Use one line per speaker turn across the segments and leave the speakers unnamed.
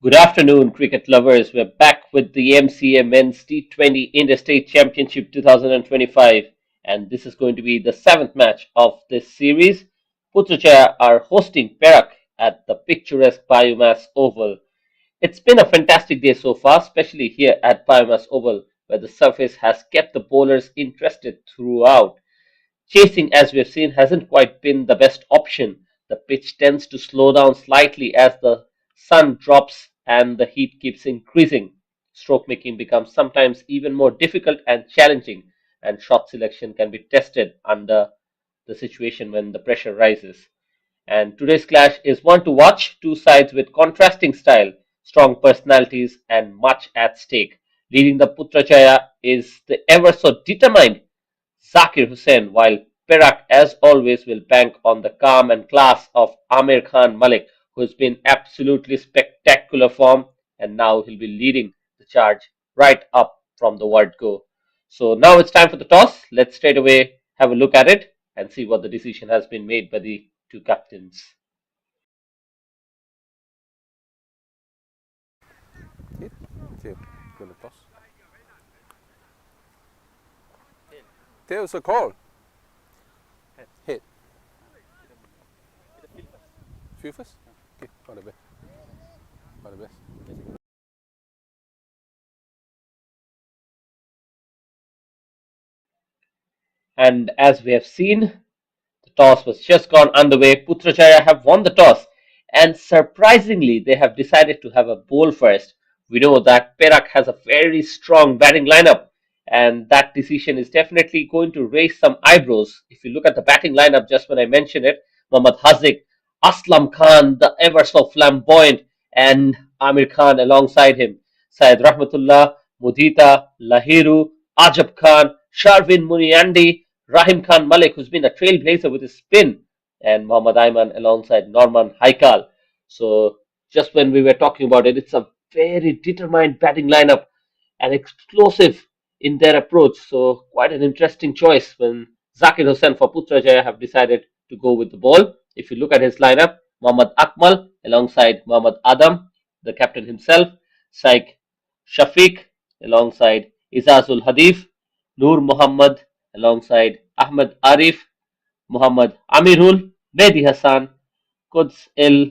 Good afternoon, cricket lovers. We're back with the MCA Men's T20 Interstate Championship 2025, and this is going to be the seventh match of this series. Putrajaya are hosting Perak at the picturesque BAYUEMAS Oval. It's been a fantastic day so far, especially here at BAYUEMAS Oval, where the surface has kept the bowlers interested throughout. Chasing, as we've seen, hasn't quite been the best option. The pitch tends to slow down slightly as the sun drops and the heat keeps increasing. Stroke making becomes sometimes even more difficult and challenging, and shot selection can be tested under the situation when the pressure rises. And today's clash is one to watch, two sides with contrasting style, strong personalities, and much at stake. Leading the Putrajaya is the ever so determined Zakir Hussain, while Perak, as always, will bank on the calm and class of Amir Khan Malik, who has been absolutely spectacular form, and now he'll be leading the charge right up from the word go. So now it's time for the toss. Let's straight away have a look at it and see what the decision has been made by the two captains.
Hit. Till. Good toss. There's a call. Hit. Few first? Okay, all the best. All the best.
And as we have seen, the toss was just gone underway. Putrajaya have won the toss, and surprisingly, they have decided to have a bowl first. We know that Perak has a very strong batting lineup, and that decision is definitely going to raise some eyebrows. If you look at the batting lineup, just when I mentioned it, Mohammad Haziq, Aslam Khan, the ever so flamboyant, and Amir Khan alongside him, Syed Rahmatullah, Mudita, Lahiru, Ajab Khan, Sharvin Muniandi, Rahim Khan Malik, who's been a trailblazer with his spin, and Mohammad Ayman alongside Norman Haikal. So just when we were talking about it, it's a very determined batting lineup and explosive in their approach. So quite an interesting choice when Zakir Hussain for Putrajaya have decided to go with the ball. If you look at his lineup, Mohammad Akmal alongside Mohammad Adam, the captain himself, Saik Shafiq alongside Izazul Hadif, Noor Muhammad alongside Ahmed Arif, Muhammad Amirul, Mehdi Hassan, Quds El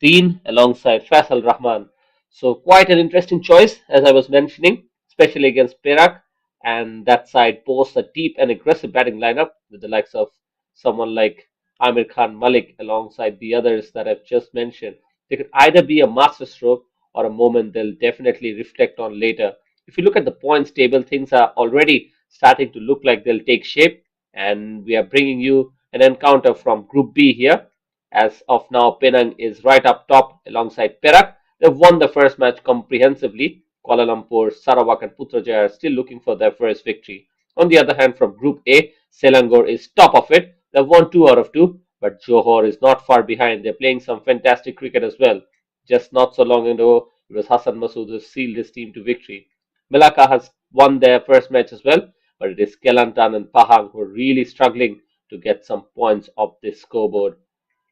Deen alongside Faisal Rahman. So quite an interesting choice, as I was mentioning, especially against Perak. And that side boasts a deep and aggressive batting lineup with the likes of someone like Amir Khan Malik alongside the others that I've just mentioned. They could either be a masterstroke or a moment they'll definitely reflect on later. If you look at the points table, things are already starting to look like they'll take shape, and we are bringing you an encounter from Group B here. As of now, Penang is right up top alongside Perak. They've won the first match comprehensively. Kuala Lumpur, Sarawak, and Putrajaya are still looking for their first victory. On the other hand, from Group A, Selangor is top of it. They've won 2 out of 2, but Johor is not far behind. They're playing some fantastic cricket as well. Just not so long ago, it was Hassan Masood who sealed his team to victory. Melaka has won their first match as well, but it is Kelantan and Pahang who are really struggling to get some points off this scoreboard.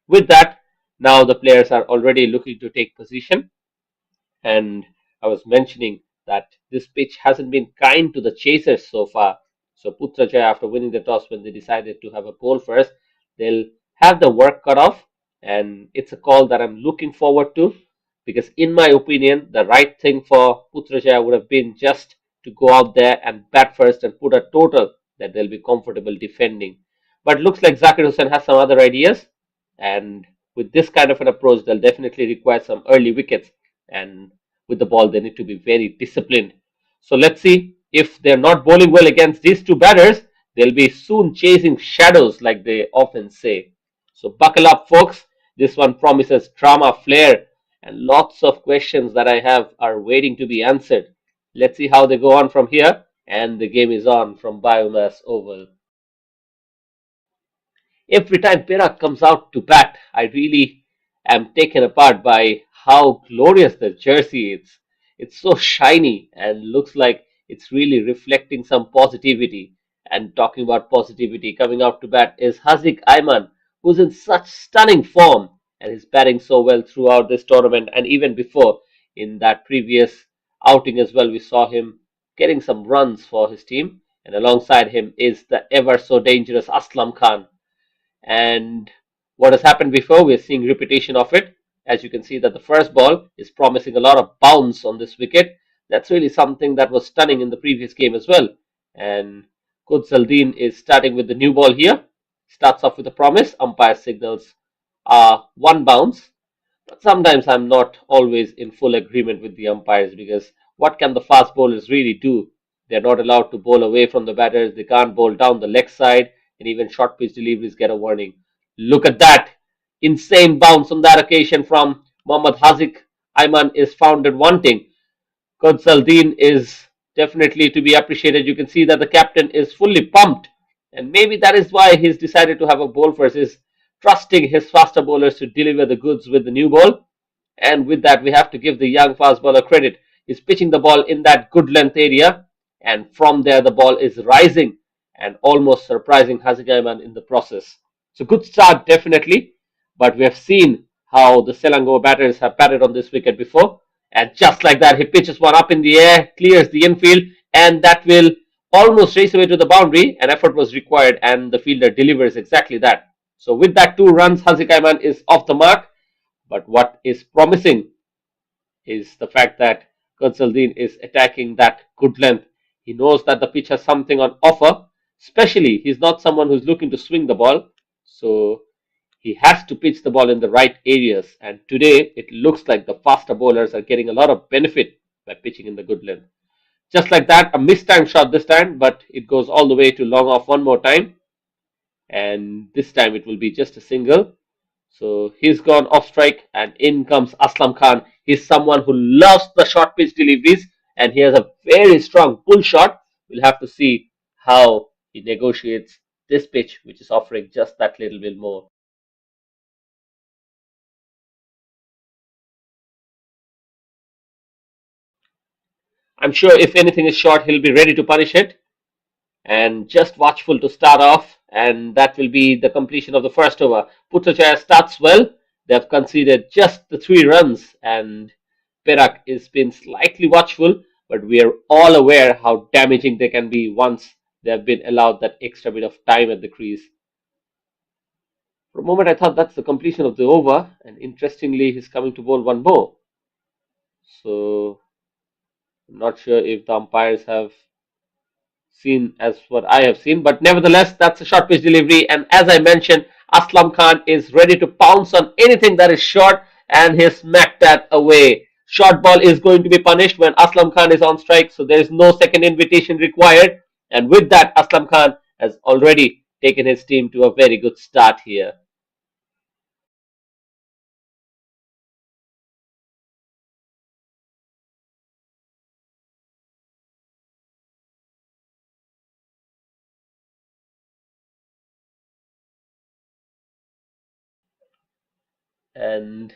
With that, now the players are already looking to take position, and I was mentioning that this pitch hasn't been kind to the chasers so far. So Putrajaya, after winning the toss, when they decided to have a bowl first, they'll have the work cut off, and it's a call that I'm looking forward to because, in my opinion, the right thing for Putrajaya would have been just to go out there and bat first and put a total that they'll be comfortable defending. But looks like Zakir Hussain has some other ideas, and with this kind of an approach, they'll definitely require some early wickets. And with the ball, they need to be very disciplined. So let's see if they're not bowling well against these two batters, they'll be soon chasing shadows, like they often say. So buckle up, folks. This one promises drama, flair, and lots of questions that I have are waiting to be answered. Let's see how they go on from here. And the game is on from BAYUEMAS Oval. Every time Perak comes out to bat, I really am taken apart by how glorious the jersey is. It's so shiny and looks like it's really reflecting some positivity. And talking about positivity, coming out to bat is Haziq Ayman, who's in such stunning form and is batting so well throughout this tournament and even before. In that previous outing as well, we saw him getting some runs for his team, and alongside him is the ever so dangerous Aslam Khan. And what has happened before, we're seeing repetition of it. As you can see that the first ball is promising a lot of bounce on this wicket. That's really something that was stunning in the previous game as well. And Kudsaldeen is starting with the new ball here. Starts off with a promise. Umpire signals one bounce. But sometimes I'm not always in full agreement with the umpires, because what can the fast bowlers really do? They're not allowed to bowl away from the batters. They can't bowl down the leg side, and even short pitch deliveries get a warning. Look at that insane bounce on that occasion from Mohammad Hazik. Ayman is founded wanting. Konsalдin is definitely to be appreciated. You can see that the captain is fully pumped, and maybe that is why he's decided to have a bowl first, is trusting his faster bowlers to deliver the goods with the new ball. And with that, we have to give the young fast bowler credit. He's pitching the ball in that good length area, and from there, the ball is rising and almost surprising Hazigaiman in the process. So, good start, definitely. But we have seen how the Selangor batters have batted on this wicket before. And just like that, he pitches one up in the air, clears the infield, and that will almost race away to the boundary. An effort was required, and the fielder delivers exactly that. So, with that, 2 runs, Hazikaiman is off the mark. But what is promising is the fact that Konsalдin is attacking that good length. He knows that the pitch has something on offer. Especially, he's not someone who's looking to swing the ball. So he has to pitch the ball in the right areas. And today, it looks like the faster bowlers are getting a lot of benefit by pitching in the good length. Just like that, a mistimed shot this time, but it goes all the way to long off one more time. And this time it will be just a single. So he's gone off strike, and in comes Aslam Khan. He's someone who loves the short pitch deliveries, and he has a very strong pull shot. We'll have to see how he negotiates this pitch, which is offering just that little bit more. I'm sure if anything is short, he'll be ready to punish it, and just watchful to start off, and that will be the completion of the first over. Putrajaya starts well. They have conceded just the 3 runs, and Perak is been slightly watchful, but we are all aware how damaging they can be once they have been allowed that extra bit of time at the crease. For a moment, I thought that's the completion of the over, and interestingly, he's coming to bowl one more. So I'm not sure if the umpires have seen as what I have seen, but nevertheless, that's a short pitch delivery. And as I mentioned, Aslam Khan is ready to pounce on anything that is short, and he smacked that away. Short ball is going to be punished when Aslam Khan is on strike, so there is no second invitation required. And with that, Aslam Khan has already taken his team to a very good start here. And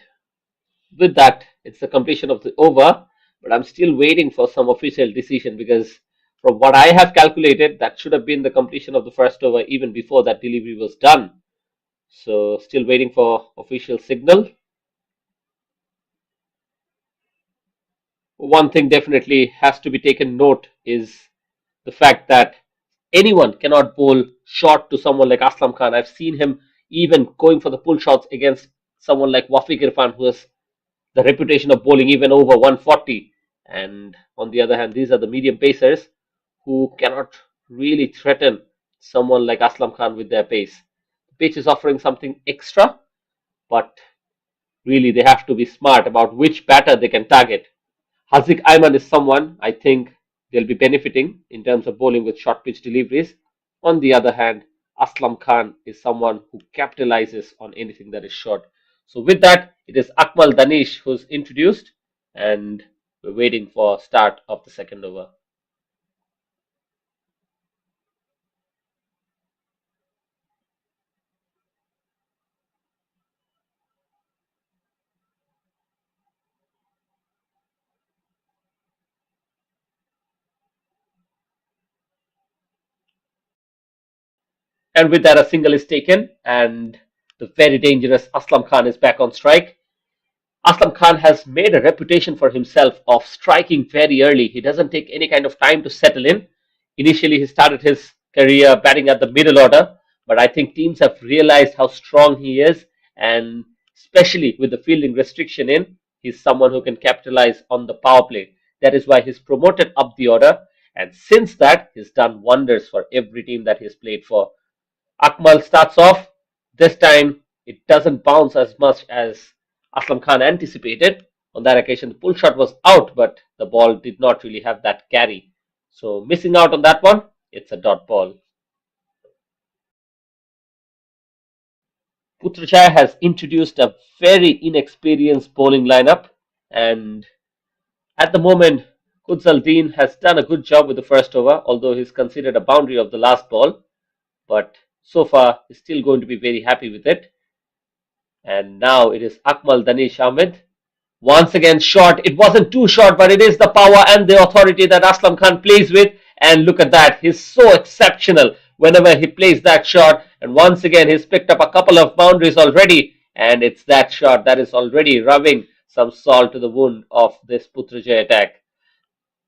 with that, it's the completion of the over, but I'm still waiting for some official decision, because from what I have calculated, that should have been the completion of the first over even before that delivery was done. So, still waiting for official signal. One thing definitely has to be taken note is the fact that anyone cannot bowl short to someone like Aslam Khan. I've seen him even going for the pull shots against someone like Wafiq Irfan, who has the reputation of bowling even over 140. And on the other hand, these are the medium pacers who cannot really threaten someone like Aslam Khan with their pace. The pitch is offering something extra, but really they have to be smart about which batter they can target. Hazik Ayman is someone I think they'll be benefiting in terms of bowling with short pitch deliveries. On the other hand, Aslam Khan is someone who capitalizes on anything that is short. So with that, it is Akmal Danish who's introduced, and we're waiting for start of the second over. And with that, a single is taken, and the very dangerous Aslam Khan is back on strike. Aslam Khan has made a reputation for himself of striking very early. He doesn't take any kind of time to settle in. Initially, he started his career batting at the middle order, but I think teams have realized how strong he is, and especially with the fielding restriction in, he's someone who can capitalize on the power play. That is why he's promoted up the order, and since that, he's done wonders for every team that he's played for. Akmal starts off. This time it doesn't bounce as much as Aslam Khan anticipated. On that occasion, the pull shot was out, but the ball did not really have that carry. So, missing out on that one, it's a dot ball. Putrajaya has introduced a very inexperienced bowling lineup, and at the moment, Kudzaldeen has done a good job with the first over, although he's considered a boundary of the last ball. But so far, he's still going to be very happy with it. And now it is Akmal Danish Ahmed. Once again, short. It wasn't too short, but it is the power and the authority that Aslam Khan plays with. And look at that. He's so exceptional whenever he plays that shot. And once again, he's picked up a couple of boundaries already. And it's that shot that is already rubbing some salt to the wound of this Putrajaya attack.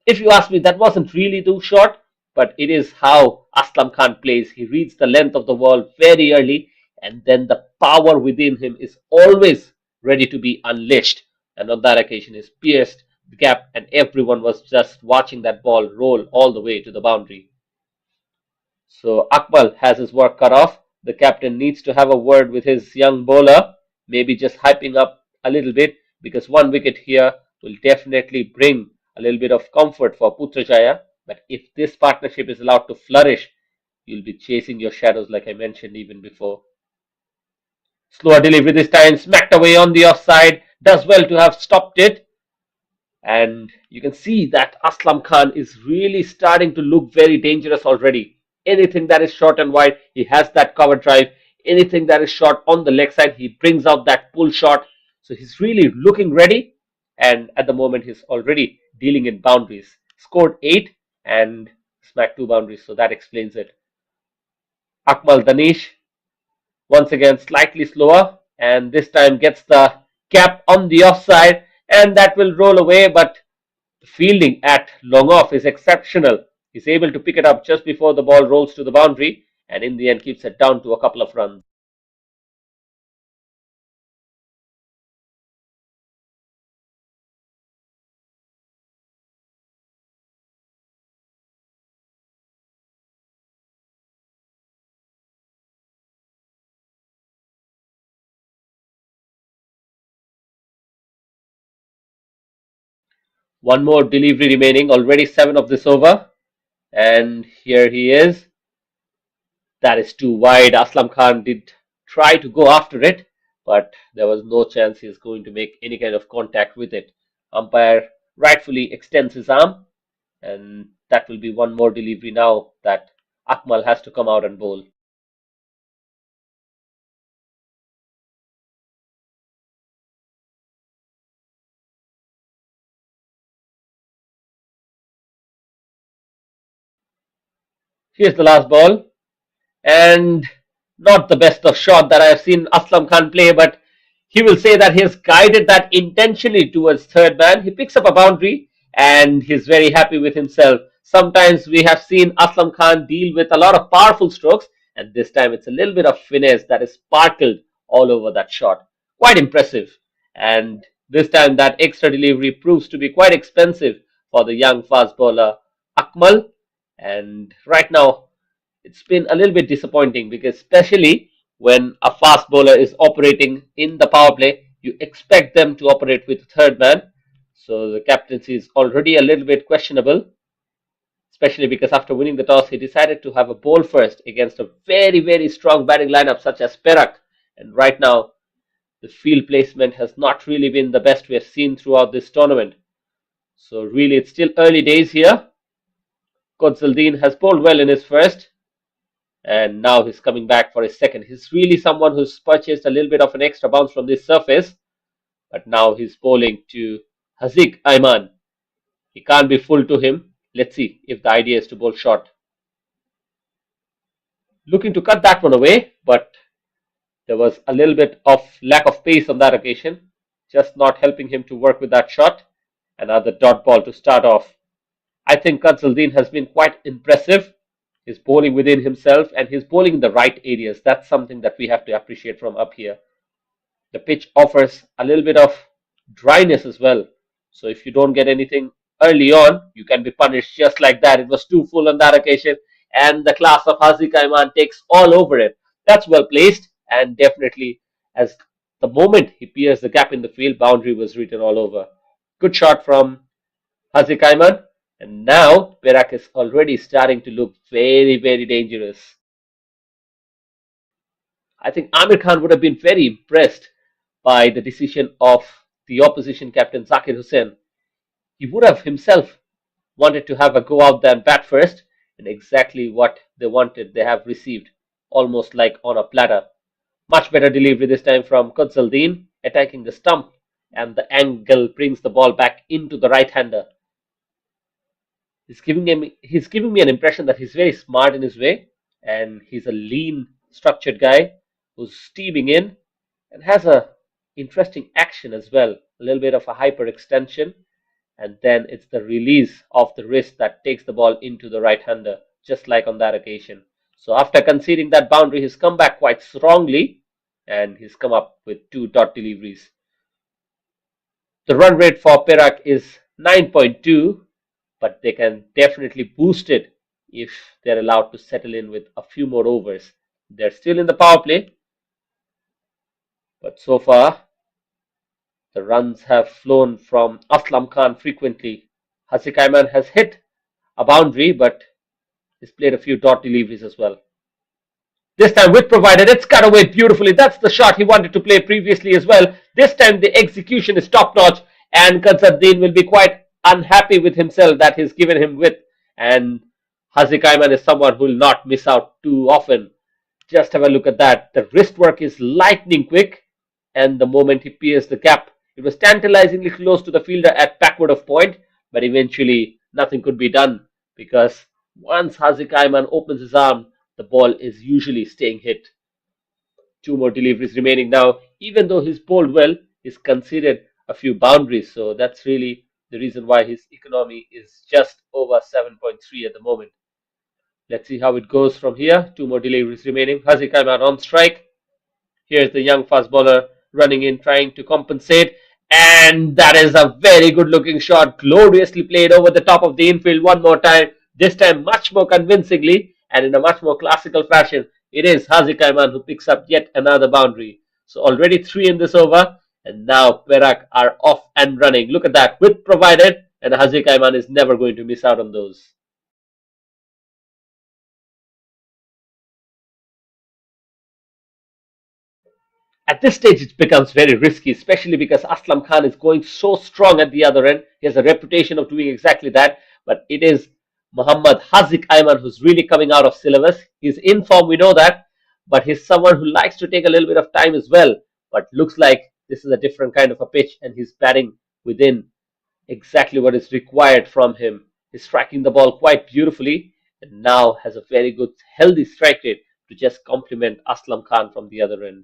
If you ask me, that wasn't really too short, but it is how Aslam Khan plays. He reads the length of the ball very early, and then the power within him is always ready to be unleashed. And on that occasion, he pierced the gap, and everyone was just watching that ball roll all the way to the boundary. So Akmal has his work cut off. The captain needs to have a word with his young bowler, maybe just hyping up a little bit, because one wicket here will definitely bring a little bit of comfort for Putrajaya. But if this partnership is allowed to flourish, you'll be chasing your shadows, like I mentioned even before. Slower delivery this time, smacked away on the offside. Does well to have stopped it. And you can see that Aslam Khan is really starting to look very dangerous already. Anything that is short and wide, he has that cover drive. Anything that is short on the leg side, he brings out that pull shot. So he's really looking ready. And at the moment, he's already dealing in boundaries. Scored 8 and smacked 2 boundaries. So that explains it. Akmal Danish, once again, slightly slower. And this time gets the cap on the offside. And that will roll away. But fielding at long off is exceptional. He's able to pick it up just before the ball rolls to the boundary and in the end keeps it down to a couple of runs. One more delivery remaining, already 7 of this over. And here he is. That is too wide. Aslam Khan did try to go after it, but there was no chance he's going to make any kind of contact with it. Umpire rightfully extends his arm, and that will be one more delivery now that Akmal has to come out and bowl. Here's the last ball, and not the best of shot that I have seen Aslam Khan play, but he will say that he has guided that intentionally towards third man. He picks up a boundary and he's very happy with himself. Sometimes we have seen Aslam Khan deal with a lot of powerful strokes, and this time it's a little bit of finesse that is sparkled all over that shot. Quite impressive. And this time that extra delivery proves to be quite expensive for the young fast bowler Akmal. And right now it's been a little bit disappointing because especially when a fast bowler is operating in the power play, you expect them to operate with third man. So the captaincy is already a little bit questionable, especially because after winning the toss, he decided to have a bowl first against a very, very strong batting lineup such as Perak. And right now, the field placement has not really been the best we have seen throughout this tournament. So really, it's still early days here. Kotzaldeen has bowled well in his first, and now he's coming back for his second. He's really someone who's purchased a little bit of an extra bounce from this surface, but now he's bowling to Haziq Ayman. He can't be full to him. Let's see if the idea is to bowl short. Looking to cut that one away, but there was a little bit of lack of pace on that occasion. just not helping him to work with that shot. Another dot ball to start off. I think Qazaldin has been quite impressive. He's bowling within himself and he's bowling in the right areas. That's something that we have to appreciate from up here. The pitch offers a little bit of dryness as well. So if you don't get anything early on, you can be punished just like that. It was too full on that occasion, and the class of Haziq Aiman takes all over it. That's well placed, and definitely, as the moment he pierced the gap in the field, boundary was written all over. Good shot from Haziq Aiman, and now Perak is already starting to look very, very dangerous. I think Amir Khan would have been very impressed by the decision of the opposition captain Zakir Hussain. He would have himself wanted to have a go out there and bat first, and exactly what they wanted, they have received, almost like on a platter. Much better delivery this time from Kutzaldeen, attacking the stump, and the angle brings the ball back into the right hander. He's giving me an impression that he's very smart in his way, and he's a lean, structured guy who's steaming in and has a interesting action as well. A little bit of a hyperextension, and then it's the release of the wrist that takes the ball into the right hander, just like on that occasion. So after conceding that boundary, he's come back quite strongly, and he's come up with two dot deliveries. The run rate for Perak is 9.2, but they can definitely boost it if they're allowed to settle in with a few more overs. They're still in the power play, but so far the runs have flown from Aslam Khan frequently. Hasik Aiman has hit a boundary, but he's played a few dot deliveries as well. This time with provided, it's cut away beautifully. That's the shot he wanted to play previously as well. This time the execution is top notch, and Kansaddin will be quite unhappy with himself that he's given him width. And Haziq Aiman is someone who will not miss out too often. Just have a look at that. The wrist work is lightning quick, and the moment he pierced the gap, it was tantalizingly close to the fielder at backward of point, but eventually nothing could be done because once Haziq Aiman opens his arm, the ball is usually staying hit. Two more deliveries remaining now. Even though he's bowled well, he's conceded a few boundaries, so that's really the reason why his economy is just over 7.3 at the moment. Let's see how it goes from here. Two more deliveries remaining. Haziq Aiman on strike. Here's the young fast bowler running in, trying to compensate. And that is a very good looking shot. Gloriously played over the top of the infield one more time. This time much more convincingly and in a much more classical fashion. It is Haziq Aiman who picks up yet another boundary. So already three in this over. And now Perak are off and running. Look at that. Width provided. And Haziq Aiman is never going to miss out on those. At this stage, it becomes very risky, especially because Aslam Khan is going so strong at the other end. He has a reputation of doing exactly that. But it is Muhammad Haziq Aiman who's really coming out of syllabus. He's in form, we know that. But he's someone who likes to take a little bit of time as well. But looks like this is a different kind of a pitch, and he's batting within exactly what is required from him. He's striking the ball quite beautifully and now has a very good, healthy strike rate to just complement Aslam Khan from the other end.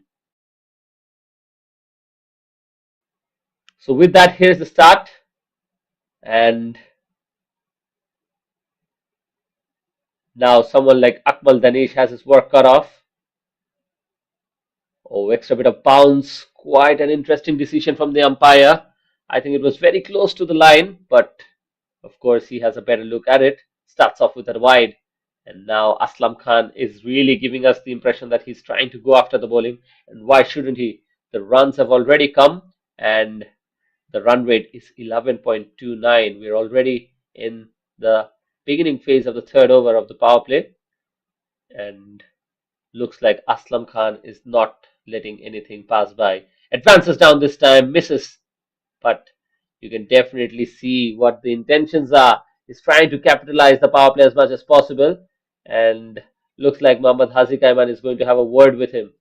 So with that, here's the start, and now someone like Akmal Danish has his work cut off. Oh, extra bit of bounce. Quite an interesting decision from the umpire. I think it was very close to the line, but of course he has a better look at it. Starts off with a wide, and now Aslam Khan is really giving us the impression that he's trying to go after the bowling, and why shouldn't he? The runs have already come, and the run rate is 11.29. We're already in the beginning phase of the third over of the power play, and looks like Aslam Khan is not letting anything pass by. Advances down this time, misses, but you can definitely see what the intentions are. He's trying to capitalize the power play as much as possible, and looks like Muhammad Haziq Aiman is going to have a word with him.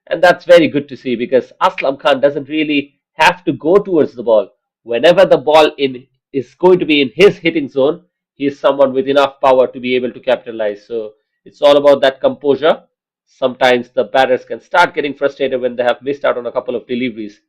And that's very good to see because Aslam Khan doesn't really have to go towards the ball. Whenever the ball in is going to be in his hitting zone, he is someone with enough power to be able to capitalize. So it's all about that composure. Sometimes the batters can start getting frustrated when they have missed out on a couple of deliveries.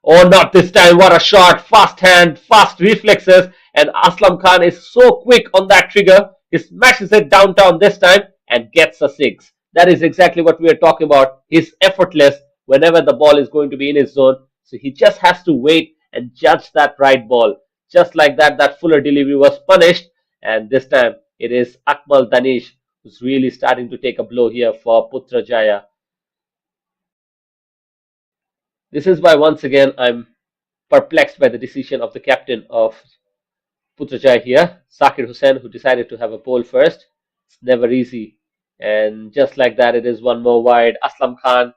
Oh, not this time. What a shot. Fast hand, fast reflexes. And Aslam Khan is so quick on that trigger. He smashes it downtown this time and gets a six. That is exactly what we are talking about. He's effortless whenever the ball is going to be in his zone. So he just has to wait and judge that right ball. Just like that, that fuller delivery was punished. And this time it is Akmal Danish who's really starting to take a blow here for Putrajaya. This is why once again I'm perplexed by the decision of the captain of Putrajaya here, Zakir Hussain, who decided to have a bowl first. It's never easy. And just like that, it is one more wide. Aslam Khan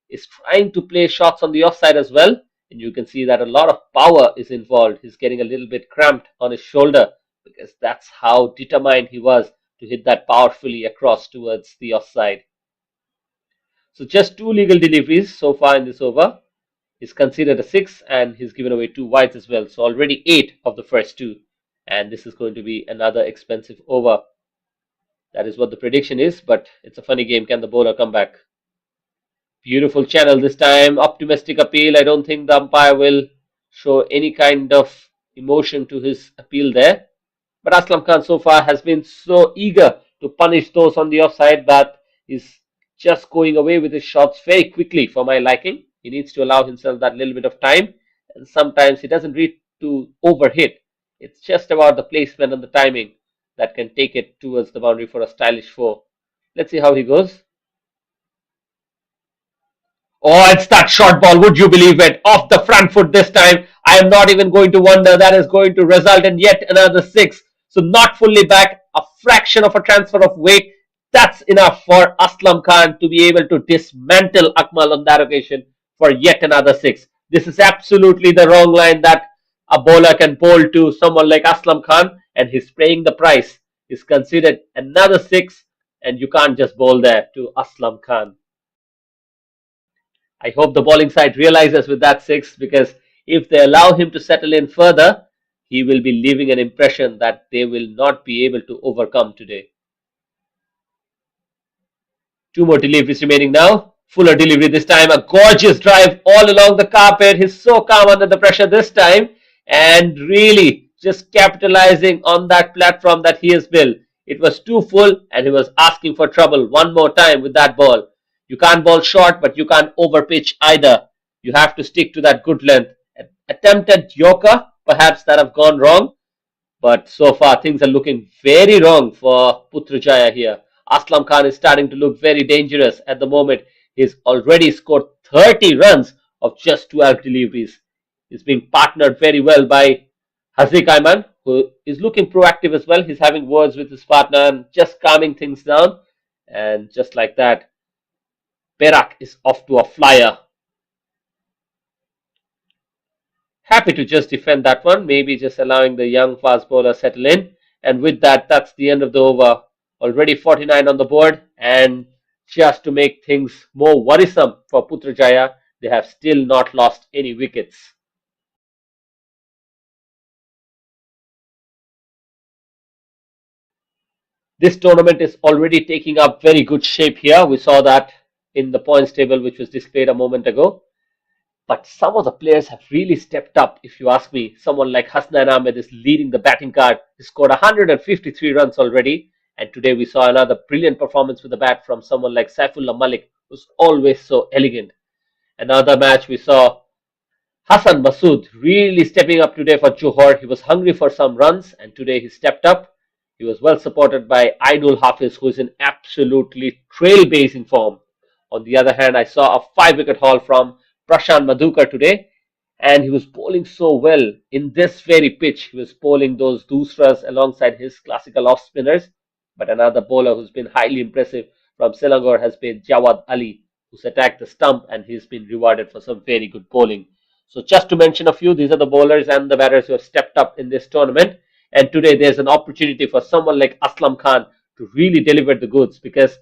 is trying to play shots on the offside as well. And you can see that a lot of power is involved. He's getting a little bit cramped on his shoulder because that's how determined he was to hit that powerfully across towards the offside. So just two legal deliveries so far in this over. He's considered a six and he's given away two wides as well. So already eight of the first two. And this is going to be another expensive over. That is what the prediction is, but it's a funny game. Can the bowler come back? Beautiful channel this time. Optimistic appeal. I don't think the umpire will show any kind of emotion to his appeal there. But Aslam Khan so far has been so eager to punish those on the offside that he's just going away with his shots very quickly for my liking. He needs to allow himself that little bit of time. And sometimes he doesn't need to overhit. It's just about the placement and the timing that can take it towards the boundary for a stylish four. Let's see how he goes. Oh, it's that short ball. Would you believe it? Off the front foot this time. I am not even going to wonder. That is going to result in yet another six. So not fully back, a fraction of a transfer of weight. That's enough for Aslam Khan to be able to dismantle Akmal on that occasion for yet another six. This is absolutely the wrong line that a bowler can bowl to someone like Aslam Khan, and he's paying the price. He's considered another six, and you can't just bowl there to Aslam Khan. I hope the bowling side realizes with that six because if they allow him to settle in further, he will be leaving an impression that they will not be able to overcome today. Two more deliveries remaining now. Fuller delivery this time. A gorgeous drive all along the carpet. He's so calm under the pressure this time and really just capitalizing on that platform that he has built. It was too full and he was asking for trouble one more time with that ball. You can't bowl short, but you can't overpitch either. You have to stick to that good length. Attempted Yorker, perhaps that have gone wrong, but so far things are looking very wrong for Putrajaya here. Aslam Khan is starting to look very dangerous at the moment. He's already scored 30 runs of just 12 deliveries. He's being partnered very well by Haziq Ayman, who is looking proactive as well. He's having words with his partner and just calming things down. And just like that, Perak is off to a flyer. Happy to just defend that one, maybe just allowing the young fast bowler settle in. And with that, that's the end of the over. Already 49 on the board. And just to make things more worrisome for Putrajaya, they have still not lost any wickets. This tournament is already taking up very good shape here. We saw that in the points table, which was displayed a moment ago. But some of the players have really stepped up, if you ask me. Someone like Hasnan Ahmed is leading the batting card. He scored 153 runs already. And today we saw another brilliant performance with the bat from someone like Saifullah Malik, who's always so elegant. Another match we saw Hassan Masood really stepping up today for Johor. He was hungry for some runs and today he stepped up. He was well supported by Ainul Hafiz, who is in absolutely trailblazing form. On the other hand, I saw a 5-wicket haul from Prashant Madhukar today, and he was bowling so well in this very pitch. He was bowling those doosras alongside his classical off spinners. But another bowler who's been highly impressive from Selangor has been Jawad Ali, who's attacked the stump and he's been rewarded for some very good bowling. So just to mention a few, these are the bowlers and the batters who have stepped up in this tournament. And today there's an opportunity for someone like Aslam Khan to really deliver the goods because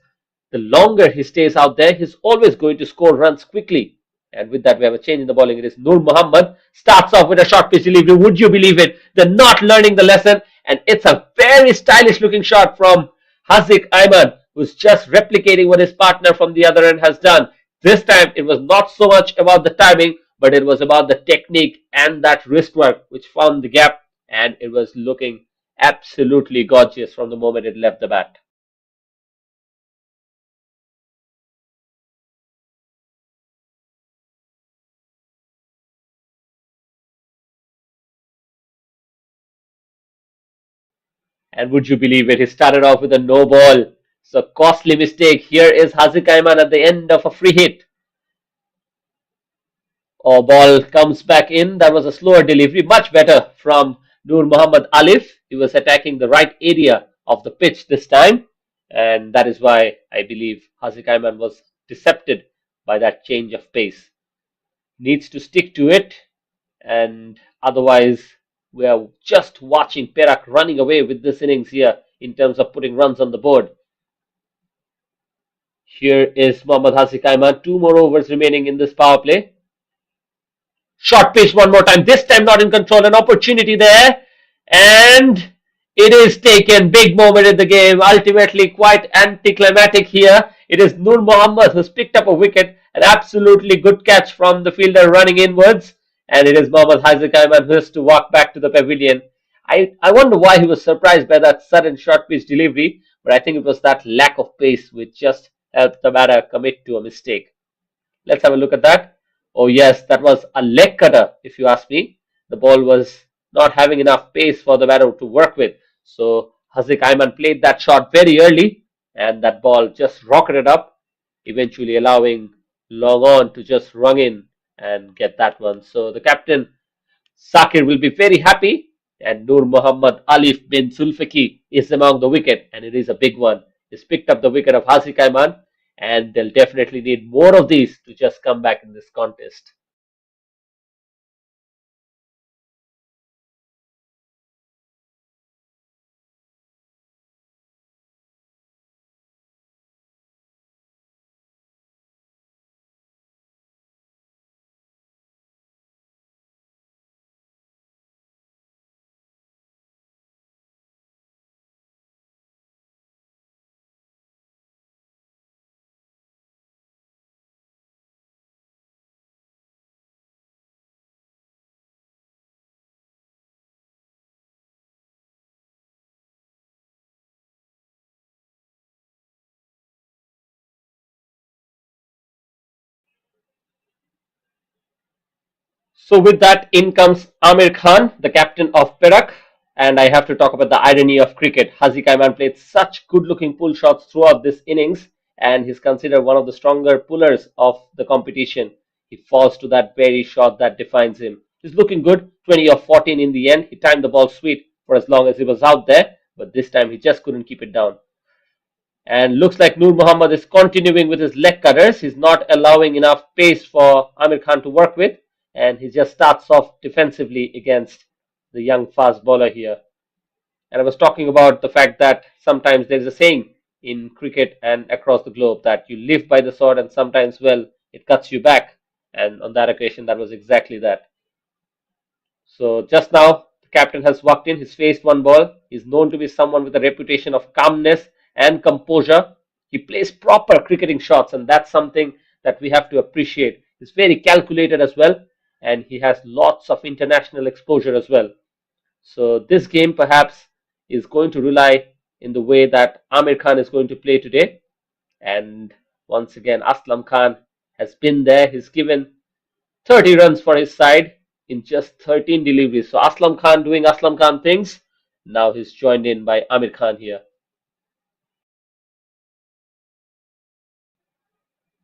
the longer he stays out there, he's always going to score runs quickly. And with that, we have a change in the bowling. It is Nur Muhammad. Starts off with a short pitch delivery. Would you believe it? They're not learning the lesson. And it's a very stylish looking shot from Haziq Ayman, who's just replicating what his partner from the other end has done. This time, it was not so much about the timing, but it was about the technique and that wrist work which found the gap, and it was looking absolutely gorgeous from the moment it left the bat. And would you believe it? He started off with a no ball. So costly mistake. Here is Haziq Ayman at the end of a free hit. Or ball comes back in. That was a slower delivery, much better from Nur Muhammad Alif. He was attacking the right area of the pitch this time, and that is why I believe Haziq Ayman was decepted by that change of pace. Needs to stick to it, and otherwise we are just watching Perak running away with this innings here in terms of putting runs on the board. Here is Mohammad Haziq Ayman. Two more overs remaining in this power play. Short pitch one more time. This time not in control. An opportunity there. And it is taken. Big moment in the game. Ultimately quite anticlimactic here. It is Nur Muhammad who's picked up a wicket. An absolutely good catch from the fielder running inwards. And it is Mohammad Haziq Ayman who has to walk back to the pavilion. I wonder why he was surprised by that sudden short pitch delivery. But I think it was that lack of pace which just helped the batter commit to a mistake. Let's have a look at that. Oh yes, that was a leg cutter if you ask me. The ball was not having enough pace for the batter to work with. So Haziq Ayman played that shot very early and that ball just rocketed up, eventually allowing Long On to just run in and get that one. So the captain Sakir will be very happy, and Nur Muhammad Alif bin Zulfiki is among the wicket, and it is a big one. He's picked up the wicket of Haziq Ayman, and they'll definitely need more of these to just come back in this contest. So with that, in comes Amir Khan, the captain of Perak, and I have to talk about the irony of cricket. Haziq Ayman played such good-looking pull shots throughout this innings, and he's considered one of the stronger pullers of the competition. He falls to that very shot that defines him. He's looking good, 20 of 14 in the end. He timed the ball sweet for as long as he was out there, but this time he just couldn't keep it down. And looks like Nur Muhammad is continuing with his leg cutters. He's not allowing enough pace for Amir Khan to work with, and he just starts off defensively against the young fast bowler here. And I was talking about the fact that sometimes there's a saying in cricket and across the globe that you live by the sword, and sometimes, well, it cuts you back. And on that occasion, that was exactly that. So just now, the captain has walked in. He's faced one ball. He's known to be someone with a reputation of calmness and composure. He plays proper cricketing shots, and that's something that we have to appreciate. He's very calculated as well, and he has lots of international exposure as well. So this game perhaps is going to rely in the way that Amir Khan is going to play today. And once again, Aslam Khan has been there. He's given 30 runs for his side in just 13 deliveries. So Aslam Khan doing Aslam Khan things. Now he's joined in by Amir Khan here.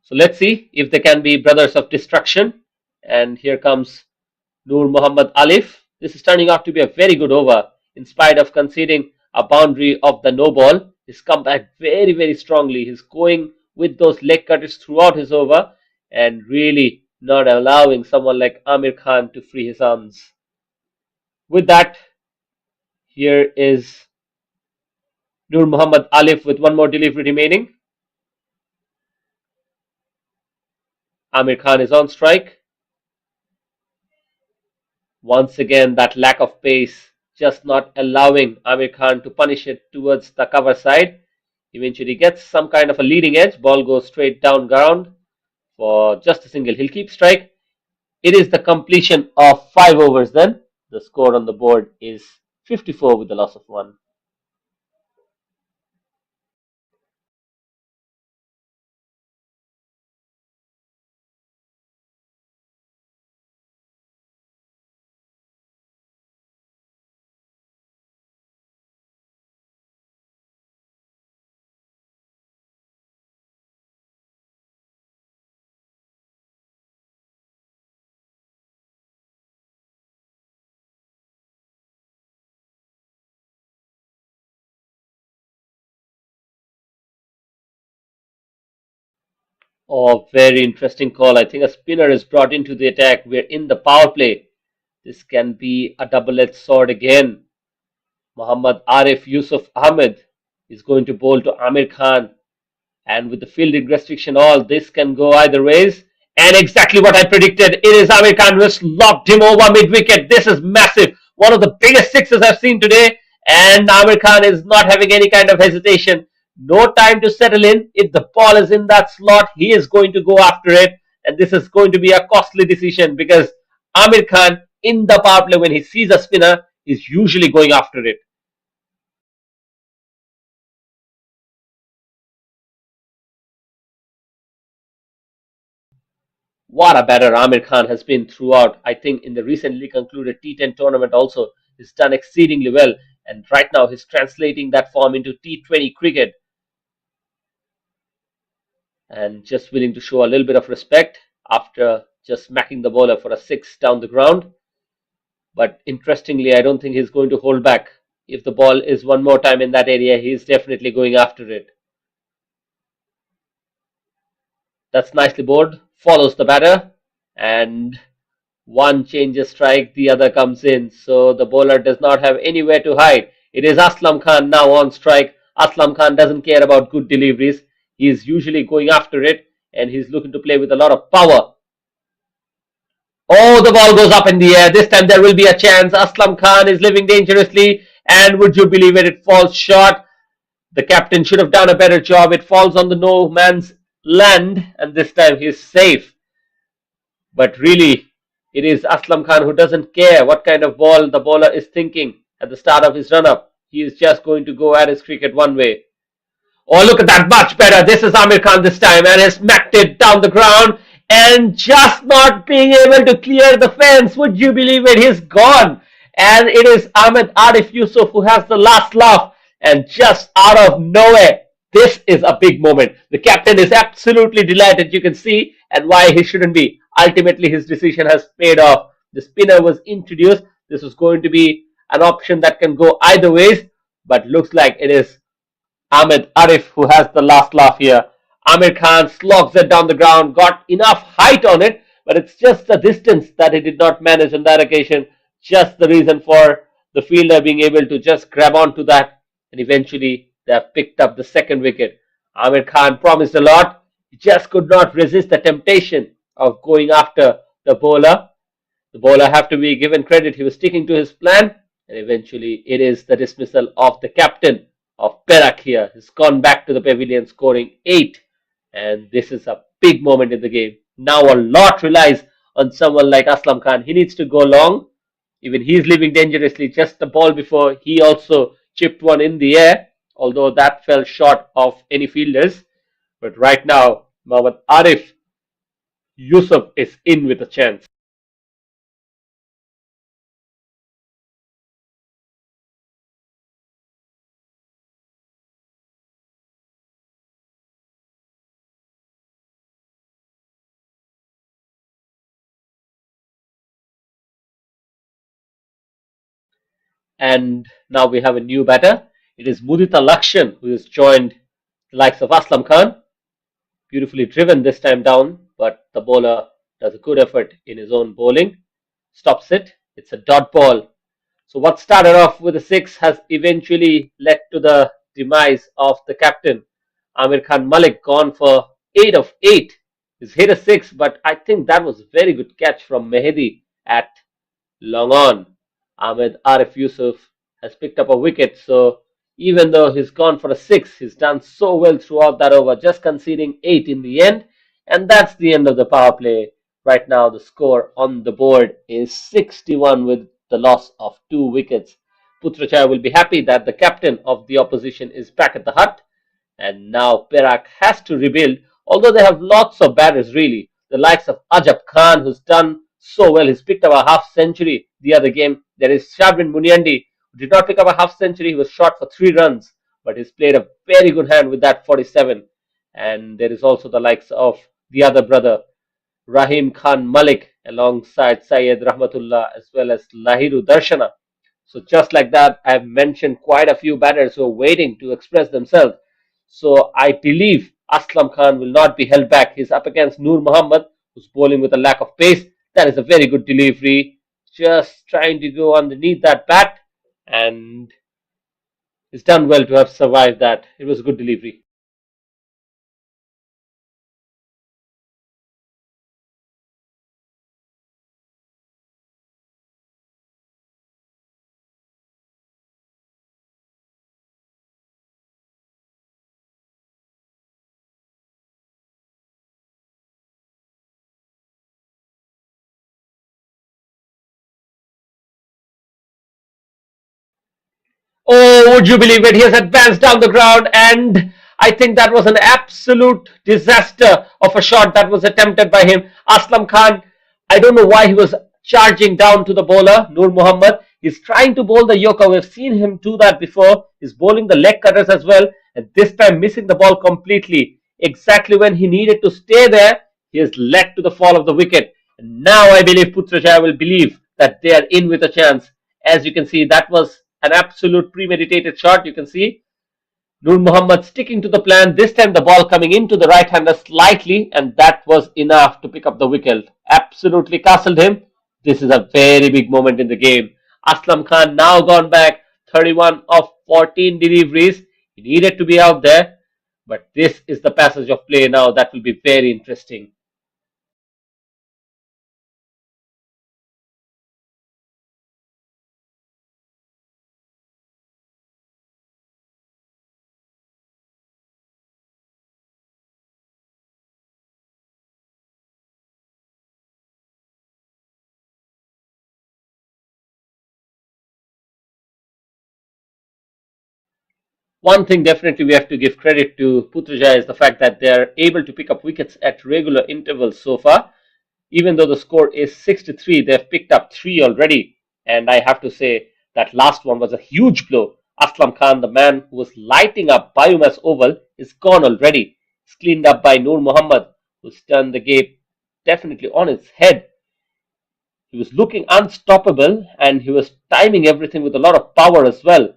So let's see if they can be brothers of destruction. And here comes Nur Muhammad Alif. This is turning out to be a very good over. In spite of conceding a boundary of the no ball, he's come back very, very strongly. He's going with those leg cutters throughout his over and really not allowing someone like Amir Khan to free his arms. With that, here is Nur Muhammad Alif with one more delivery remaining. Amir Khan is on strike. Once again, that lack of pace just not allowing Amir Khan to punish it towards the cover side. Eventually gets some kind of a leading edge. Ball goes straight down ground for just a single. He'll keep strike. it is the completion of 5 overs then. The score on the board is 54 with the loss of one. Oh, very interesting call. I think a spinner is brought into the attack. We're in the power play. This can be a double-edged sword again. Muhammad Arif Yusuf Ahmed is going to bowl to Amir Khan. And with the fielding restriction, all this can go either ways. And exactly what I predicted. It is Amir Khan who has lobbed him over mid-wicket. This is massive. One of the biggest sixes I've seen today. And Amir Khan is not having any kind of hesitation. No time to settle in. If the ball is in that slot, he is going to go after it. And this is going to be a costly decision because Amir Khan in the power play, when he sees a spinner, is usually going after it. What a batter Amir Khan has been throughout. I think in the recently concluded T10 tournament also, he's done exceedingly well. And right now he's translating that form into T20 cricket and just willing to show a little bit of respect after just smacking the bowler for a six down the ground. But interestingly, I don't think he's going to hold back. If the ball is one more time in that area, he's definitely going after it. That's nicely bowled. Follows the batter and one changes strike, the other comes in. So the bowler does not have anywhere to hide. It is Aslam Khan now on strike. Aslam Khan doesn't care about good deliveries. He is usually going after it and he's looking to play with a lot of power. Oh, the ball goes up in the air. This time there will be a chance. Aslam Khan is living dangerously and would you believe it, it falls short. The captain should have done a better job. It falls on the no man's land and this time he's safe. But really, it is Aslam Khan who doesn't care what kind of ball the bowler is thinking at the start of his run up. He is just going to go at his cricket one way. Oh, look at that, much better. This is Amir Khan this time and has smacked it down the ground and just not being able to clear the fence. Would you believe it? He's gone. And it is Ahmed Arif Yusuf who has the last laugh and just out of nowhere. This is a big moment. The captain is absolutely delighted, you can see, and why he shouldn't be. Ultimately, his decision has paid off. The spinner was introduced. This was going to be an option that can go either ways, but looks like it is Ahmed Arif who has the last laugh here. Amir Khan slogs it down the ground, got enough height on it, but it's just the distance that he did not manage on that occasion. Just the reason for the fielder being able to just grab onto that, and eventually they have picked up the second wicket. Amir Khan promised a lot. He just could not resist the temptation of going after the bowler. The bowler have to be given credit. He was sticking to his plan, and eventually it is the dismissal of the captain of Perak here. He's gone back to the pavilion scoring 8, and this is a big moment in the game. Now a lot relies on someone like Aslam Khan. He needs to go long. Even he's leaving dangerously. Just the ball before, he also chipped one in the air, although that fell short of any fielders. But right now, Mohammad Arif Yusuf is in with a chance. And now we have a new batter. It is Mudita Lakshan who has joined the likes of Aslam Khan. Beautifully driven this time down, but the bowler does a good effort in his own bowling. Stops it. It's a dot ball. So what started off with a six has eventually led to the demise of the captain. Amir Khan Malik gone for 8 of 8. He's hit a six, but I think that was a very good catch from Mehdi at long on. Ahmed Arif Yusuf has picked up a wicket, so even though he's gone for a six, he's done so well throughout that over, just conceding 8 in the end, and that's the end of the power play. Right now, the score on the board is 61 with the loss of 2 wickets. Putrajaya will be happy that the captain of the opposition is back at the hut, and now Perak has to rebuild, although they have lots of batters really. The likes of Ajab Khan, who's done so well. He's picked up a half century the other game. There is Shabrin Munyandi, who did not pick up a half century. He was shot for 3 runs, but he's played a very good hand with that 47. And there is also the likes of the other brother, Rahim Khan Malik, alongside Syed Rahmatullah, as well as Lahiru Darshana. So just like that, I've mentioned quite a few batters who are waiting to express themselves. So I believe Aslam Khan will not be held back. He's up against Noor Muhammad, who's bowling with a lack of pace. That is a very good delivery. Just trying to go underneath that bat, and he's done well to have survived that. It was a good delivery. Oh, would you believe it? He has advanced down the ground, and I think that was an absolute disaster of a shot that was attempted by him. Aslam Khan, I don't know why he was charging down to the bowler, Noor Muhammad. He's trying to bowl the Yorker. We've seen him do that before. He's bowling the leg cutters as well, and this time missing the ball completely. Exactly when he needed to stay there, he has led to the fall of the wicket. And now I believe Putrajaya will believe that they are in with a chance. As you can see, that was an absolute premeditated shot. You can see Noor Muhammad sticking to the plan. This time the ball coming into the right hander slightly, and that was enough to pick up the wicket. Absolutely castled him. This is a very big moment in the game. Aslam Khan now gone back, 31 of 14 deliveries. He needed to be out there, but this is the passage of play now. That will be very interesting. One thing definitely we have to give credit to Putrajaya is the fact that they are able to pick up wickets at regular intervals so far. Even though the score is 63, they've picked up 3 already. And I have to say that last one was a huge blow. Aslam Khan, the man who was lighting up BAYUEMAS Oval, is gone already. It's cleaned up by Noor Muhammad, who's turned the game definitely on its head. He was looking unstoppable, and he was timing everything with a lot of power as well.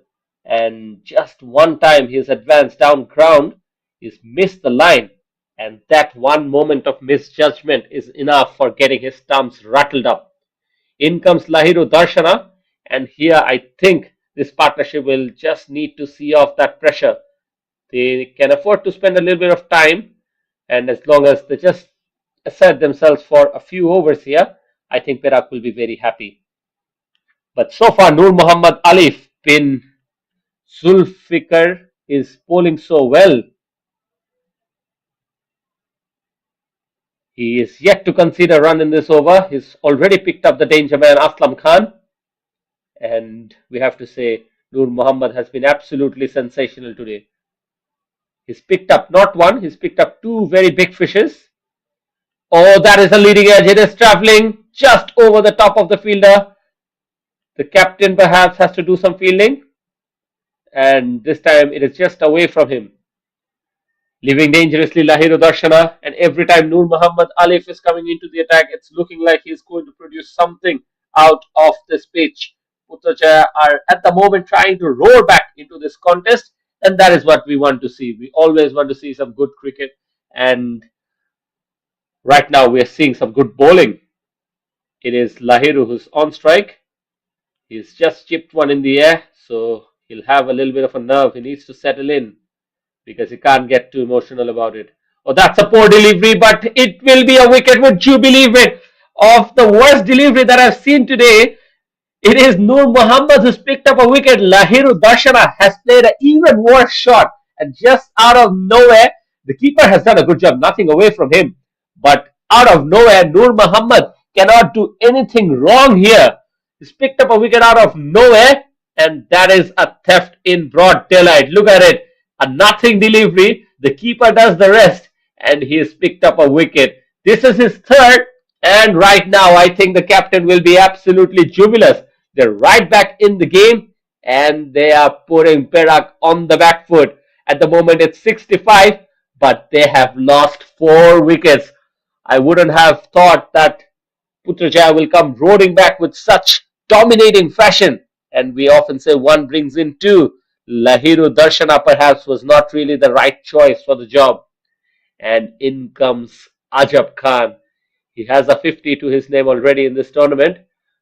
And just one time he's advanced down ground, he's missed the line, and that one moment of misjudgment is enough for getting his stumps rattled up. In comes Lahiru Darshana, and here I think this partnership will just need to see off that pressure. They can afford to spend a little bit of time, and as long as they just assert themselves for a few overs here, I think Perak will be very happy. But so far, Noor Muhammad Alif bin Zulfikar is bowling so well. He is yet to concede a run in this over. He's already picked up the danger man Aslam Khan. And we have to say, Noor Muhammad has been absolutely sensational today. He's picked up not one, he's picked up 2 very big fishes. Oh, that is a leading edge. It is traveling just over the top of the fielder. The captain perhaps has to do some fielding. And this time it is just away from him. Leaving dangerously Lahiru Darshana, and every time Noor Muhammad Alif is coming into the attack, it's looking like he's going to produce something out of this pitch. Putrajaya are at the moment trying to roar back into this contest, and that is what we want to see. We always want to see some good cricket, and right now we are seeing some good bowling. It is Lahiru who's on strike. He's just chipped one in the air, so he'll have a little bit of a nerve. He needs to settle in because he can't get too emotional about it. Oh, that's a poor delivery, but it will be a wicket. Would you believe it? Of the worst delivery that I've seen today, it is Noor Muhammad who's picked up a wicket. Lahiru Darshana has played an even worse shot, and just out of nowhere, the keeper has done a good job, nothing away from him. But out of nowhere. Noor Muhammad cannot do anything wrong here. He's picked up a wicket out of nowhere, and that is a theft in broad daylight. Look at it. A nothing delivery. The keeper does the rest, and he has picked up a wicket. This is his third, and right now I think the captain will be absolutely jubilous. They're right back in the game, and they are putting Perak on the back foot. At the moment, it's 65, but they have lost 4 wickets. I wouldn't have thought that Putrajaya will come roaring back with such dominating fashion. And we often say one brings in two. Lahiru Darshana perhaps was not really the right choice for the job. And in comes Ajab Khan. He has a 50 to his name already in this tournament,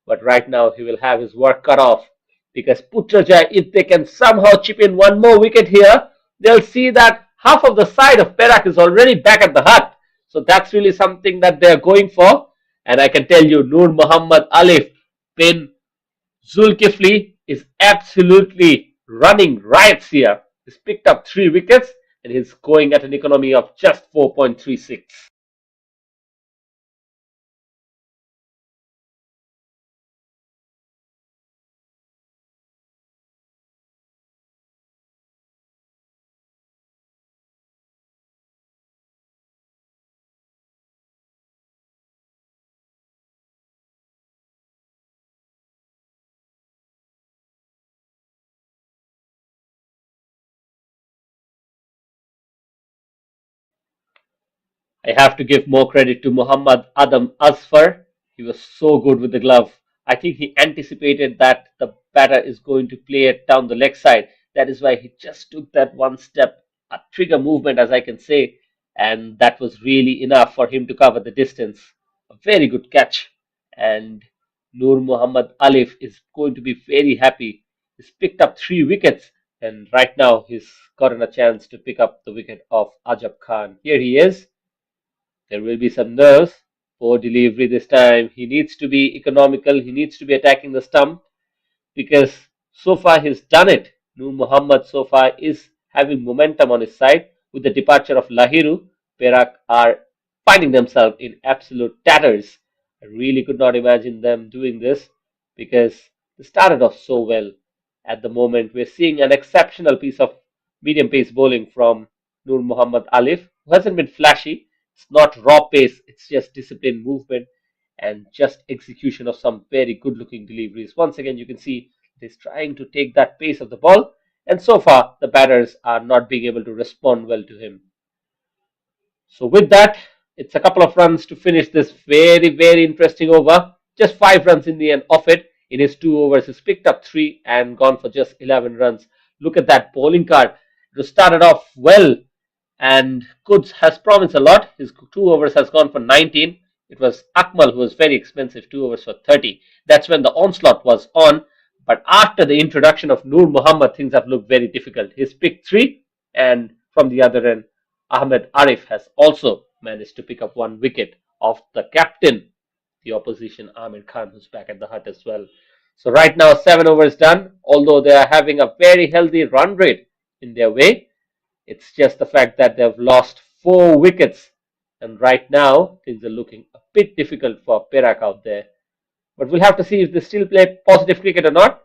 but right now he will have his work cut off because Putrajaya, if they can somehow chip in one more wicket here, they'll see that half of the side of Perak is already back at the hut. So that's really something that they're going for. And I can tell you, Noor Muhammad Alif bin Zulkifli is absolutely running riots here. He's picked up 3 wickets and he's going at an economy of just 4.36. I have to give more credit to Muhammad Adam Asfar. He was so good with the glove. I think he anticipated that the batter is going to play it down the leg side. That is why he just took that one step, a trigger movement, as I can say, and that was really enough for him to cover the distance. A very good catch. And Noor Muhammad Alif is going to be very happy. He's picked up 3 wickets, and right now he's gotten a chance to pick up the wicket of Ajab Khan. Here he is. There will be some nerves. Poor delivery this time. He needs to be economical. He needs to be attacking the stump because so far he's done it. Noor Muhammad so far is having momentum on his side. With the departure of Lahiru, Perak are finding themselves in absolute tatters. I really could not imagine them doing this because they started off so well. At the moment, we're seeing an exceptional piece of medium pace bowling from Noor Muhammad Alif, who hasn't been flashy. It's not raw pace, it's just disciplined movement and just execution of some very good looking deliveries. Once again, you can see he's trying to take that pace of the ball, and so far the batters are not being able to respond well to him. So, with that, it's a couple of runs to finish this very, very interesting over. Just 5 runs in the end of it. In his 2 overs, he's picked up 3 and gone for just 11 runs. Look at that bowling card. It was started off well and Kuds has promised a lot. His 2 overs has gone for 19. It was Akmal who was very expensive, 2 overs for 30. That's when the onslaught was on. But after the introduction of Noor Muhammad, things have looked very difficult. He's picked 3, and from the other end, Ahmed Arif has also managed to pick up 1 wicket of the captain, the opposition Ahmed Khan, who's back at the hut as well. So right now, 7 overs done. Although they are having a very healthy run rate in their way, it's just the fact that they've lost 4 wickets. And right now, things are looking a bit difficult for Perak out there. But we'll have to see if they still play positive cricket or not.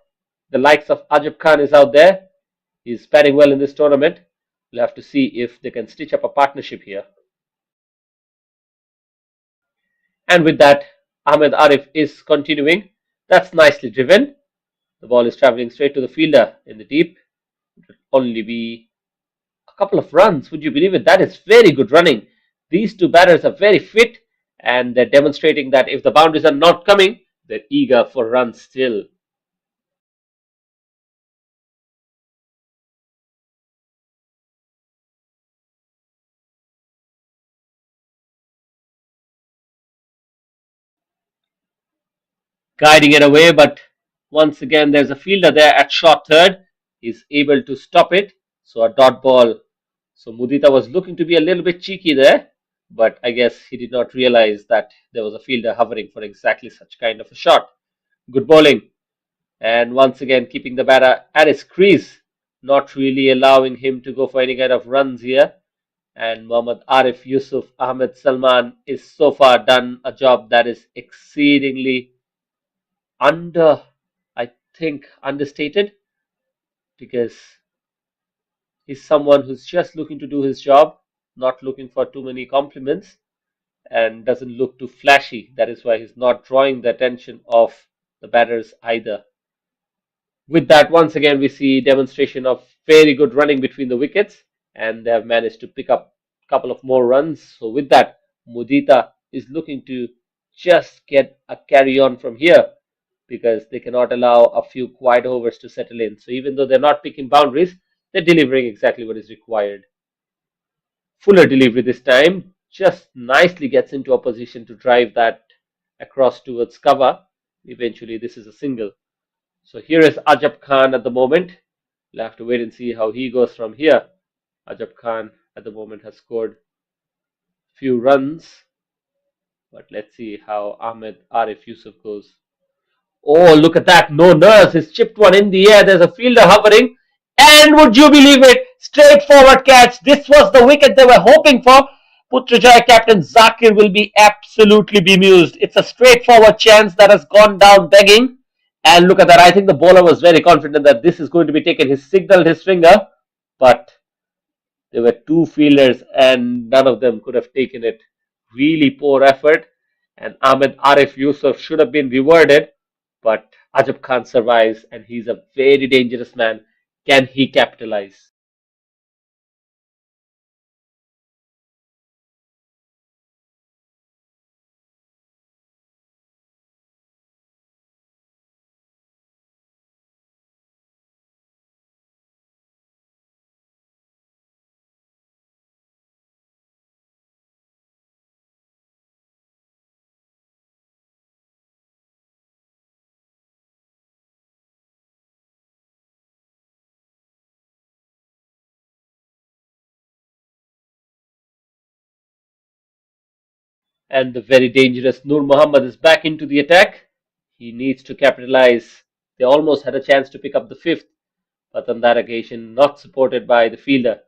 The likes of Ajab Khan is out there. He's batting well in this tournament. We'll have to see if they can stitch up a partnership here. And with that, Ahmed Arif is continuing. That's nicely driven. The ball is traveling straight to the fielder in the deep. It will only be a couple of runs. Would you believe it? That is very good running. These two batters are very fit and they're demonstrating that if the boundaries are not coming, they're eager for runs still. Guiding it away, but once again, there's a fielder there at short third. He's able to stop it. So a dot ball. So Mudita was looking to be a little bit cheeky there, but I guess he did not realize that there was a fielder hovering for exactly such kind of a shot. Good bowling. And once again, keeping the batter at his crease, not really allowing him to go for any kind of runs here. And Muhammad Arif Yusuf Ahmed Salman is so far done a job that is exceedingly under, I think, understated, because he's someone who's just looking to do his job, not looking for too many compliments, and doesn't look too flashy. That is why he's not drawing the attention of the batters either. With that, once again, we see demonstration of very good running between the wickets, and they have managed to pick up a couple of more runs. So with that, Mudita is looking to just get a carry on from here, because they cannot allow a few quiet overs to settle in. So even though they're not picking boundaries, they're delivering exactly what is required. Fuller delivery this time, just nicely gets into a position to drive that across towards cover. Eventually, this is a single. So here is Ajab Khan at the moment. We'll have to wait and see how he goes from here. Ajab Khan at the moment has scored a few runs, but let's see how Ahmed Arif Yusuf goes. Oh, look at that. No nerves. He's chipped one in the air. There's a fielder hovering. And would you believe it? Straightforward catch. This was the wicket they were hoping for. Putrajaya captain Zakir will be absolutely bemused. It's a straightforward chance that has gone down begging. And look at that. I think the bowler was very confident that this is going to be taken. He signaled his finger, but there were two fielders and none of them could have taken it. Really poor effort. And Ahmed Arif Yusuf should have been rewarded, but Ajab Khan survives and he's a very dangerous man. Can he capitalize? And the very dangerous Nur Muhammad is back into the attack. He needs to capitalize. They almost had a chance to pick up the fifth, but on that occasion, not supported by the fielder.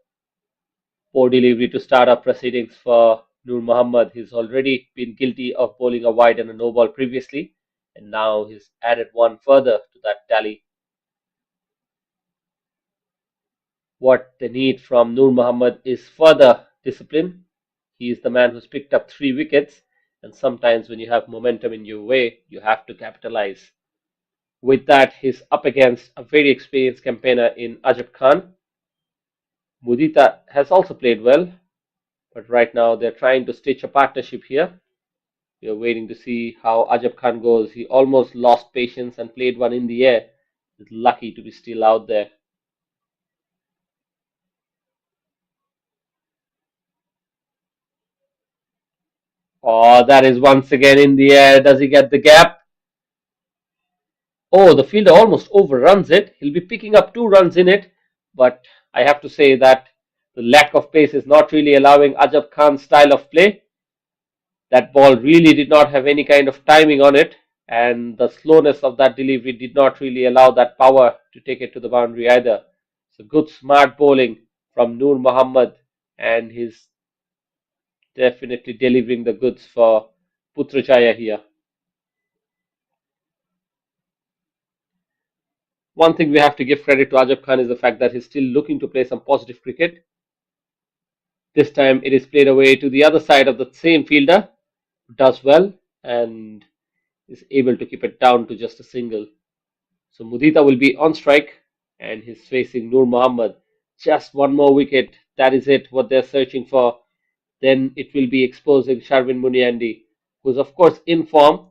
Poor delivery to start up proceedings for Nur Muhammad. He's already been guilty of bowling a wide and a no ball previously, and now he's added one further to that tally. What they need from Nur Muhammad is further discipline. He is the man who's picked up 3 wickets, and sometimes when you have momentum in your way, you have to capitalize. With that, he's up against a very experienced campaigner in Ajab Khan. Mudita has also played well, but right now they're trying to stitch a partnership here. We are waiting to see how Ajab Khan goes. He almost lost patience and played one in the air. He's lucky to be still out there. Oh, that is once again in the air. Does he get the gap? Oh, the fielder almost overruns it. He'll be picking up 2 runs in it, but I have to say that the lack of pace is not really allowing Ajab Khan's style of play. That ball really did not have any kind of timing on it, and the slowness of that delivery did not really allow that power to take it to the boundary either. So good, smart bowling from Noor Muhammad, and he's definitely delivering the goods for Putrajaya here. One thing we have to give credit to Ajab Khan is the fact that he's still looking to play some positive cricket. This time it is played away to the other side of the same fielder, who does well and is able to keep it down to just a single. So Mudita will be on strike and he's facing Noor Muhammad. Just one more wicket. That is it, what they're searching for. Then it will be exposing Sharvin Muniandi, who's of course in form,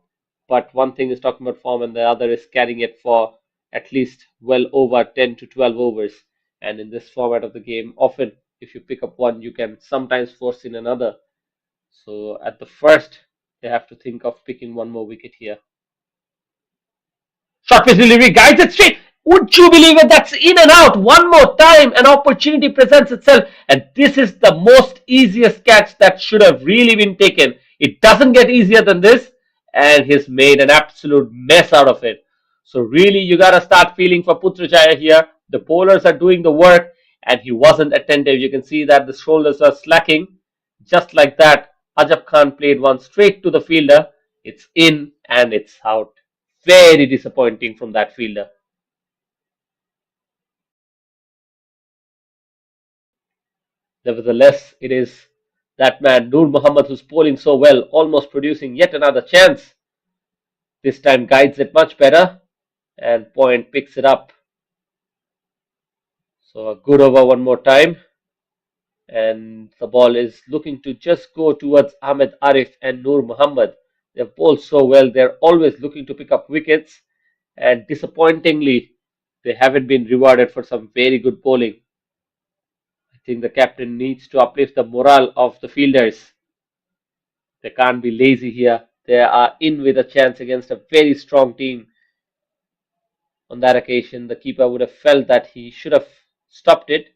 but one thing is talking about form and the other is carrying it for at least well over 10 to 12 overs. And in this format of the game, often if you pick up one, you can sometimes force in another. So at the first, they have to think of picking one more wicket here. Short pitch delivery guides it straight. Would you believe it? That's in and out. One more time, an opportunity presents itself, and this is the most easiest catch that should have really been taken. It doesn't get easier than this, and he's made an absolute mess out of it. So really, you gotta start feeling for Putrajaya here. The bowlers are doing the work, and he wasn't attentive. You can see that the shoulders are slacking. Just like that, Ajab Khan played one straight to the fielder. It's in and it's out. Very disappointing from that fielder. Nevertheless, it is that man, Noor Muhammad, who's bowling so well, almost producing yet another chance. This time guides it much better, and Point picks it up. So a good over one more time, and the ball is looking to just go towards Ahmed Arif and Noor Muhammad. They've bowled so well, they're always looking to pick up wickets, and disappointingly, they haven't been rewarded for some very good bowling. I think the captain needs to uplift the morale of the fielders. They can't be lazy here. They are in with a chance against a very strong team. On that occasion, the keeper would have felt that he should have stopped it.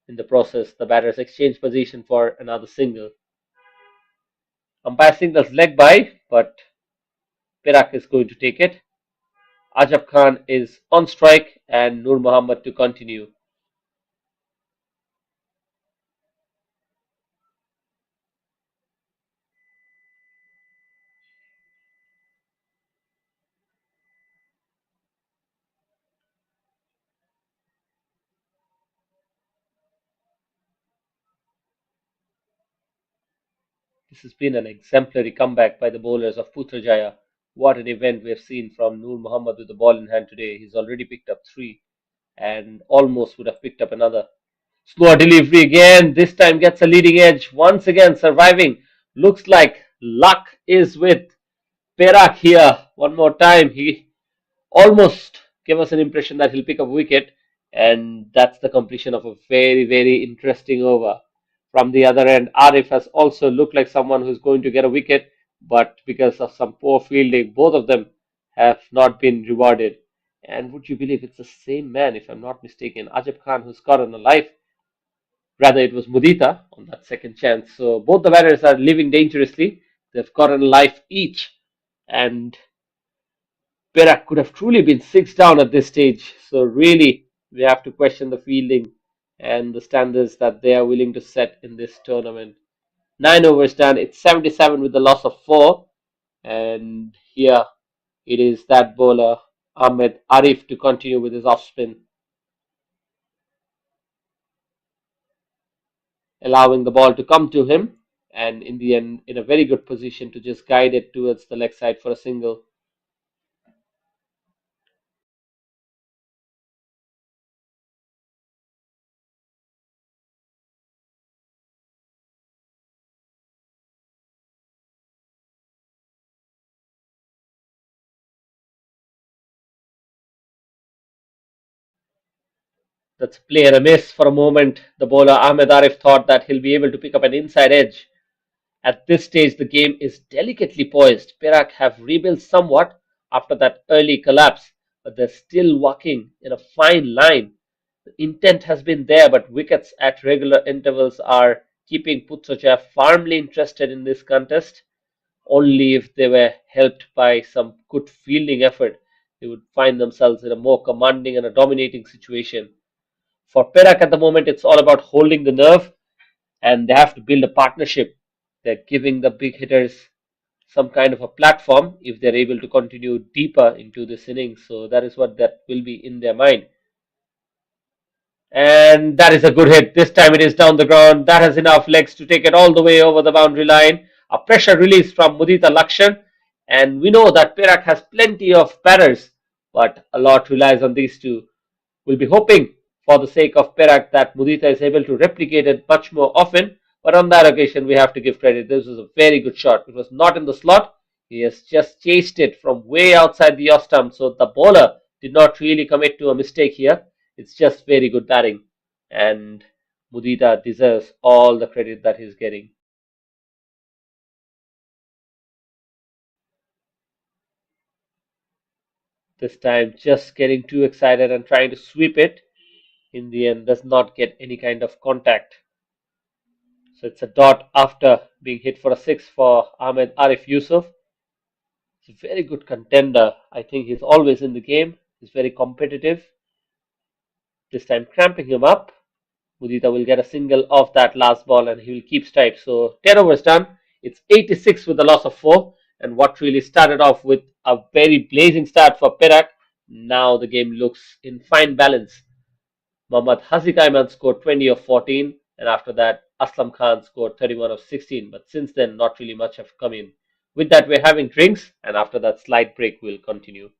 In the process, the batters exchange position for another single. Umpire signals leg by, but Perak is going to take it. Ajab Khan is on strike and Nur Muhammad to continue. This has been an exemplary comeback by the bowlers of Putrajaya. What an event we have seen from Nur Muhammad with the ball in hand today. He's already picked up three and almost would have picked up another. Slower delivery again. This time gets a leading edge. Once again surviving. Looks like luck is with Perak here. One more time. He almost gave us an impression that he'll pick up a wicket, and that's the completion of a very, very interesting over. From the other end, Arif has also looked like someone who's going to get a wicket, but because of some poor fielding, both of them have not been rewarded. And would you believe it's the same man, if I'm not mistaken, Ajab Khan, who's got on a life. Rather, it was Mudita on that second chance. So both the batters are living dangerously. They've got a life each, and Perak could have truly been six down at this stage. So really, we have to question the fielding and the standards that they are willing to set in this tournament. 9 overs done. It's 77 with the loss of four, and here it is that bowler Ahmed Arif to continue with his off spin, allowing the ball to come to him, and in the end, in a very good position to just guide it towards the leg side for a single. That's play and a miss for a moment. The bowler Ahmed Arif thought that he'll be able to pick up an inside edge. At this stage, the game is delicately poised. Perak have rebuilt somewhat after that early collapse, but they're still walking in a fine line. The intent has been there, but wickets at regular intervals are keeping Putrajaya firmly interested in this contest. Only if they were helped by some good fielding effort, they would find themselves in a more commanding and a dominating situation. For Perak at the moment, it's all about holding the nerve, and they have to build a partnership. They're giving the big hitters some kind of a platform if they're able to continue deeper into this inning. So that is what that will be in their mind. And that is a good hit. This time it is down the ground. That has enough legs to take it all the way over the boundary line. A pressure release from Mudita Lakshan. And we know that Perak has plenty of batters, but a lot relies on these two. We'll be hoping for the sake of Perak that Mudita is able to replicate it much more often. But on that occasion, we have to give credit. This was a very good shot. It was not in the slot. He has just chased it from way outside the off stump. So the bowler did not really commit to a mistake here. It's just very good batting. And Mudita deserves all the credit that he's getting. This time, just getting too excited and trying to sweep it. In the end, does not get any kind of contact. So it's a dot after being hit for a six for Ahmed Arif Yusuf. He's a very good contender. I think he's always in the game. He's very competitive. This time cramping him up. Mudita will get a single off that last ball and he will keep straight. So 10 overs done. It's 86 with a loss of 4. And what really started off with a very blazing start for Perak, now the game looks in fine balance. Mohammad Hazikaiman scored 20 of 14, and after that, Aslam Khan scored 31 of 16. But since then, not really much have come in. With that, we're having drinks, and after that slight break, we'll continue.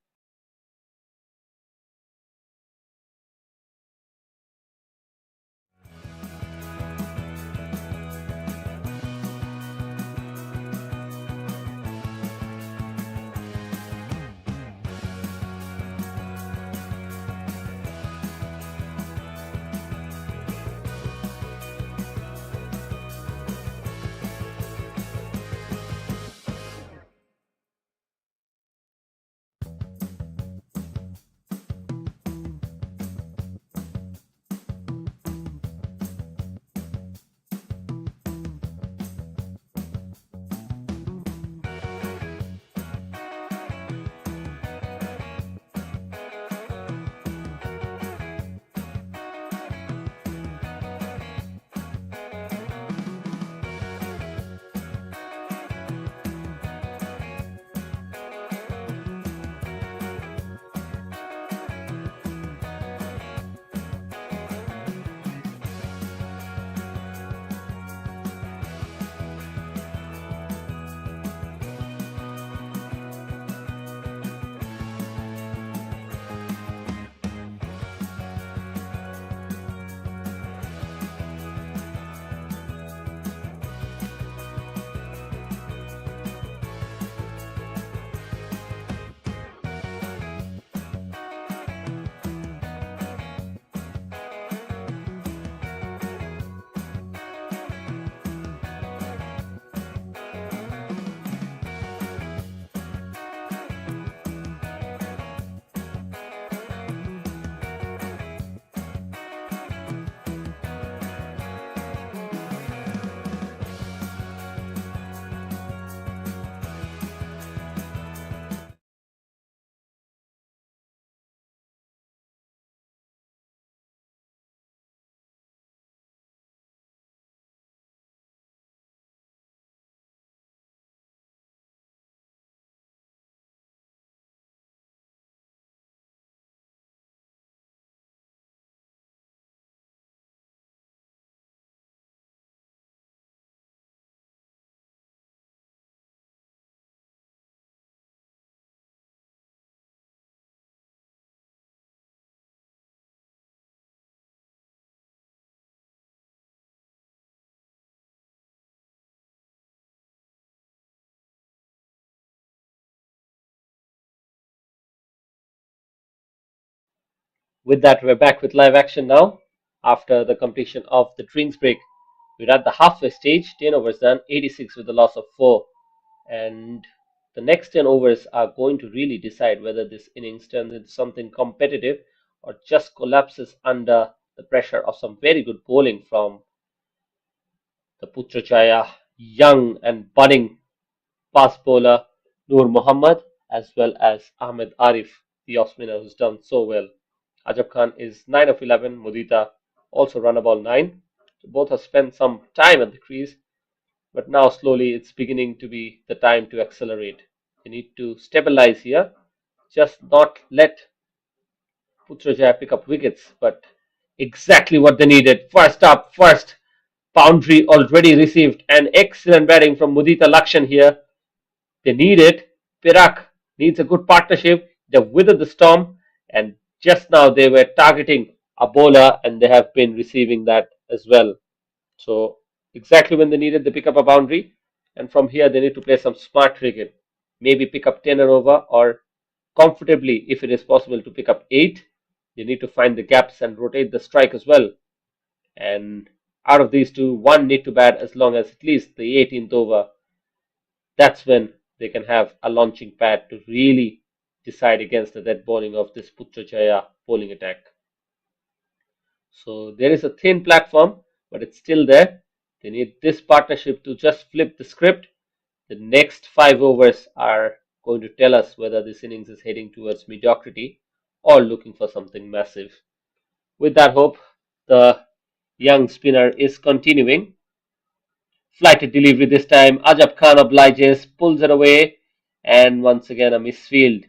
With that, we're back with live action now. After the completion of the drinks break, we're at the halfway stage. 10 overs done, 86 with a loss of 4. And the next 10 overs are going to really decide whether this innings turns into something competitive or just collapses under the pressure of some very good bowling from the Putrajaya young and budding fast bowler Noor Mohammad as well as Ahmed Arif, the off spinner who's done so well. Ajab Khan is 9 of 11, Mudita also run a ball 9. So both have spent some time at the crease, but now slowly it's beginning to be the time to accelerate. They need to stabilize here, just not let Putrajaya pick up wickets, but exactly what they needed. First up, first boundary already received, and excellent batting from Mudita Lakshan here. They need it. Perak needs a good partnership. They've withered the storm, and just now they were targeting a bowler, and they have been receiving that as well. So exactly when they needed, they pick up a boundary, and from here they need to play some smart cricket. Maybe pick up 10 and over, or comfortably, if it is possible, to pick up 8. They need to find the gaps and rotate the strike as well. And out of these two, one need to bat as long as at least the 18th over. That's when they can have a launching pad to really decide against the dead bowling of this Putrajaya bowling attack. So there is a thin platform, but it's still there. They need this partnership to just flip the script. The next 5 overs are going to tell us whether this innings is heading towards mediocrity or looking for something massive. With that hope, the young spinner is continuing. Flighted delivery this time. Ajab Khan obliges, pulls it away, and once again a misfield.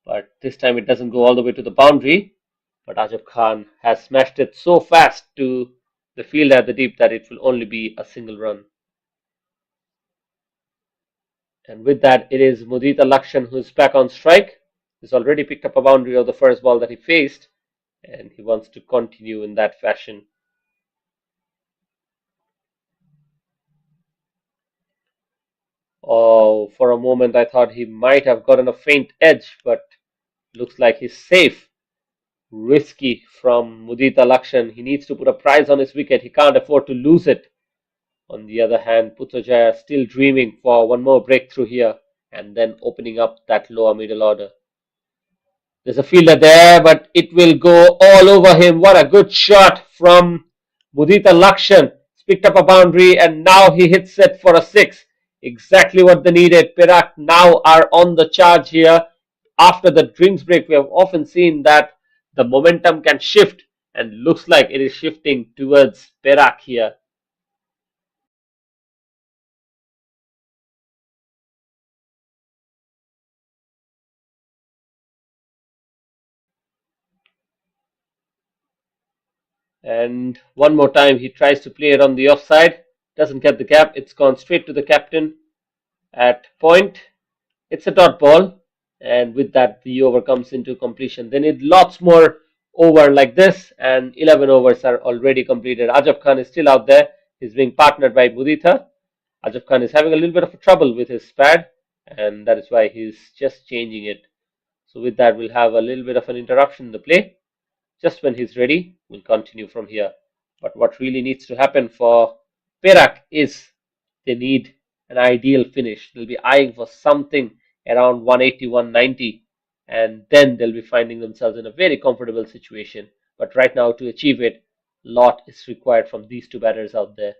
But this time it doesn't go all the way to the boundary. But Ajab Khan has smashed it so fast to the field at the deep that it will only be a single run. And with that, it is Mudita Lakshan who's back on strike. He's already picked up a boundary of the first ball that he faced, and he wants to continue in that fashion. Oh, for a moment I thought he might have gotten a faint edge, but looks like he's safe. Risky from Mudita Lakshan. He needs to put a price on his wicket. He can't afford to lose it. On the other hand, Putrajaya still dreaming for one more breakthrough here and then opening up that lower middle order. There's a fielder there, but it will go all over him. What a good shot from Mudita Lakshan. He's picked up a boundary and now he hits it for a six. Exactly what they needed. Perak now are on the charge here. After the drinks break, we have often seen that the momentum can shift and looks like it is shifting towards Perak here. And one more time, he tries to play it on the offside. Doesn't get the gap. It's gone straight to the captain at point. It's a dot ball. And with that, the over comes into completion. They need lots more over like this. And 11 overs are already completed. Ajab Khan is still out there. He's being partnered by Mudita. Ajab Khan is having a little bit of trouble with his pad. And that is why he's just changing it. So with that, we'll have a little bit of an interruption in the play. Just when he's ready, we'll continue from here. But what really needs to happen for Perak is they need an ideal finish. They'll be eyeing for something around 180, 190, and then they'll be finding themselves in a very comfortable situation. But right now, to achieve it, lot is required from these two batters out there.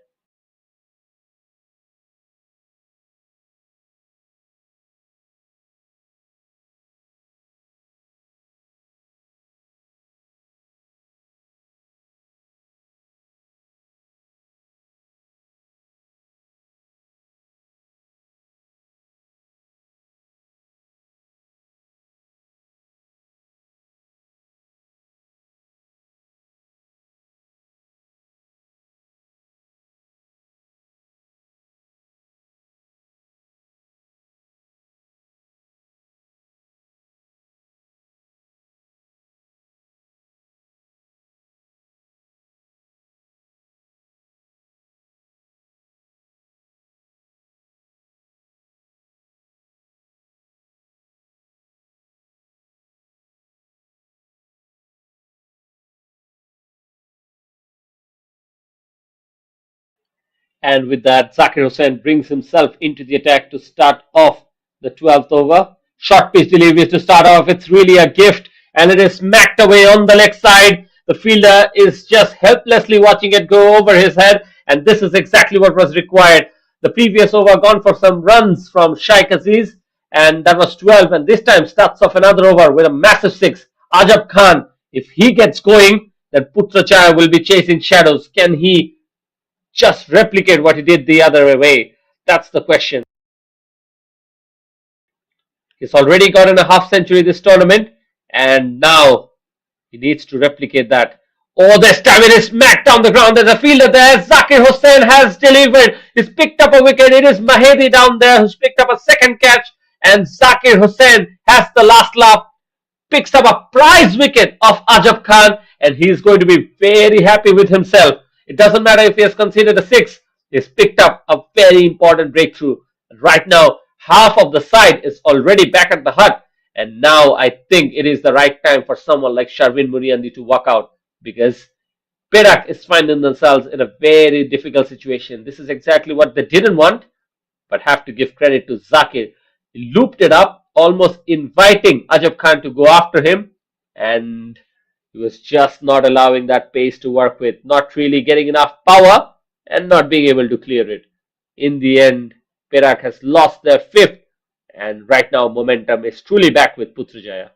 And with that, Zakir Hussain brings himself into the attack to start off the 12th over. Short pitch delivery to start off. It's really a gift, and it is smacked away on the leg side. The fielder is just helplessly watching it go over his head, and this is exactly what was required. The previous over gone for some runs from Shaikh Aziz, and that was 12. And this time starts off another over with a massive six. Ajab Khan, if he gets going, then Putrajaya will be chasing shadows. Can he just replicate what he did the other way? That's the question. He's already gotten a half century this tournament, and now he needs to replicate that. Oh, this time it is smacked down the ground. There's a fielder there. Zakir Hussain has delivered. He's picked up a wicket. It is Mahedi down there who's picked up a second catch, and Zakir Hussain has the last laugh, picks up a prize wicket of Ajab Khan, and he's going to be very happy with himself. It doesn't matter if he has conceded a six, he's picked up a very important breakthrough. Right now, half of the side is already back at the hut, and now I think it is the right time for someone like Sharvin Muriandi to walk out because Perak is finding themselves in a very difficult situation. This is exactly what they didn't want, but have to give credit to Zakir. He looped it up, almost inviting Ajab Khan to go after him, and he was just not allowing that pace to work with, not really getting enough power and not being able to clear it. In the end, Perak has lost their fifth, and right now momentum is truly back with Putrajaya.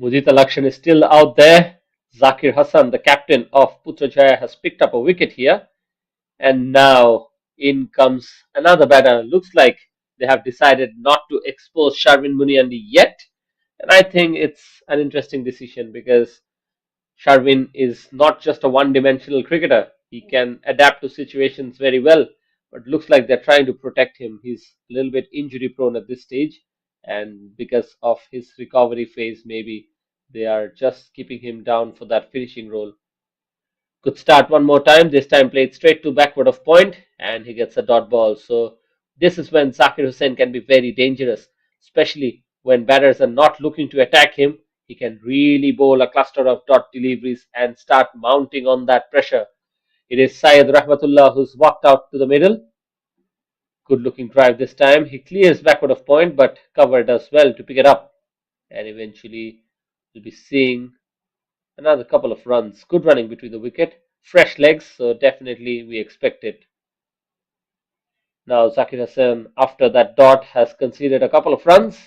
Mudita Lakshan is still out there. Zakir Hassan, the captain of Putrajaya, has picked up a wicket here. And now in comes another batter. Looks like they have decided not to expose Sharvin Muniandi yet. And I think it's an interesting decision because Sharvin is not just a one dimensional cricketer. He can adapt to situations very well, but looks like they're trying to protect him. He's a little bit injury prone at this stage, and because of his recovery phase, maybe they are just keeping him down for that finishing role. Could start one more time. This time played straight to backward of point, and he gets a dot ball. So this is when Zakir Hussain can be very dangerous, especially when batters are not looking to attack him. He can really bowl a cluster of dot deliveries and start mounting on that pressure. It is Syed Rahmatullah who's walked out to the middle. Good looking drive this time. He clears backward of point, but cover does well to pick it up. And eventually we'll be seeing another couple of runs. Good running between the wicket. Fresh legs, so definitely we expect it. Now Zakir Hassan, after that dot, has conceded a couple of runs.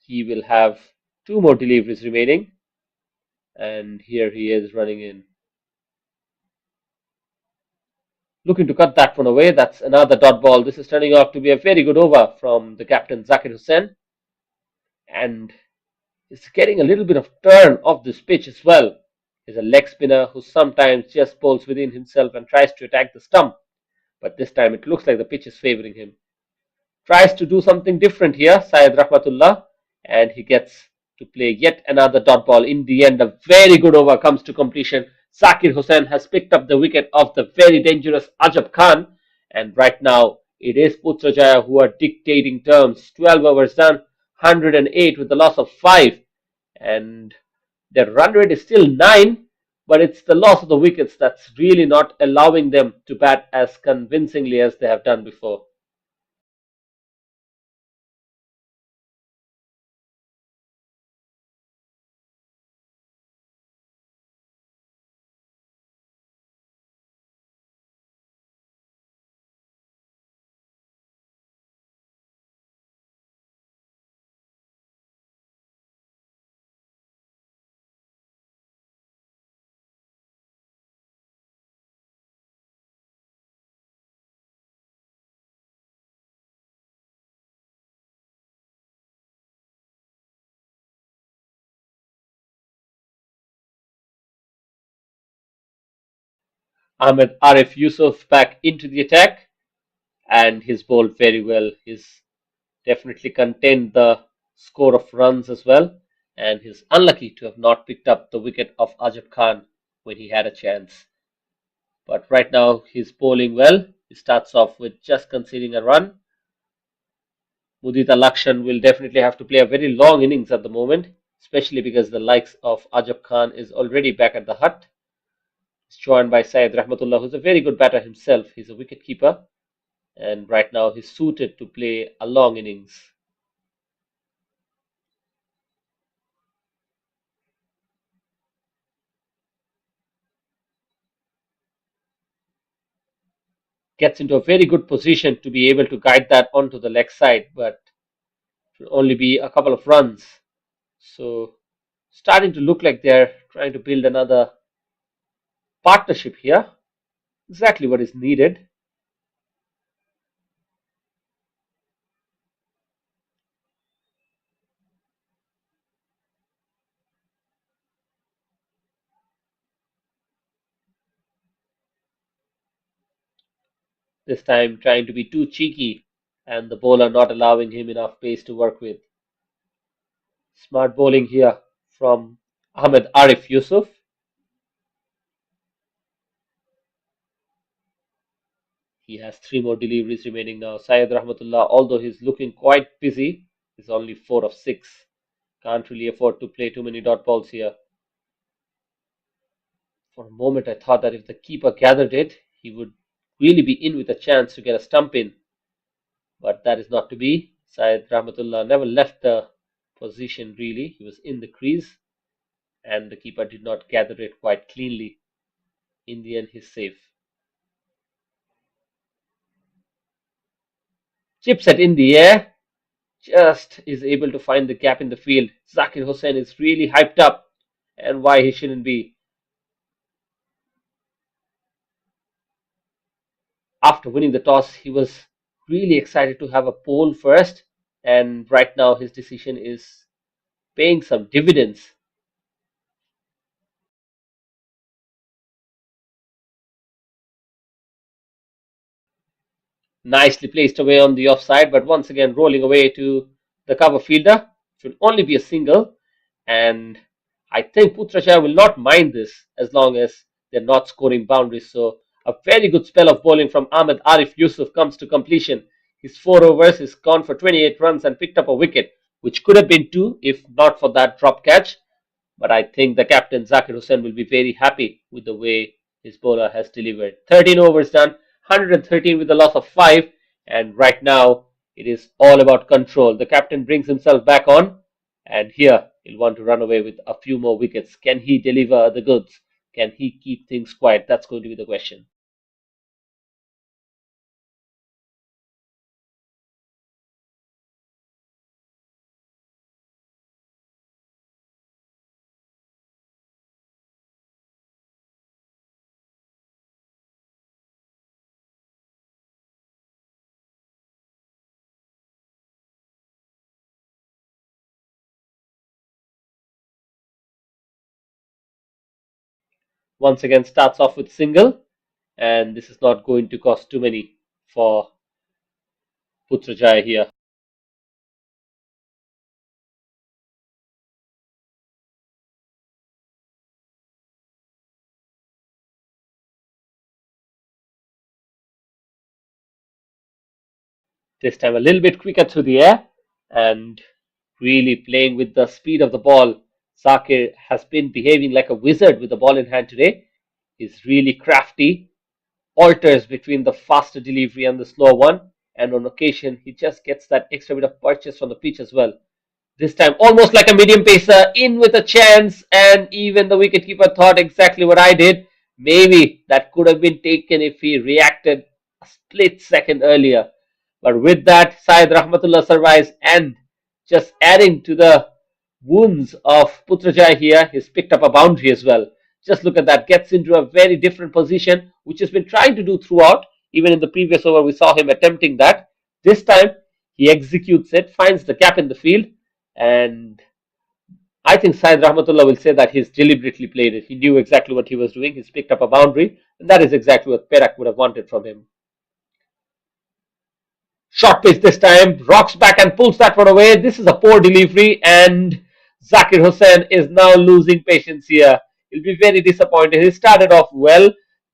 He will have two more deliveries remaining. And here he is running in. Looking to cut that one away. That's another dot ball. This is turning out to be a very good over from the captain Zakir Hussain. And is getting a little bit of turn off this pitch as well. He's a leg spinner who sometimes just bowls within himself and tries to attack the stump. But this time it looks like the pitch is favoring him. Tries to do something different here, Syed Rahmatullah, and he gets to play yet another dot ball. In the end, a very good over comes to completion. Zakir Hussain has picked up the wicket of the very dangerous Ajab Khan, and right now it is Putrajaya who are dictating terms. 12 overs done, 108 with the loss of 5, and their run rate is still 9, but it's the loss of the wickets that's really not allowing them to bat as convincingly as they have done before. Ahmed Arif Yusuf back into the attack, and he's bowled very well. He's definitely contained the score of runs as well, and he's unlucky to have not picked up the wicket of Ajab Khan when he had a chance. But right now he's bowling well. He starts off with just conceding a run. Mudita Lakshan will definitely have to play a very long innings at the moment, especially because the likes of Ajab Khan is already back at the hut. He's joined by Syed Rahmatullah, who's a very good batter himself. He's a wicket keeper, and right now he's suited to play a long innings. Gets into a very good position to be able to guide that onto the leg side, but it will only be a couple of runs. So, starting to look like they're trying to build another partnership here. Exactly what is needed. This time, trying to be too cheeky, and the bowler not allowing him enough pace to work with. Smart bowling here from Ahmed Arif Yusuf. He has three more deliveries remaining now. Syed Rahmatullah, although he's looking quite busy, is only 4 of 6. Can't really afford to play too many dot balls here. For a moment, I thought that if the keeper gathered it, he would really be in with a chance to get a stump in. But that is not to be. Syed Rahmatullah never left the position really. He was in the crease, and the keeper did not gather it quite cleanly. In the end, he's safe. Chip set in the air. just is able to find the gap in the field. Zakir Hussain is really hyped up, and why he shouldn't be. After winning the toss, he was really excited to have a pole first, and right now his decision is paying some dividends. Nicely placed away on the offside, but once again rolling away to the cover fielder. It will only be a single, and I think Putrajaya will not mind this as long as they're not scoring boundaries. So a very good spell of bowling from Ahmed Arif Yusuf comes to completion. His 4 overs is gone for 28 runs and picked up a wicket, which could have been two if not for that drop catch. But I think the captain Zakir Hussain will be very happy with the way his bowler has delivered. 13 overs done, 113 with a loss of 5, and right now it is all about control. The captain brings himself back on, and here he'll want to run away with a few more wickets. Can he deliver the goods? Can he keep things quiet? That's going to be the question. Once again, starts off with single, and this is not going to cost too many for Putrajaya here. This time a little bit quicker through the air and really playing with the speed of the ball. Zakir has been behaving like a wizard with the ball in hand today. He's really crafty, alters between the faster delivery and the slow one, and on occasion he just gets that extra bit of purchase from the pitch as well. This time, almost like a medium pacer, in with a chance, and even the wicketkeeper thought exactly what I did. Maybe that could have been taken if he reacted a split second earlier. But with that, Syed Rahmatullah survives, and just adding to the wounds of Putrajaya here, he's picked up a boundary as well. Just look at that, gets into a very different position, which he's been trying to do throughout. Even in the previous over, we saw him attempting that. This time, he executes it, finds the gap in the field, and I think Syed Rahmatullah will say that he's deliberately played it. He knew exactly what he was doing. He's picked up a boundary, and that is exactly what Perak would have wanted from him. Short pitch this time, rocks back and pulls that one away. This is a poor delivery, and Zakir Hussain is now losing patience here. He'll be very disappointed. He started off well.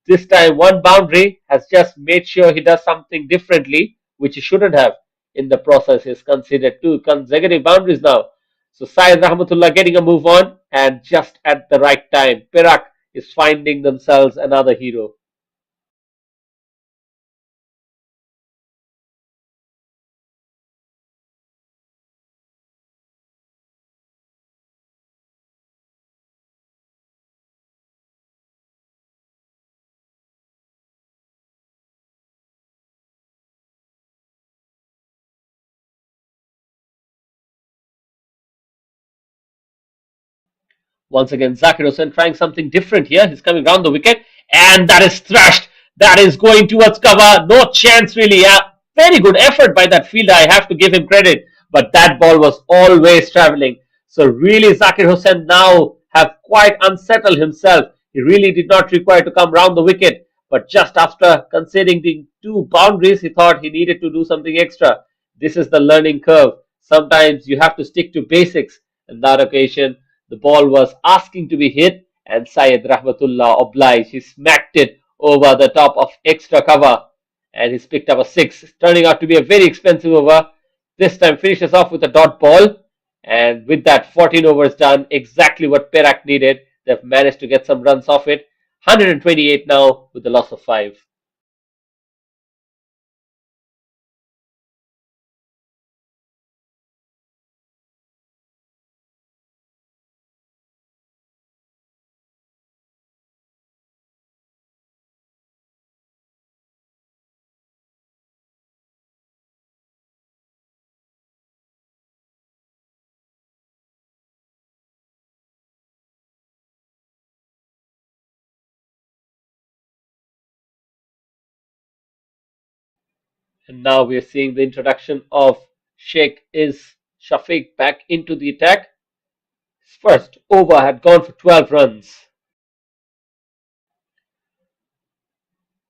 This time, one boundary has just made sure he does something differently, which he shouldn't have. In the process, he's considered two consecutive boundaries now. So Syed Rahmatullah getting a move on, and just at the right time, Perak is finding themselves another hero. Once again, Zakir Hussain trying something different here. He's coming round the wicket, and that is thrashed. That is going towards cover. No chance, really. Yeah, very good effort by that fielder. I have to give him credit. But that ball was always traveling. So, really, Zakir Hussain now have quite unsettled himself. He really did not require to come round the wicket. But just after conceding the two boundaries, he thought he needed to do something extra. This is the learning curve. Sometimes you have to stick to basics. On that occasion, the ball was asking to be hit, and Syed Rahmatullah obliged. He smacked it over the top of extra cover, and he's picked up a six, turning out to be a very expensive over. This time finishes off with a dot ball, and with that, 14 overs done, exactly what Perak needed. They've managed to get some runs off it. 128 now with the loss of 5. And now we are seeing the introduction of Sheikh is Shafiq back into the attack. His first over had gone for 12 runs.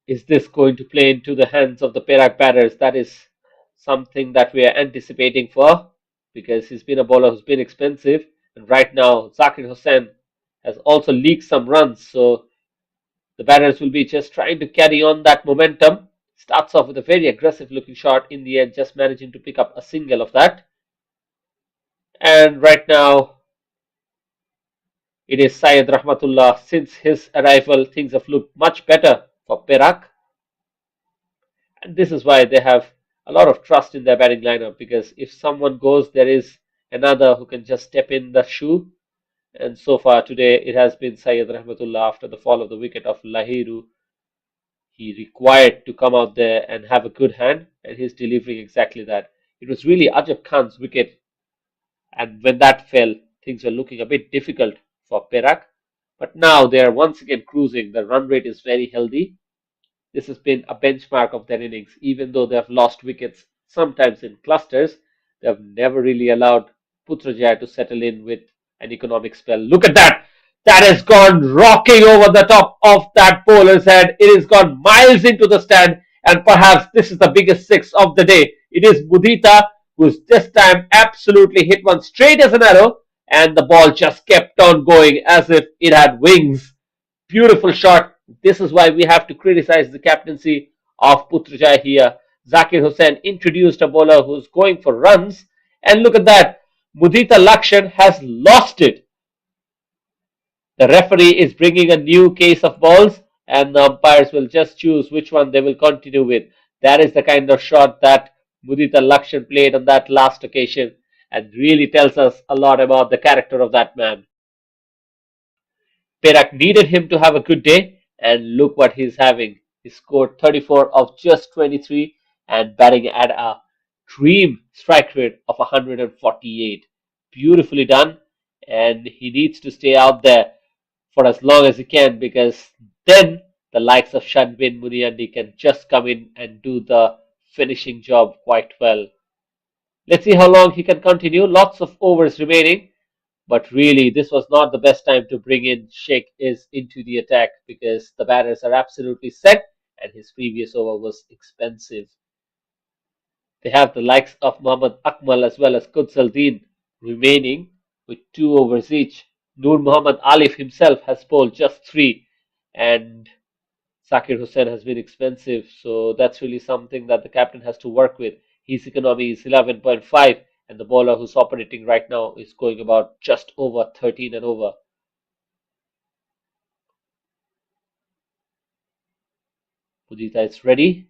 Is this going to play into the hands of the Perak batters? That is something that we are anticipating for because he's been a bowler who's been expensive. And right now, Zakir Hussain has also leaked some runs. So the batters will be just trying to carry on that momentum. Starts off with a very aggressive looking shot in the end, just managing to pick up a single of that. And right now, it is Syed Rahmatullah. Since his arrival, things have looked much better for Perak. And this is why they have a lot of trust in their batting lineup because if someone goes, there is another who can just step in the shoe. And so far today, it has been Syed Rahmatullah after the fall of the wicket of Lahiru. He required to come out there and have a good hand, and he's delivering exactly that. It was really Ajab Khan's wicket, and when that fell, things were looking a bit difficult for Perak. But now they are once again cruising. The run rate is very healthy. This has been a benchmark of their innings. Even though they have lost wickets, sometimes in clusters, they have never really allowed Putrajaya to settle in with an economic spell. Look at that! That has gone rocking over the top of that bowler's head. It has gone miles into the stand, and perhaps this is the biggest six of the day. It is Mudita who's this time absolutely hit one straight as an arrow, and the ball just kept on going as if it had wings. Beautiful shot. This is why we have to criticize the captaincy of Putrajaya here. Zakir Hussain introduced a bowler who's going for runs, and look at that. Mudita Lakshan has lost it. The referee is bringing a new case of balls, and the umpires will just choose which one they will continue with. That is the kind of shot that Mudita Lakshan played on that last occasion, and really tells us a lot about the character of that man. Perak needed him to have a good day, and look what he's having. He scored 34 of just 23 and batting at a dream strike rate of 148. Beautifully done, and he needs to stay out there for as long as he can because then the likes of Shanbin Muniandi can just come in and do the finishing job quite well. Let's see how long he can continue. Lots of overs remaining. But really, this was not the best time to bring in Sheikh is into the attack because the batters are absolutely set and his previous over was expensive. They have the likes of Muhammad Akmal as well as Kudsaldeen remaining with 2 overs each. Noor Muhammad Alif himself has bowled just 3 and Zakir Hussain has been expensive, so that's really something that the captain has to work with. His economy is 11.5, and the bowler who's operating right now is going about just over 13 and over. Mudita is ready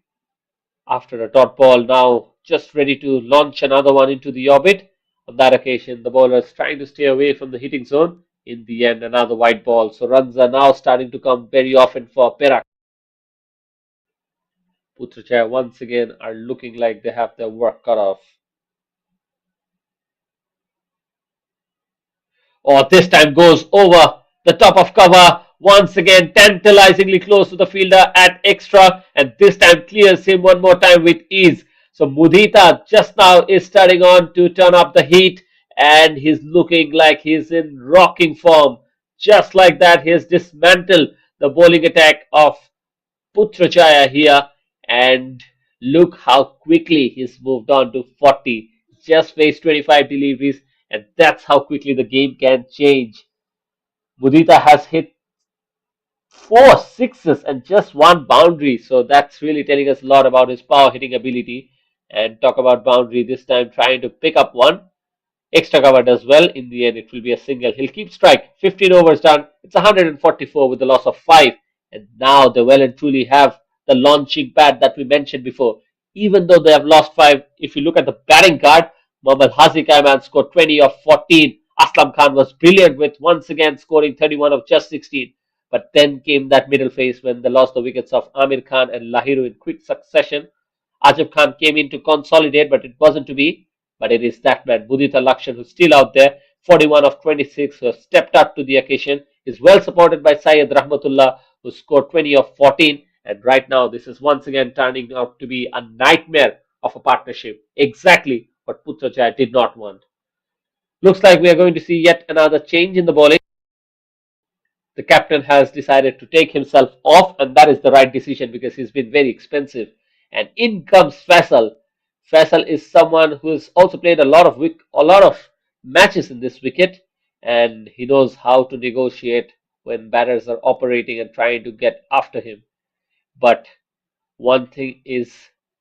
after a dot ball now, just ready to launch another one into the orbit. On that occasion, the bowler is trying to stay away from the hitting zone. In the end, another white ball. So runs are now starting to come very often for Perak. Putrajaya once again are looking like they have their work cut off. Or this time goes over the top of cover. Once again, tantalizingly close to the fielder at extra, and this time clears him one more time with ease. So Mudita just now is starting on to turn up the heat, and he's looking like he's in rocking form. Just like that, he has dismantled the bowling attack of Putrajaya here, and look how quickly he's moved on to 40. Just faced 25 deliveries, and that's how quickly the game can change. Mudita has hit 4 sixes and just one boundary, so that's really telling us a lot about his power hitting ability. And talk about boundary this time, trying to pick up one. Extra cover does well. In the end, it will be a single. He'll keep strike. 15 overs done. It's 144 with the loss of 5. And now they well and truly have the launching pad that we mentioned before. Even though they have lost 5, if you look at the batting card, Mohammad Haziq Ayman scored 20 of 14. Aslam Khan was brilliant with once again scoring 31 of just 16. But then came that middle phase when they lost the wickets of Amir Khan and Lahiru in quick succession. Ajab Khan came in to consolidate, but it wasn't to be. But it is that man, Mudita Lakshan, who's still out there. 41 of 26, who has stepped up to the occasion. Is well supported by Syed Rahmatullah, who scored 20 of 14. And right now, this is once again turning out to be a nightmare of a partnership. Exactly what Putrajaya did not want. Looks like we are going to see yet another change in the bowling. The captain has decided to take himself off, and that is the right decision because he's been very expensive. And in comes Faisal. Faisal is someone who has also played a lot of matches in this wicket, and he knows how to negotiate when batters are operating and trying to get after him. But one thing is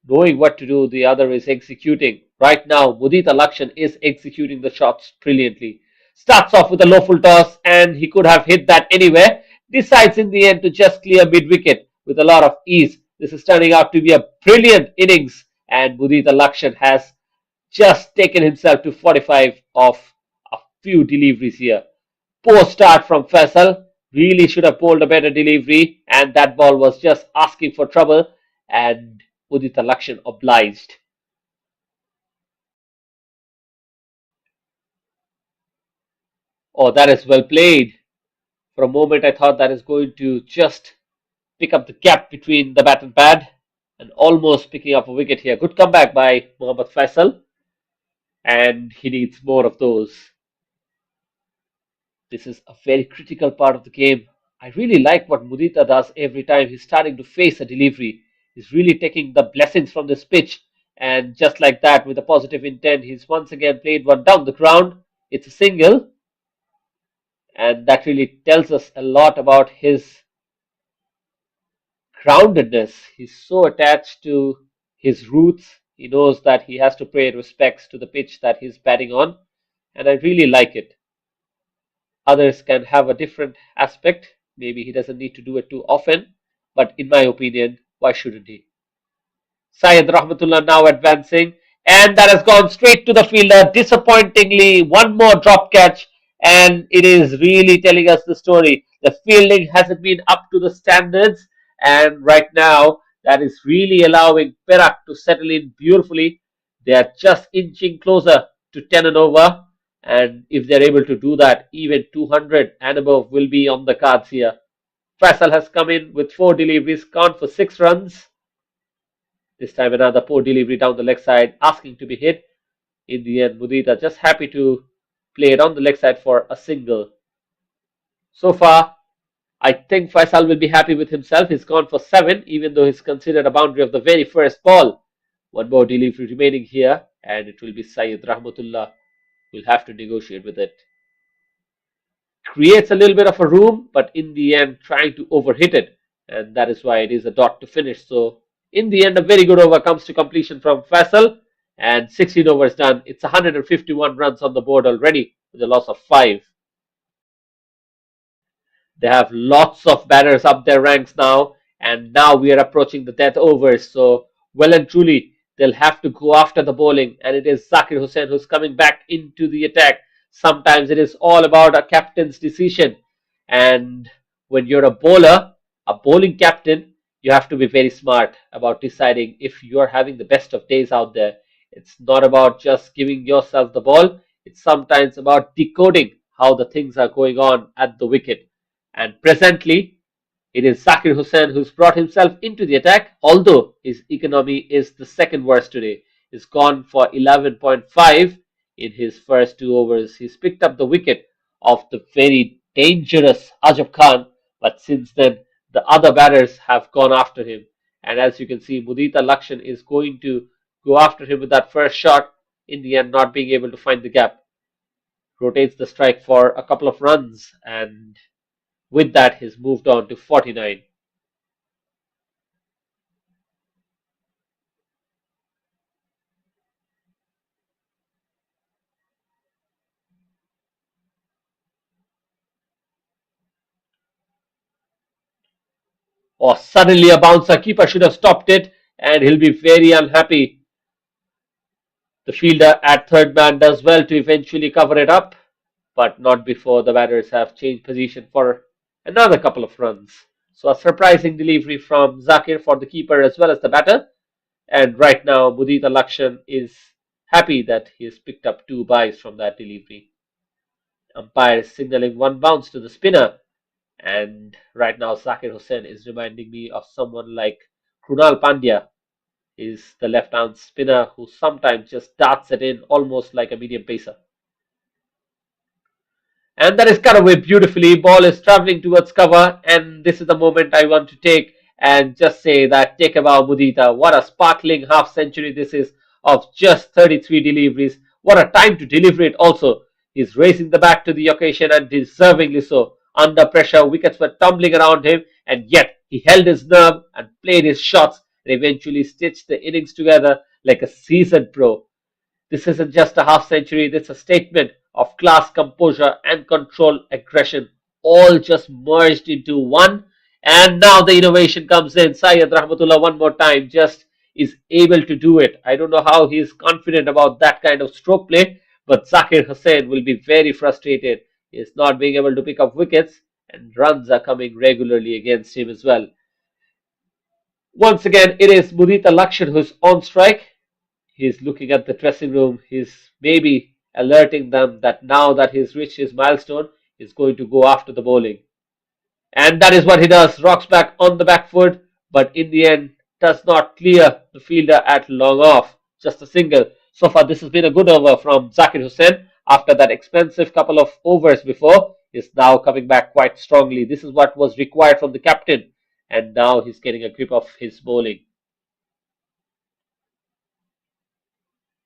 knowing what to do, the other is executing. Right now, Mudita Lakshan is executing the shots brilliantly. Starts off with a low full toss, and he could have hit that anywhere. Decides in the end to just clear mid wicket with a lot of ease. This is turning out to be a brilliant innings, and Mudita Lakshan has just taken himself to 45 of a few deliveries here. Poor start from Faisal. Really should have pulled a better delivery, and that ball was just asking for trouble, and Udita Lakshan obliged. Oh, that is well played. For a moment, I thought that is going to just pick up the gap between the bat and pad, and almost picking up a wicket here. Good comeback by Mohammad Faisal, and he needs more of those. This is a very critical part of the game. I really like what Mudita does every time he's starting to face a delivery. He's really taking the blessings from this pitch, and just like that, with a positive intent, he's once again played one down the ground. It's a single, and that really tells us a lot about his groundedness. He's so attached to his roots. He knows that he has to pay respects to the pitch that he's batting on, and I really like it. Others can have a different aspect. Maybe he doesn't need to do it too often, but in my opinion, why shouldn't he? Syed Rahmatullah now advancing, and that has gone straight to the fielder. Disappointingly, one more drop catch, and it is really telling us the story. The fielding hasn't been up to the standards, and right now, that is really allowing Perak to settle in beautifully. They are just inching closer to 10 and over, and if they're able to do that, even 200 and above will be on the cards here. Faisal has come in with four deliveries, count for 6 runs. This time another poor delivery down the leg side, asking to be hit. In the end, Mudita just happy to play it on the leg side for a single. So far, I think Faisal will be happy with himself. He's gone for 7, even though he's considered a boundary of the very first ball. One more delivery remaining here, and it will be Syed Rahmatullah who will have to negotiate with it. Creates a little bit of a room, but in the end, trying to overhit it, and that is why it is a dot to finish. So, in the end, a very good over comes to completion from Faisal, and 16 overs done. It's 151 runs on the board already with a loss of 5. They have lots of batters up their ranks now, and now we are approaching the death overs. So, well and truly, they'll have to go after the bowling, and it is Zakir Hussain who's coming back into the attack. Sometimes it is all about a captain's decision, and when you're a bowling captain, you have to be very smart about deciding if you're having the best of days out there. It's not about just giving yourself the ball, it's sometimes about decoding how the things are going on at the wicket. And presently, it is Zakir Hussain who's brought himself into the attack, although his economy is the second worst today. He's gone for 11.5 in his first 2 overs. He's picked up the wicket of the very dangerous Ajab Khan, but since then, the other batters have gone after him. And as you can see, Mudita Lakshan is going to go after him with that first shot, in the end, not being able to find the gap. Rotates the strike for a couple of runs, and with that, he's moved on to 49. Or suddenly a bouncer, keeper should have stopped it, and he'll be very unhappy. The fielder at third man does well to eventually cover it up, but not before the batters have changed position for another couple of runs. So a surprising delivery from Zakir for the keeper as well as the batter. And right now, Mudita Lakshan is happy that he has picked up 2 byes from that delivery. Umpire is signaling one bounce to the spinner. And right now, Zakir Hussain is reminding me of someone like Krunal Pandya. Is the left-arm spinner who sometimes just darts it in almost like a medium pacer. And that is cut away beautifully. Ball is traveling towards cover, and this is the moment I want to take and just say that take a bow, Mudita. What a sparkling half century this is of just 33 deliveries. What a time to deliver it also. He's raising the bat to the occasion and deservingly so. Under pressure, wickets were tumbling around him, and yet he held his nerve and played his shots and eventually stitched the innings together like a seasoned pro. This isn't just a half century, this is a statement of class, composure, and control aggression, all just merged into one. And now the innovation comes in. Syed Rahmatullah, one more time, just is able to do it. I don't know how he is confident about that kind of stroke play, but Zakir Hussain will be very frustrated. He is not being able to pick up wickets, and runs are coming regularly against him as well. Once again, it is Mudita Lakshan who's on strike. He's looking at the dressing room. He's maybe alerting them that now that he's reached his milestone, he's going to go after the bowling. And that is what he does. Rocks back on the back foot, but in the end does not clear the fielder at long off. Just a single. So far, this has been a good over from Zakir Hussain. After that expensive couple of overs before, he's now coming back quite strongly. This is what was required from the captain. And now he's getting a grip of his bowling.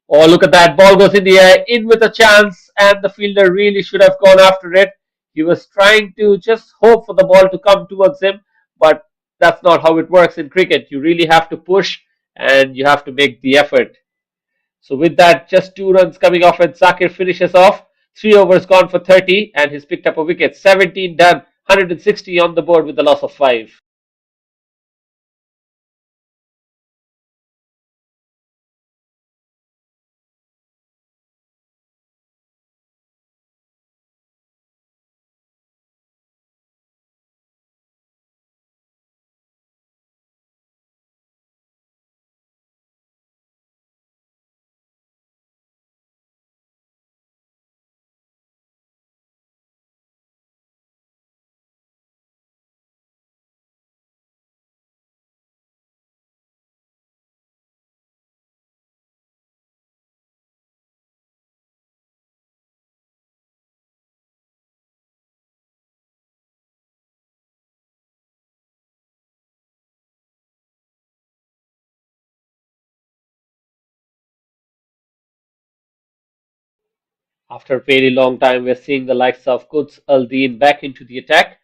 Oh, look at that. Ball goes in the air, in with a chance, and the fielder really should have gone after it. He was trying to just hope for the ball to come towards him, but that's not how it works in cricket. You really have to push and you have to make the effort. So, with that, just 2 runs coming off, and Zakir finishes off. 3 overs gone for 30, and he's picked up a wicket. 17 done, 160 on the board with the loss of 5. After a very long time, we're seeing the likes of Quds Aldin back into the attack.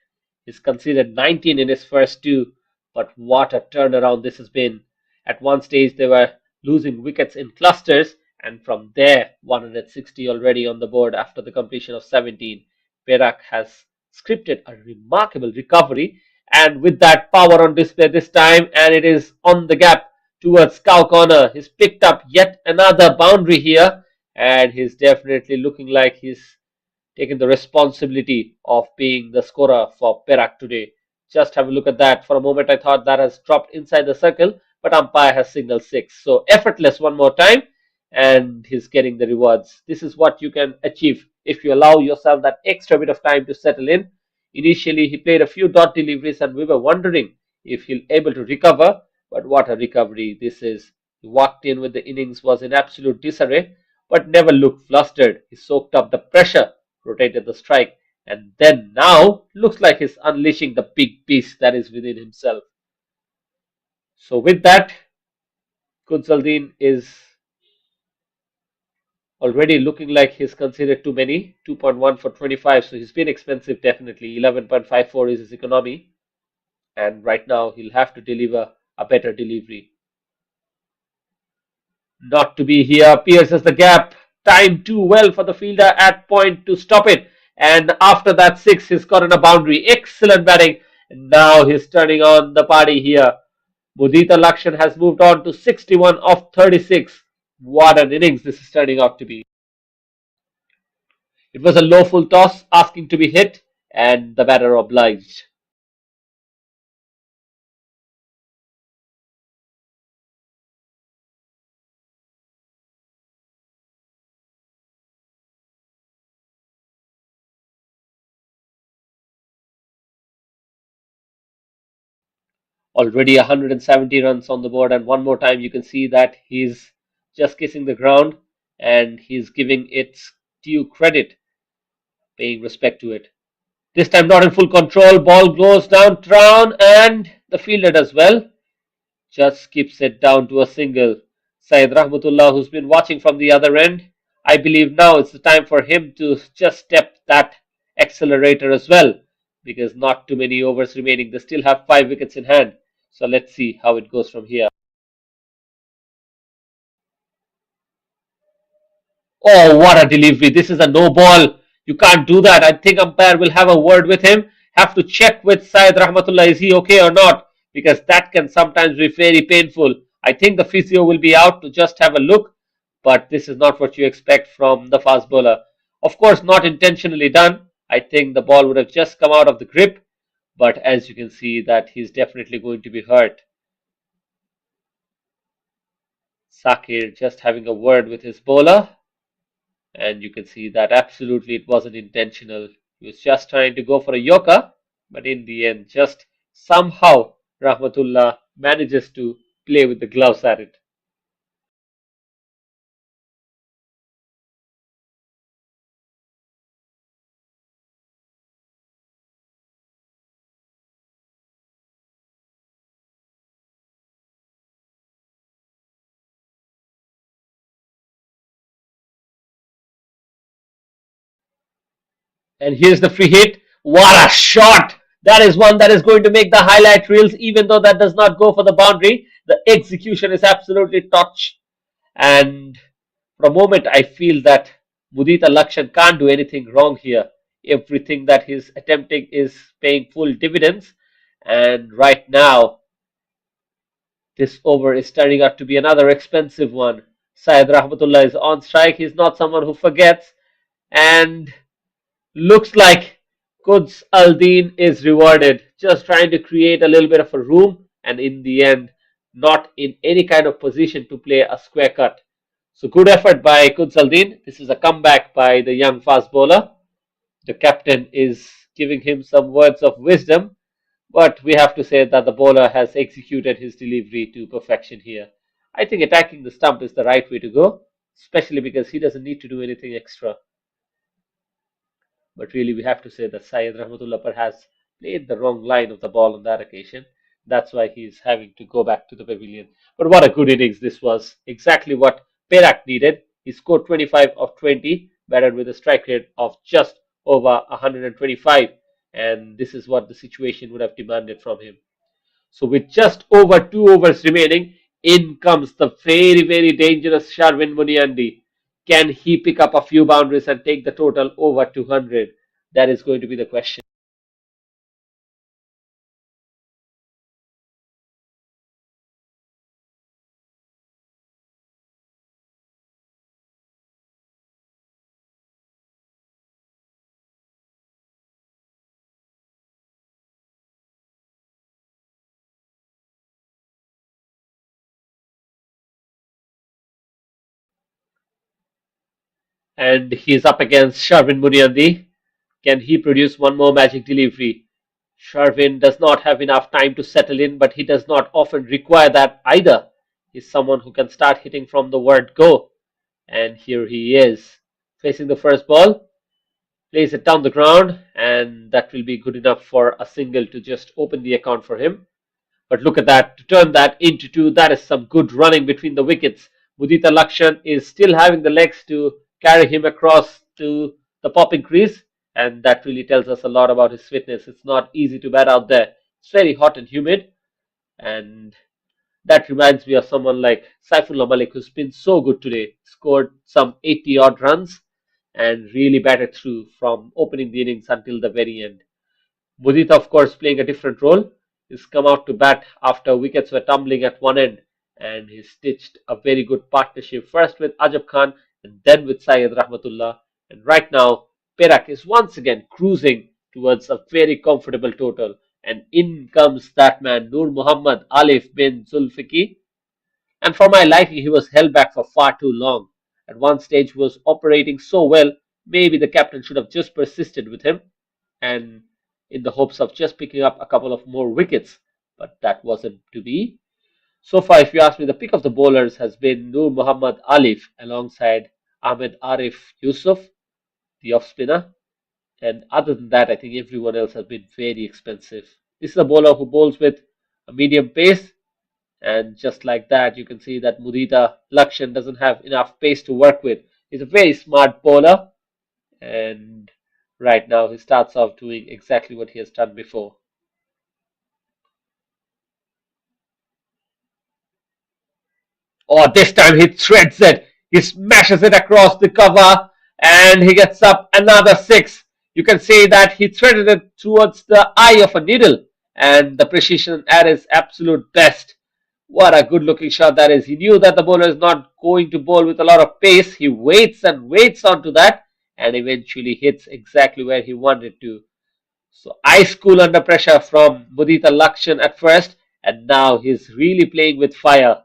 He's conceded 19 in his first two, but what a turnaround this has been. At one stage, they were losing wickets in clusters, and from there, 160 already on the board after the completion of 17. Perak has scripted a remarkable recovery, and with that power on display this time, and it is on the gap towards cow corner. He's picked up yet another boundary here, and he's definitely looking like he's taken the responsibility of being the scorer for Perak today. Just have a look at that. For a moment, I thought that has dropped inside the circle, but umpire has signaled 6. So effortless one more time, and he's getting the rewards. This is what you can achieve if you allow yourself that extra bit of time to settle in. Initially, he played a few dot deliveries, and we were wondering if he'll able to recover. But what a recovery this is! He walked in with the innings was in absolute disarray, but never looked flustered. He soaked up the pressure, rotated the strike, and then now looks like he's unleashing the big beast that is within himself. So with that, Kunsaldin is already looking like he's considered too many. 2.1 for 25, so he's been expensive definitely. 11.54 is his economy, and right now he'll have to deliver a better delivery. Not to be here, pierces the gap. Timed too well for the fielder at point to stop it. And after that 6, he's gotten a boundary. Excellent batting. And now he's turning on the party here. Mudita Lakshan has moved on to 61 of 36. What an innings this is turning out to be. It was a low full toss asking to be hit, and the batter obliged. Already 170 runs on the board, and one more time you can see that he's just kissing the ground and he's giving its due credit, paying respect to it. This time not in full control, ball goes down, and the fielder does well, just keeps it down to a single. Syed Rahmatullah, who's been watching from the other end, I believe now it's the time for him to just step that accelerator as well, because not too many overs remaining. They still have 5 wickets in hand. So let's see how it goes from here. Oh, what a delivery. This is a no ball. You can't do that. I think umpire will have a word with him. Have to check with Syed Rahmatullah, is he okay or not? Because that can sometimes be very painful. I think the physio will be out to just have a look, but this is not what you expect from the fast bowler. Of course, not intentionally done. I think the ball would have just come out of the grip, but as you can see that he's definitely going to be hurt. Sakir just having a word with his bowler. And you can see that absolutely it wasn't intentional. He was just trying to go for a Yorker, but in the end, just somehow Rahmatullah manages to play with the gloves at it. And here's the free hit. What a shot! That is one that is going to make the highlight reels, even though that does not go for the boundary. The execution is absolutely touch. And for a moment, I feel that Mudita Lakshan can't do anything wrong here. Everything that he's attempting is paying full dividends. And right now, this over is turning out to be another expensive one. Syed Rahmatullah is on strike. He's not someone who forgets. And looks like Quds Aldin is rewarded. Just trying to create a little bit of a room. And in the end, not in any kind of position to play a square cut. So good effort by Quds Aldin. This is a comeback by the young fast bowler. The captain is giving him some words of wisdom, but we have to say that the bowler has executed his delivery to perfection here. I think attacking the stump is the right way to go, especially because he doesn't need to do anything extra. But really, we have to say that Syed Rahmatullah perhaps played the wrong line of the ball on that occasion. That's why he's having to go back to the pavilion. But what a good innings this was. Exactly what Perak needed. He scored 25 of 20, batted with a strike rate of just over 125. And this is what the situation would have demanded from him. So with just over 2 overs remaining, in comes the very, very dangerous Sharvin Muniandi. Can he pick up a few boundaries and take the total over 200? That is going to be the question. And he's up against Sharvin Muniandi. Can he produce one more magic delivery? Sharvin does not have enough time to settle in, but he does not often require that either. He's someone who can start hitting from the word go. And here he is, facing the first ball, plays it down the ground, and that will be good enough for a single to just open the account for him. But look at that, to turn that into two, that is some good running between the wickets. Mudita Lakshan is still having the legs to carry him across to the popping crease, and that really tells us a lot about his fitness. It's not easy to bat out there. It's very hot and humid, and that reminds me of someone like Saifullah Malik, who's been so good today. Scored some 80 odd runs and really batted through from opening the innings until the very end. Mudita, of course, playing a different role. He's come out to bat after wickets were tumbling at one end, and he stitched a very good partnership first with Ajab Khan and then with Syed Rahmatullah. And right now, Perak is once again cruising towards a very comfortable total. And in comes that man, Nur Muhammad Alif bin Zulfiqi. And for my liking, he was held back for far too long. At one stage, he was operating so well, maybe the captain should have just persisted with him and in the hopes of just picking up a couple of more wickets. but that wasn't to be. So far, if you ask me, the pick of the bowlers has been Nur Muhammad Alif alongside Ahmed Arif Yusuf, the off spinner. And other than that, I think everyone else has been very expensive. This is a bowler who bowls with a medium pace, and just like that, you can see that Mudita Lakshan doesn't have enough pace to work with. He's a very smart bowler, and right now he starts off doing exactly what he has done before. Oh, this time he threads it. He smashes it across the cover and he gets up another six. You can see that he threaded it towards the eye of a needle, and the precision at his absolute best. What a good looking shot that is. He knew that the bowler is not going to bowl with a lot of pace. He waits and waits onto that and eventually hits exactly where he wanted to. So ice cool under pressure from Mudita Lakshan at first, and now he's really playing with fire.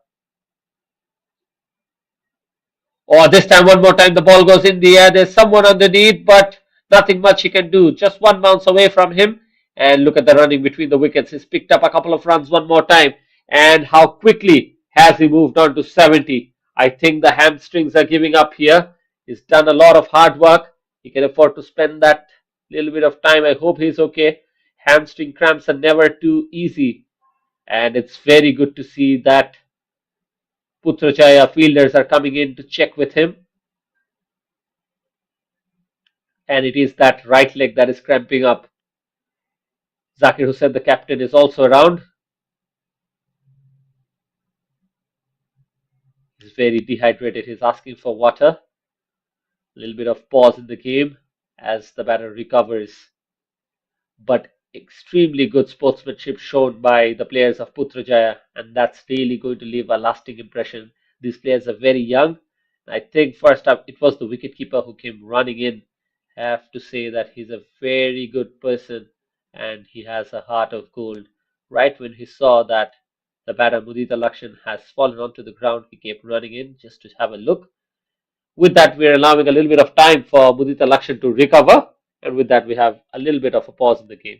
Or this time, one more time, the ball goes in the air. There's someone underneath, but nothing much he can do. Just one bounce away from him. And look at the running between the wickets. He's picked up a couple of runs one more time. And how quickly has he moved on to 70? I think the hamstrings are giving up here. He's done a lot of hard work. He can afford to spend that little bit of time. I hope he's okay. Hamstring cramps are never too easy. And it's very good to see that Putrajaya fielders are coming in to check with him. And it is that right leg that is cramping up. Zakir Hussain, the captain, is also around. He's very dehydrated. He's asking for water. A little bit of pause in the game as the batter recovers. But extremely good sportsmanship shown by the players of Putrajaya, and that's really going to leave a lasting impression. These players are very young. I think first up it was the wicketkeeper who came running in. I have to say that he's a very good person and he has a heart of gold. Right when he saw that the batter Mudita Lakshan has fallen onto the ground, he came running in just to have a look. With that, we're allowing a little bit of time for Mudita Lakshan to recover, and with that, we have a little bit of a pause in the game.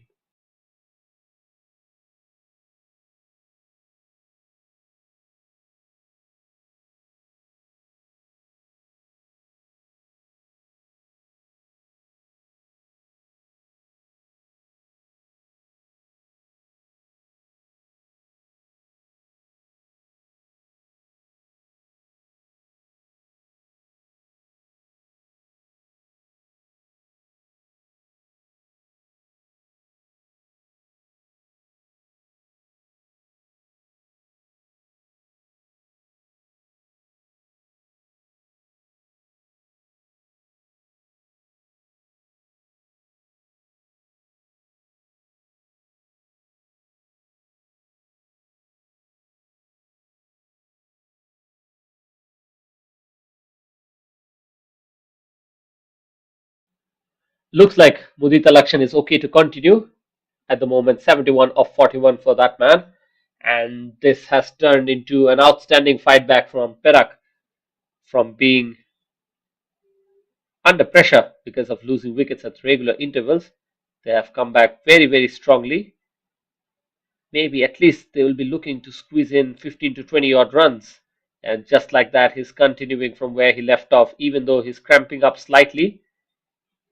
Looks like Mudita Lakshan is okay to continue at the moment, 71 of 41 for that man. And this has turned into an outstanding fight back from Perak, from being under pressure because of losing wickets at regular intervals. They have come back very, very strongly. Maybe at least they will be looking to squeeze in 15 to 20 odd runs. And just like that, he's continuing from where he left off, even though he's cramping up slightly.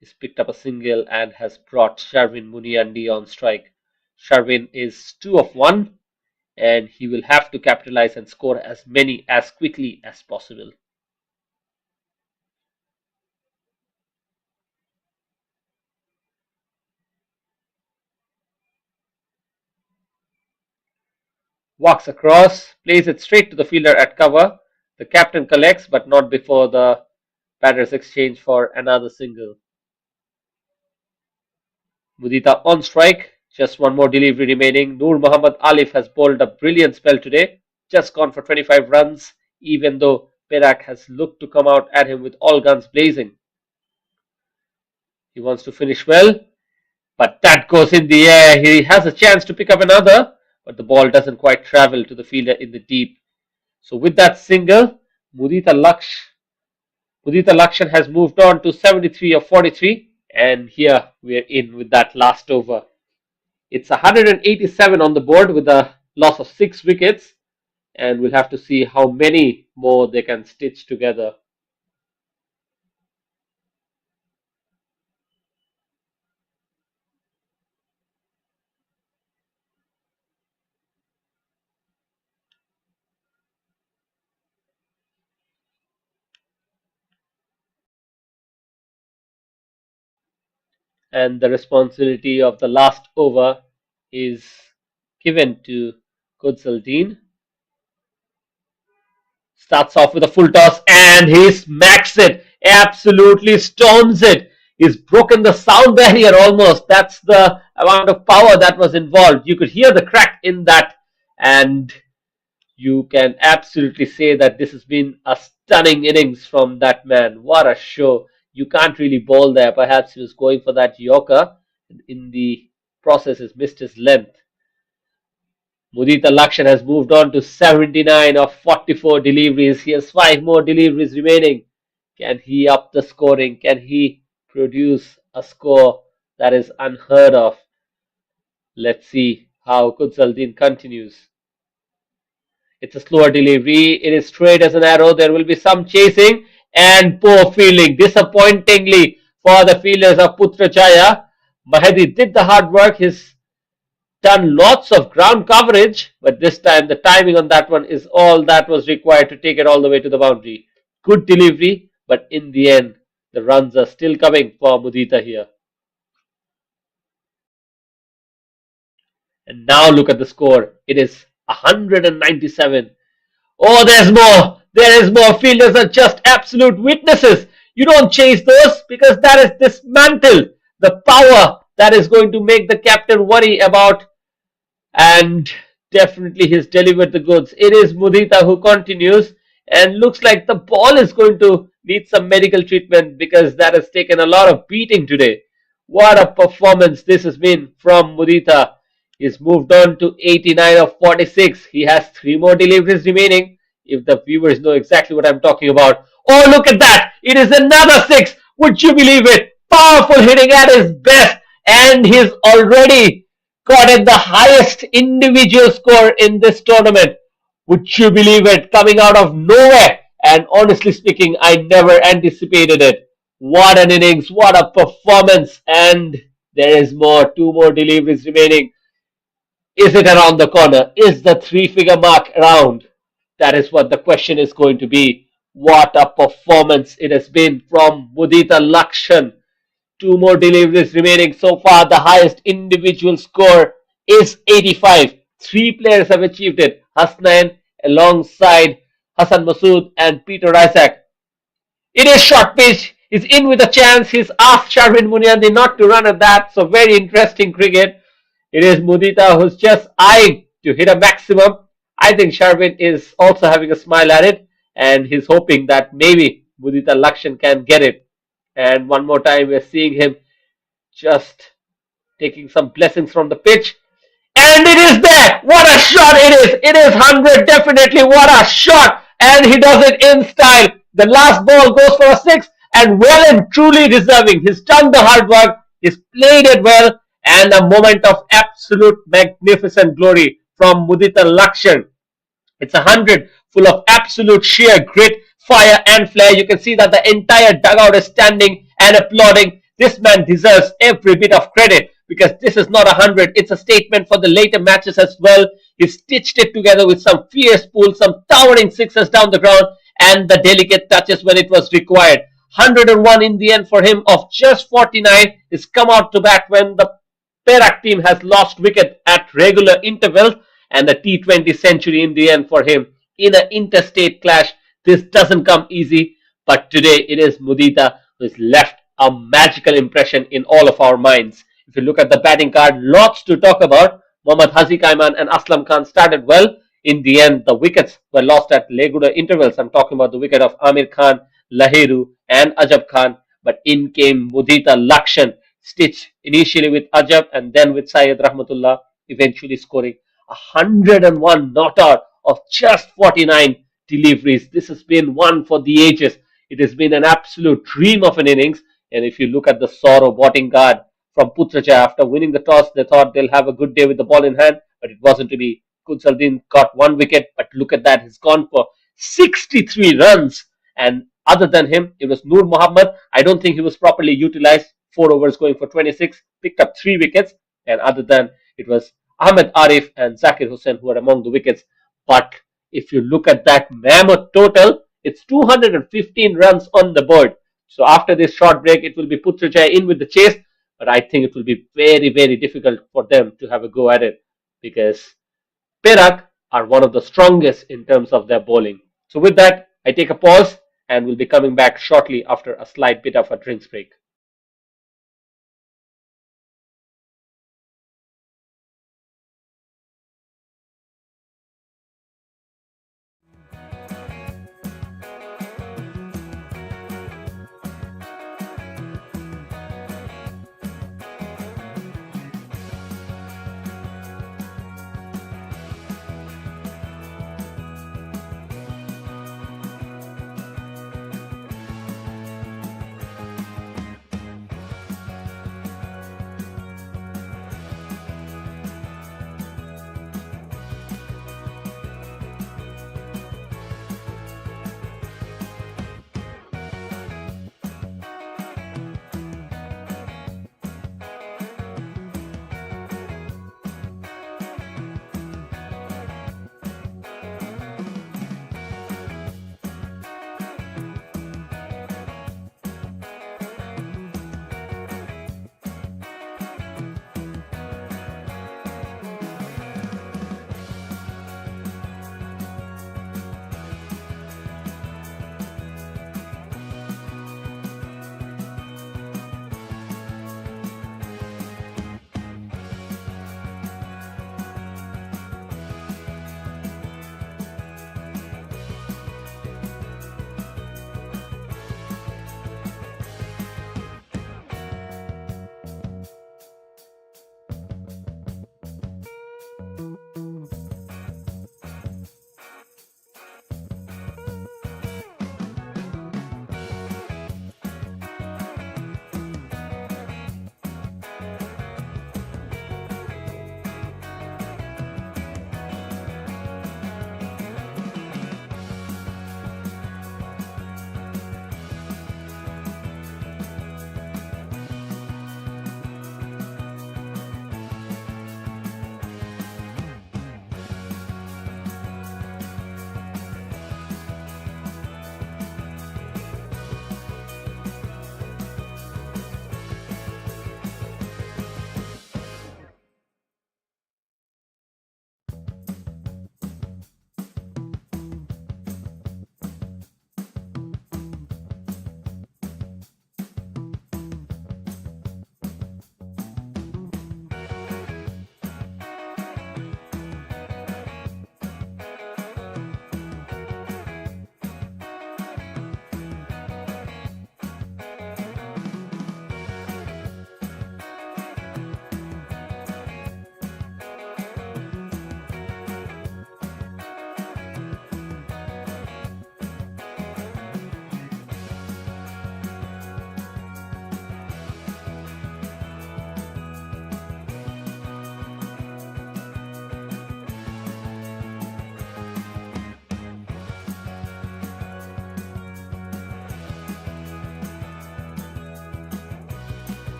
He's picked up a single and has brought Sharvin Muniandi on strike. Sharvin is 2 of 1 and he will have to capitalize and score as many as quickly as possible. Walks across, plays it straight to the fielder at cover. The captain collects, but not before the batters exchange for another single. Mudita on strike. Just one more delivery remaining. Nur Muhammad Alif has bowled a brilliant spell today. Just gone for 25 runs, even though Perak has looked to come out at him with all guns blazing. He wants to finish well, but that goes in the air. He has a chance to pick up another, but the ball doesn't quite travel to the fielder in the deep. So with that single, Mudita Lakshan has moved on to 73 of 43, and here we're in with that last over. It's 187 on the board with a loss of 6 wickets, and we'll have to see how many more they can stitch together. And the responsibility of the last over is given to Kudzaldeen. Starts off with a full toss and he smacks it, absolutely storms it. He's broken the sound barrier almost. That's the amount of power that was involved. You could hear the crack in that, and you can absolutely say that this has been a stunning innings from that man. What a show. You can't really bowl there. Perhaps he was going for that Yorker. In the process, has missed his length. Mudita Lakshan has moved on to 79 of 44 deliveries. He has 5 more deliveries remaining. Can he up the scoring? Can he produce a score that is unheard of? Let's see how Kudzaldeen continues. It's a slower delivery. It is straight as an arrow. There will be some chasing and poor fielding. Disappointingly for the fielders of Putrajaya. Mahedi did the hard work. He's done lots of ground coverage, but this time the timing on that one is all that was required to take it all the way to the boundary. Good delivery, but in the end, the runs are still coming for Mudita here. And now look at the score. It is 197. Oh, there's more. There is more. Fielders are just absolute witnesses. You don't chase those because that is dismantled. The power that is going to make the captain worry about, and definitely he's delivered the goods. It is Mudita who continues, and looks like the ball is going to need some medical treatment because that has taken a lot of beating today. What a performance this has been from Mudita. He's moved on to 89 of 46. He has 3 more deliveries remaining. If the viewers know exactly what I'm talking about. Oh, look at that. It is another 6. Would you believe it? Powerful hitting at his best. And he's already got the highest individual score in this tournament. Would you believe it? Coming out of nowhere. And honestly speaking, I never anticipated it. What an innings. What a performance. And there is more. 2 more deliveries remaining. Is it around the corner? Is the 3-figure mark around? That is what the question is going to be. What a performance it has been from Mudita Lakshan. 2 more deliveries remaining. So far, the highest individual score is 85. 3 players have achieved it. Hasnain alongside Hassan Masood and Peter Isaac. It is short pitch. He's in with a chance. He's asked Sharvin Munyandi not to run at that. So very interesting cricket. It is Mudita who's just eyeing to hit a maximum. I think Sharvin is also having a smile at it, and he's hoping that maybe Mudita Lakshan can get it. And one more time, we're seeing him just taking some blessings from the pitch. And it is there! What a shot it is! It is 100, definitely. What a shot! And he does it in style. The last ball goes for a 6, and well and truly deserving. He's done the hard work, he's played it well, and a moment of absolute magnificent glory from Mudita Lakshan. It's 100 full of absolute sheer grit, fire and flair. You can see that the entire dugout is standing and applauding. This man deserves every bit of credit because this is not 100. It's a statement for the later matches as well. He stitched it together with some fierce pulls, some towering sixes down the ground, and the delicate touches when it was required. 101 in the end for him of just 49 is come out to bat when the Perak team has lost wicket at regular intervals, and a T20 century in the end for him in an interstate clash. This doesn't come easy, but today it is Mudita who has left a magical impression in all of our minds. If you look at the batting card, lots to talk about. Mohammad Haziq Aiman and Aslam Khan started well. In the end, the wickets were lost at regular intervals. I'm talking about the wicket of Amir Khan, Lahiru and Ajab Khan. But in came Mudita Lakshan, stitched initially with Ajab and then with Syed Rahmatullah, eventually scoring 101 not out of just 49 deliveries. This has been one for the ages. It has been an absolute dream of an innings. And if you look at the Soro batting guard, from Putrajaya. After winning the toss, they thought they'll have a good day with the ball in hand, but it wasn't to be. Kunsaldin got 1 wicket, but look at that. He's gone for 63 runs. And other than him, it was Noor Mohammad. I don't think he was properly utilized. 4 overs going for 26, picked up 3 wickets. And other than it was Ahmed Arif and Zakir Hussain who are among the wickets. But if you look at that mammoth total, it's 215 runs on the board. So after this short break, it will be Putrajaya in with the chase. But I think it will be very, very difficult for them to have a go at it because Perak are one of the strongest in terms of their bowling. So with that, I take a pause and we'll be coming back shortly after a slight bit of a drinks break.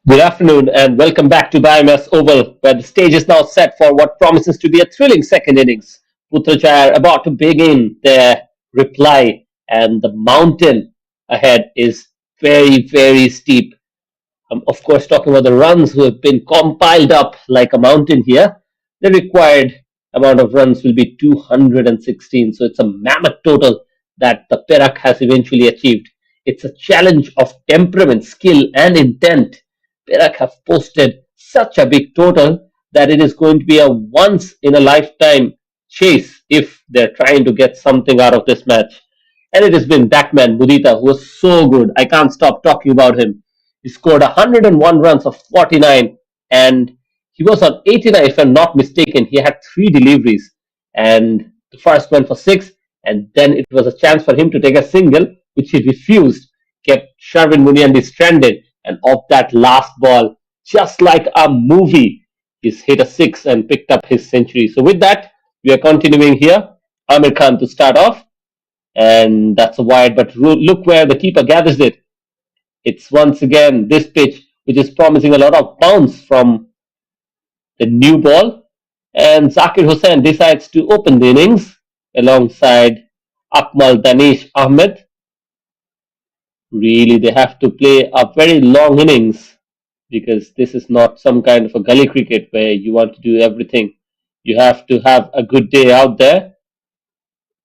Good afternoon and welcome back to BAYUEMAS Oval, where the stage is now set for what promises to be a thrilling second innings. Putrajaya are about to begin their reply, and the mountain ahead is very, very steep. Of course, talking about the runs who have been compiled up like a mountain here, the required amount of runs will be 216. So it's a mammoth total that the Perak has eventually achieved. It's a challenge of temperament, skill, and intent. Perak have posted such a big total that it is going to be a once in a lifetime chase if they're trying to get something out of this match. And it has been that man, Mudita, who was so good. I can't stop talking about him. He scored 101 runs of 49, and he was on 89, if I'm not mistaken. He had three deliveries, and the first went for six, and then it was a chance for him to take a single, which he refused, kept Sharvin Muniandi stranded, and off that last ball, just like a movie, he's hit a six and picked up his century. So with that, we are continuing here. Amir Khan to start off, and that's a wide, but look where the keeper gathers it. It's once again this pitch which is promising a lot of bounce from the new ball. And Zakir Hussain decides to open the innings alongside Akmal Danish Ahmed. Really, they have to play a very long innings because this is not some kind of a gully cricket where you want to do everything. You have to have a good day out there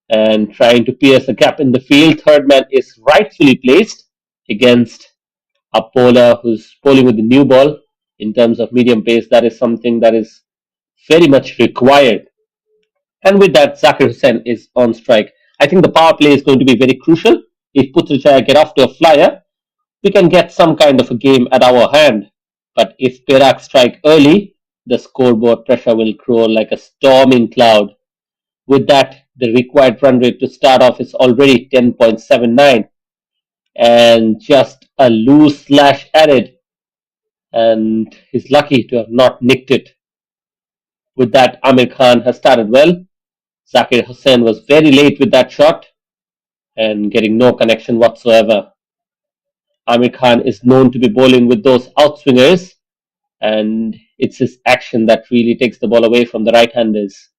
and trying to pierce a gap in the field. Third man is rightfully placed against a bowler who's bowling with the new ball in terms of medium pace. That is something that is very much required. And with that, Zakir Hussain is on strike. I think the power play is going to be very crucial. If Putrajaya get off to a flyer, we can get some kind of a game at our hand. But if Perak strike early, the scoreboard pressure will grow like a storming cloud. With that, the required run rate to start off is already 10.79 and just a loose slash added, and he's lucky to have not nicked it. With that, Amir Khan has started well. Zakir Hussain was very late with that shot and getting no connection whatsoever. Amir Khan is known to be bowling with those outswingers, and it's his action that really takes the ball away from the right-handers.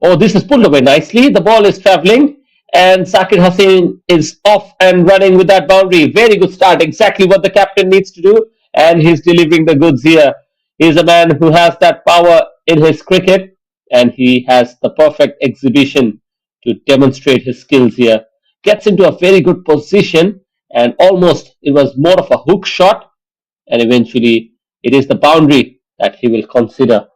Oh, this is pulled away nicely. The ball is traveling, and Zakir Hussain is off and running with that boundary. Very good start. Exactly what the captain needs to do, and he's delivering the goods here. He's a man who has that power in his cricket, and he has the perfect exhibition to demonstrate his skills here. Gets into a very good position, and almost it was more of a hook shot, and eventually it is the boundary that he will consider.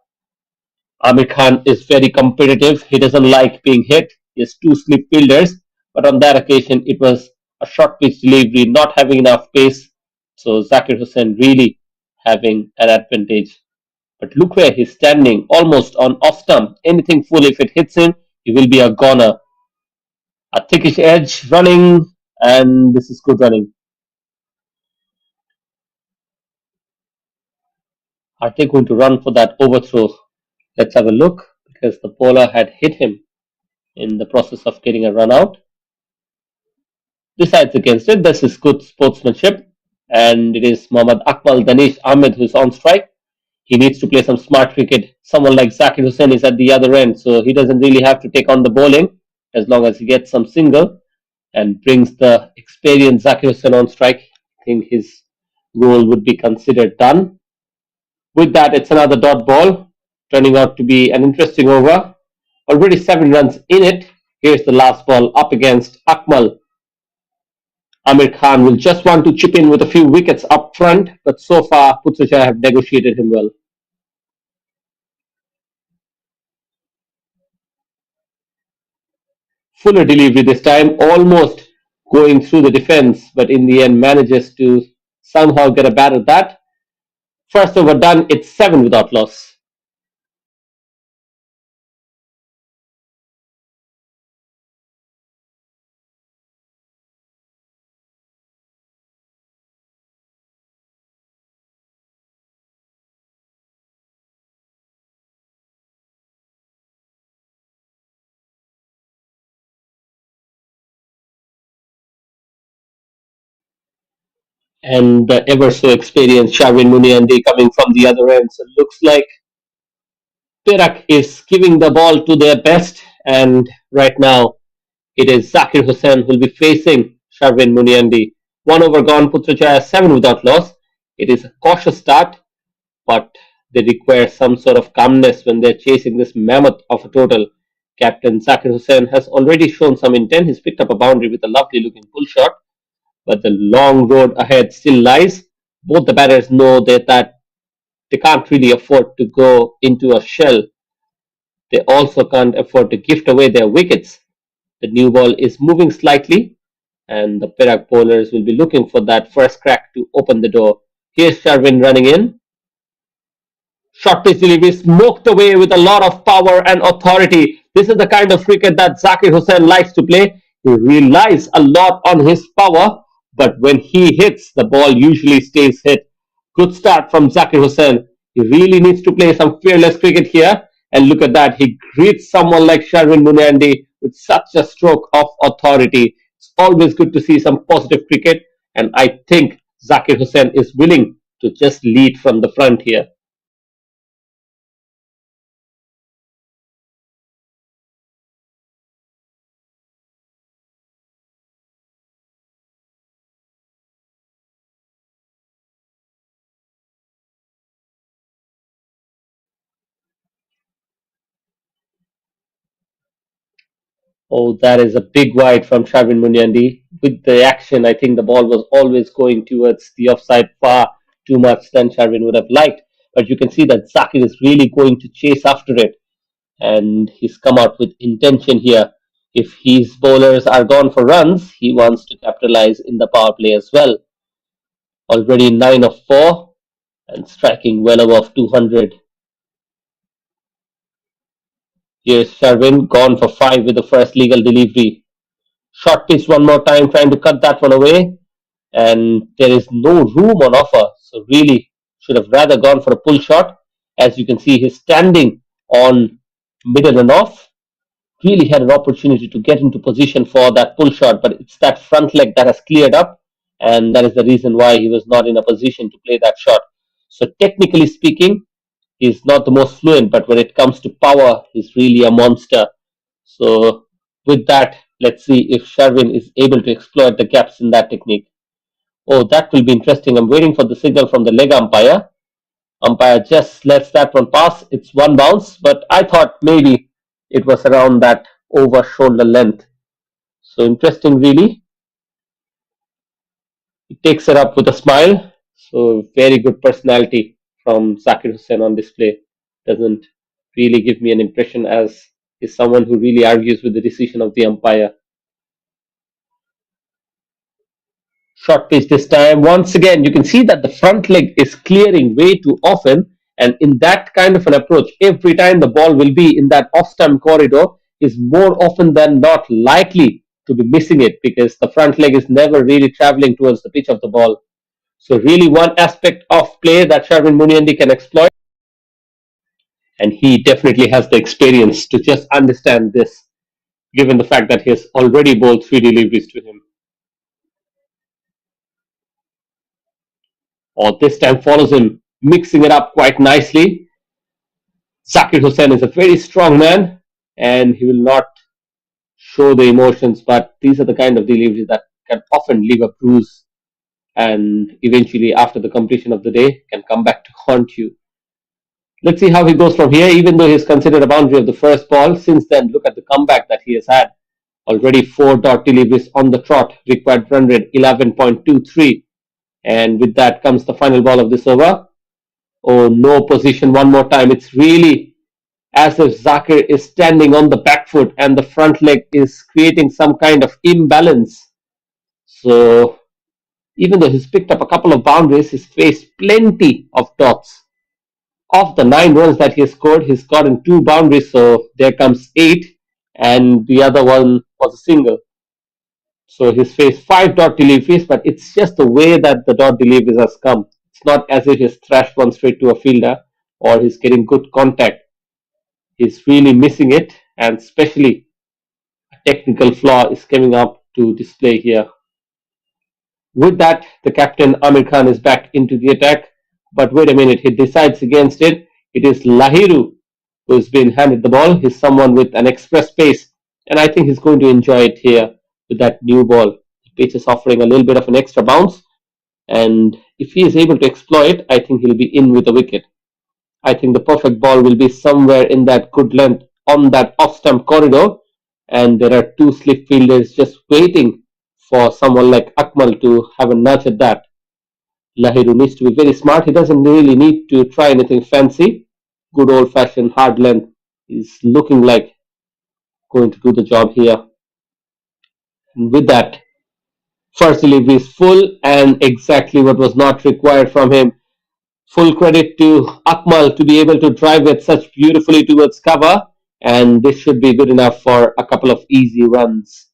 Amir Khan is very competitive. He doesn't like being hit. He has two slip fielders, but on that occasion, it was a short pitch delivery, not having enough pace. So Zakir Hussain really having an advantage. But look where he's standing, almost on off stump. Anything full, if it hits him, he will be a goner. A thickish edge running, and this is good running. Are they going to run for that overthrow? Let's have a look because the bowler had hit him in the process of getting a run out. Decides against it. This is good sportsmanship. And it is Mohammad Akmal Danish Ahmed who's on strike. He needs to play some smart cricket. Someone like Zakir Hussain is at the other end, so he doesn't really have to take on the bowling as long as he gets some single and brings the experienced Zakir Hussain on strike. I think his role would be considered done. With that, it's another dot ball, turning out to be an interesting over. Already 7 runs in it. Here's the last ball up against Akmal. Amir Khan will just want to chip in with a few wickets up front, but so far Putrajaya have negotiated him well. Fuller delivery this time, almost going through the defense, but in the end manages to somehow get a bat at that. First over done, it's 7 without loss. and the ever so experienced Sharvin Muniandi coming from the other end. So it looks like Perak is giving the ball to their best, and right now it is Zakir Hussain who will be facing Sharvin Muniandi. One over gone, Putrajaya 7 without loss. It is a cautious start, but they require some sort of calmness when they're chasing this mammoth of a total. Captain Zakir Hussain has already shown some intent. He's picked up a boundary with a lovely looking pull shot, but the long road ahead still lies. Both the batters know that they can't really afford to go into a shell. They also can't afford to gift away their wickets. The new ball is moving slightly, and the Perak bowlers will be looking for that first crack to open the door. Here's Sharvin running in. Short pitch delivery smoked away with a lot of power and authority. This is the kind of cricket that Zakir Hussain likes to play. He relies a lot on his power, but when he hits, the ball usually stays hit. Good start from Zakir Hussain. He really needs to play some fearless cricket here. And look at that, he greets someone like Sharvin Munandi with such a stroke of authority. It's always good to see some positive cricket, and I think Zakir Hussain is willing to just lead from the front here. Oh, that is a big wide from Sharvin Munyandi. With the action, I think the ball was always going towards the offside far too much than Sharvin would have liked. But you can see that Zakir is really going to chase after it, and he's come out with intention here. If his bowlers are gone for runs, he wants to capitalize in the power play as well. Already 9 of 4 and striking well above 200. Here's Sharvin gone for 5 with the first legal delivery. Short pitch one more time, trying to cut that one away, and there is no room on offer. So really should have rather gone for a pull shot. As you can see, he's standing on middle and off. Really had an opportunity to get into position for that pull shot, but it's that front leg that has cleared up, and that is the reason why he was not in a position to play that shot. So technically speaking, he's not the most fluent, but when it comes to power, he's really a monster. So with that, let's see if Sharvin is able to exploit the gaps in that technique. Oh, that will be interesting. I'm waiting for the signal from the leg umpire. Umpire just lets that one pass. It's one bounce, but I thought maybe it was around that over shoulder length. So interesting, really. He takes it up with a smile. So very good personality from Zakir Hussain on display. Doesn't really give me an impression as is someone who really argues with the decision of the umpire. Short pitch this time. Once again, you can see that the front leg is clearing way too often. And in that kind of an approach, every time the ball will be in that off stump corridor, is more often than not likely to be missing it because the front leg is never really traveling towards the pitch of the ball. So, really, one aspect of play that Sharvin Muniandi can exploit, and he definitely has the experience to just understand this, given the fact that he has already bowled 3 deliveries to him. Or this time follows him, mixing it up quite nicely. Zakir Hussain is a very strong man and he will not show the emotions, but these are the kind of deliveries that can often leave a bruise and eventually, after the completion of the day, can come back to haunt you. Let's see how he goes from here, even though he's considered a boundary of the first ball. Since then, look at the comeback that he has had. Already 4 dot deliveries on the trot, required run rate 11.23. And with that comes the final ball of this over. Oh, no position one more time. It's really as if Zakir is standing on the back foot and the front leg is creating some kind of imbalance. So even though he's picked up a couple of boundaries, he's faced plenty of dots. Of the 9 runs that he has scored, he's gotten 2 boundaries, so there comes 8, and the other one was a single. So he's faced 5 dot deliveries, but it's just the way that the dot deliveries has come. It's not as if he's thrashed one straight to a fielder or he's getting good contact. He's really missing it, and especially a technical flaw is coming up to display here. With that, the captain Amir Khan is back into the attack. But wait a minute, he decides against it. It is Lahiru who's been handed the ball. He's someone with an express pace, and I think he's going to enjoy it here with that new ball. The pitch is offering a little bit of an extra bounce, and if he is able to exploit, I think he'll be in with a wicket. I think the perfect ball will be somewhere in that good length on that off stump corridor, and there are two slip fielders just waiting for someone like Akmal to have a nudge at that. Lahiru needs to be very smart. He doesn't really need to try anything fancy. Good old fashioned hard length is looking like going to do the job here. And with that, first delivery is full and exactly what was not required from him. Full credit to Akmal to be able to drive it such beautifully towards cover, and this should be good enough for a couple of easy runs.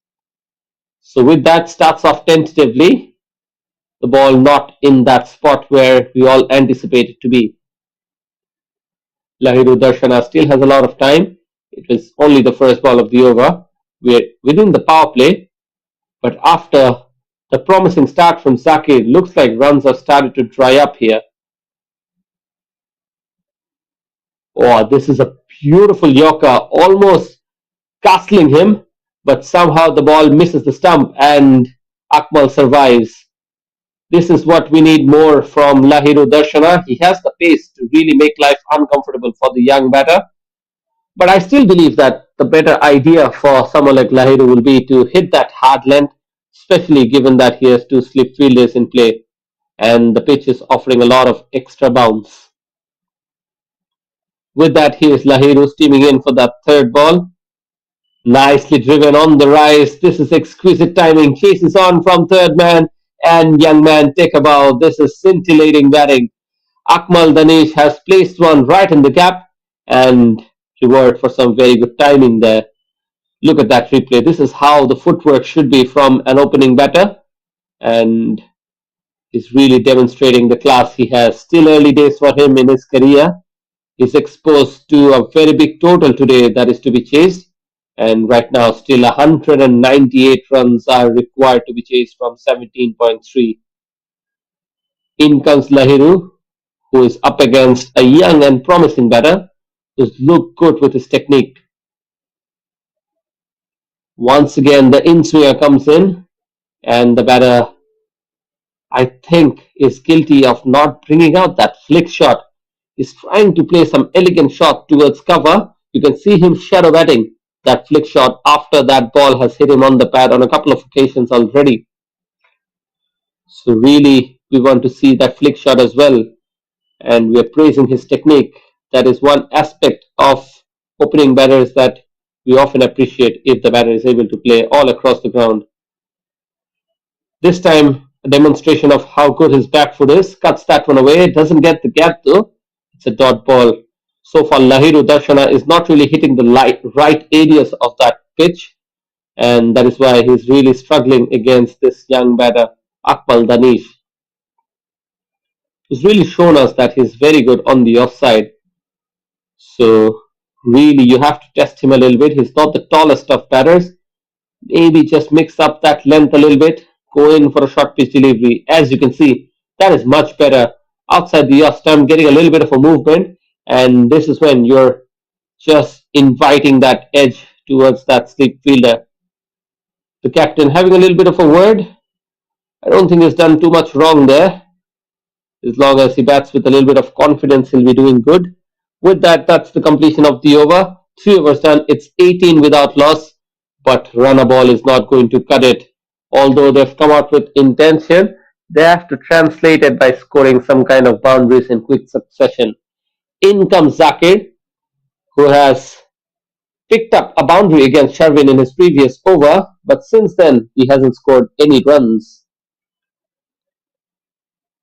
So with that, starts off tentatively. The ball not in that spot where we all anticipate it to be. Lahiru Darshana still has a lot of time. It was only the first ball of the over. We're within the power play, but after the promising start from Zakir, looks like runs have started to dry up here. Oh, this is a beautiful Yorker, almost castling him, but somehow the ball misses the stump and Akmal survives. This is what we need more from Lahiru Darshana. He has the pace to really make life uncomfortable for the young batter. But I still believe that the better idea for someone like Lahiru will be to hit that hard length, especially given that he has two slip fielders in play and the pitch is offering a lot of extra bounce. With that, here's Lahiru steaming in for that third ball. Nicely driven on the rise. This is exquisite timing. Chases on from third man and young man take a bow. This is scintillating batting. Akmal Danish has placed one right in the gap and reward for some very good timing there. Look at that replay. This is how the footwork should be from an opening batter, and he's really demonstrating the class he has. Still early days for him in his career. He's exposed to a very big total today that is to be chased, and right now still 198 runs are required to be chased from 17.3. In comes Lahiru, who is up against a young and promising batter who's looked good with his technique. Once again, the in-swinger comes in, and the batter, I think, is guilty of not bringing out that flick shot. He's trying to play some elegant shot towards cover. You can see him shadow batting that flick shot after that ball has hit him on the pad on a couple of occasions already. So really, we want to see that flick shot as well, and we're praising his technique. That is one aspect of opening batters that we often appreciate if the batter is able to play all across the ground. This time, a demonstration of how good his back foot is. Cuts that one away. Doesn't get the gap though. It's a dot ball. So far, Lahiru Darshana is not really hitting the right areas of that pitch, and that is why he's really struggling against this young batter, Akmal Danish. He's really shown us that he's very good on the offside. So really, you have to test him a little bit. He's not the tallest of batters. Maybe just mix up that length a little bit. Go in for a short pitch delivery. As you can see, that is much better. Outside the off stump, getting a little bit of a movement. And this is when you're just inviting that edge towards that slip fielder. The captain having a little bit of a word. I don't think he's done too much wrong there. As long as he bats with a little bit of confidence, he'll be doing good. With that, that's the completion of the over. 3 overs done. It's 18 without loss. But runner ball is not going to cut it. Although they've come out with intention, they have to translate it by scoring some kind of boundaries in quick succession. In comes Zakir, who has picked up a boundary against Sharvin in his previous over, but since then he hasn't scored any runs.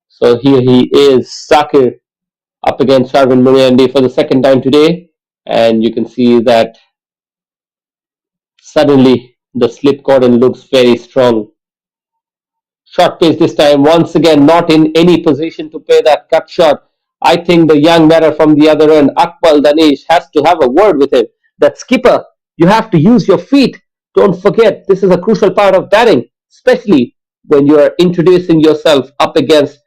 So here he is, Zakir, up against Sharvin Muriandi for the second time today, and you can see that suddenly the slip cordon looks very strong. Short pitch this time, once again not in any position to play that cut shot. I think the young batter from the other end, Akmal Danish, has to have a word with him. That skipper, you have to use your feet. Don't forget, this is a crucial part of batting, especially when you are introducing yourself up against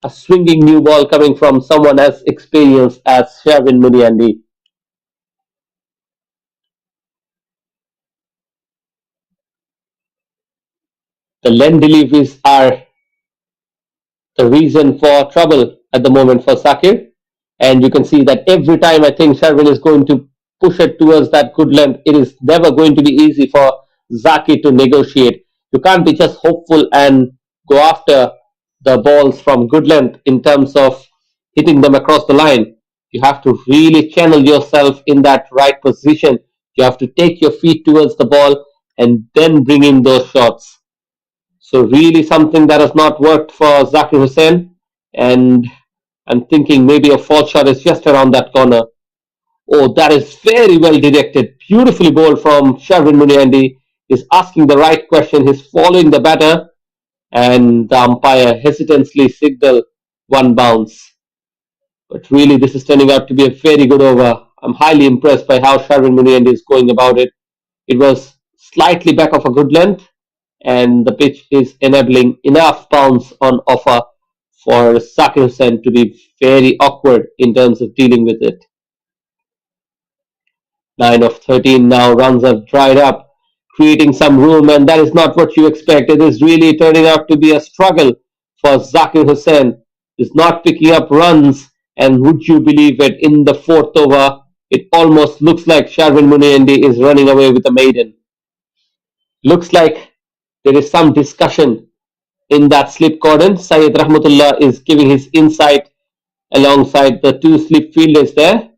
a swinging new ball coming from someone as experienced as Sherwin Muniandi. The length deliveries are the reason for trouble at the moment for Sakir. And you can see that every time I think Sherwin is going to push it towards that good length, it is never going to be easy for Zaki to negotiate. You can't be just hopeful and go after the balls from good length in terms of hitting them across the line. You have to really channel yourself in that right position. You have to take your feet towards the ball and then bring in those shots. So really something that has not worked for Zakir Hussain, and I'm thinking maybe a fall shot is just around that corner. Oh, that is very well directed. Beautifully bowled from Sharvin Muniandi. He's asking the right question. He's following the batter, and the umpire hesitantly signal one bounce. But really, this is turning out to be a very good over. I'm highly impressed by how Sharvin Muniandi is going about it. It was slightly back of a good length, and the pitch is enabling enough bounce on offer for Zakir Hussain to be very awkward in terms of dealing with it. 9 of 13 now, runs have dried up, creating some room, and that is not what you expect. It is really turning out to be a struggle for Zakir Hussain. Is not picking up runs, and would you believe it, in the fourth over, it almost looks like Sharvin Muniendi is running away with a maiden. Looks like there is some discussion in that slip cordon. Syed Rahmatullah is giving his insight alongside the two slip fielders there.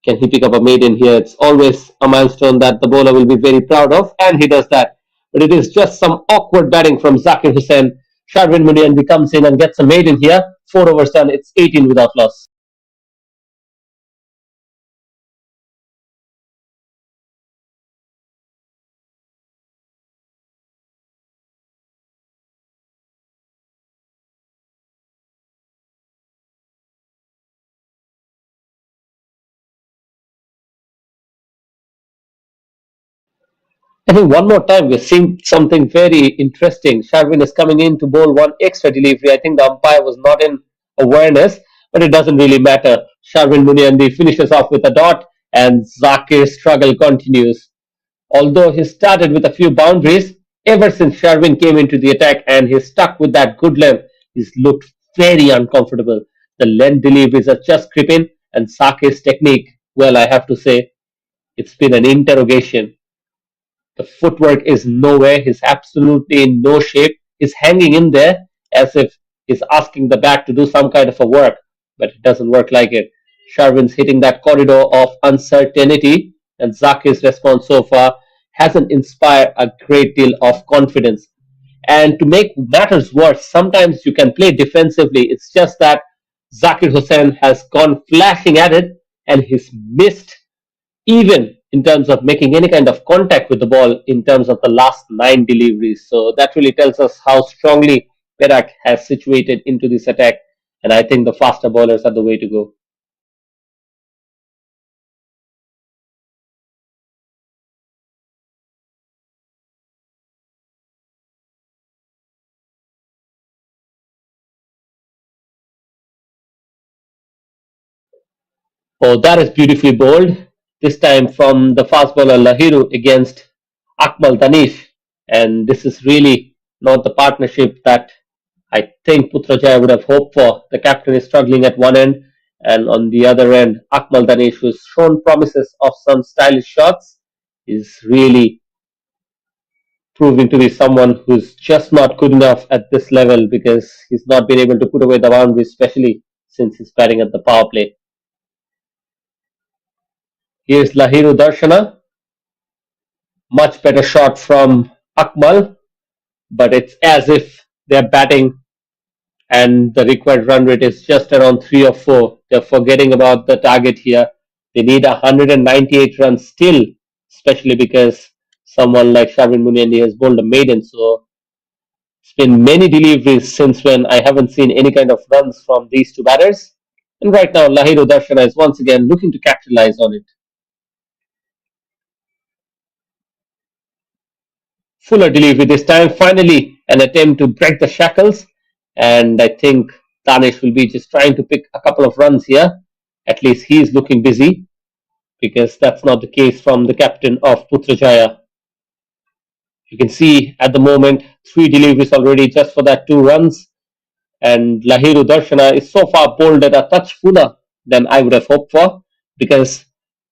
Can he pick up a maiden here? It's always a milestone that the bowler will be very proud of, and he does that. But it is just some awkward batting from Zakir Hussain. Sharvin Muniandi comes in and gets a maiden here. 4 overs done. It's 18 without loss. I think one more time we're seeing something very interesting. Sharvin is coming in to bowl one extra delivery. I think the umpire was not in awareness, but it doesn't really matter. Sharvin Muniandi finishes off with a dot, and Zakir's struggle continues. Although he started with a few boundaries, ever since Sharvin came into the attack and he stuck with that good length, he's looked very uncomfortable. The length deliveries are just creeping, and Zakir's technique, well, I have to say, it's been an interrogation. The footwork is nowhere. He's absolutely in no shape. He's hanging in there as if he's asking the bat to do some kind of a work, but it doesn't work like it. Sharvin's hitting that corridor of uncertainty, and Zakir's response so far hasn't inspired a great deal of confidence. And to make matters worse, sometimes you can play defensively. It's just that Zakir Hussain has gone flashing at it, and he's missed even in terms of making any kind of contact with the ball in terms of the last 9 deliveries. So that really tells us how strongly Perak has situated into this attack. And I think the faster bowlers are the way to go. Oh, that is beautifully bowled. This time from the fast bowler Lahiru against Akmal Danish. And this is really not the partnership that I think Putrajaya would have hoped for. The captain is struggling at one end, and on the other end, Akmal Danish, who's shown promises of some stylish shots, is really proving to be someone who's just not good enough at this level because he's not been able to put away the boundary, especially since he's batting at the power play. Here's Lahiru Darshana, much better shot from Akmal, but it's as if they're batting and the required run rate is just around 3 or 4. They're forgetting about the target here. They need 198 runs still, especially because someone like Sharvin Muniandi has bowled a maiden. So it's been many deliveries since when I haven't seen any kind of runs from these two batters. And right now, Lahiru Darshana is once again looking to capitalize on it. Fuller delivery this time. Finally, an attempt to break the shackles. And I think Danish will be just trying to pick a couple of runs here. At least he is looking busy because that's not the case from the captain of Putrajaya. You can see at the moment three deliveries already just for that two runs. And Lahiru Darshana is so far bowled at a touch fuller than I would have hoped for because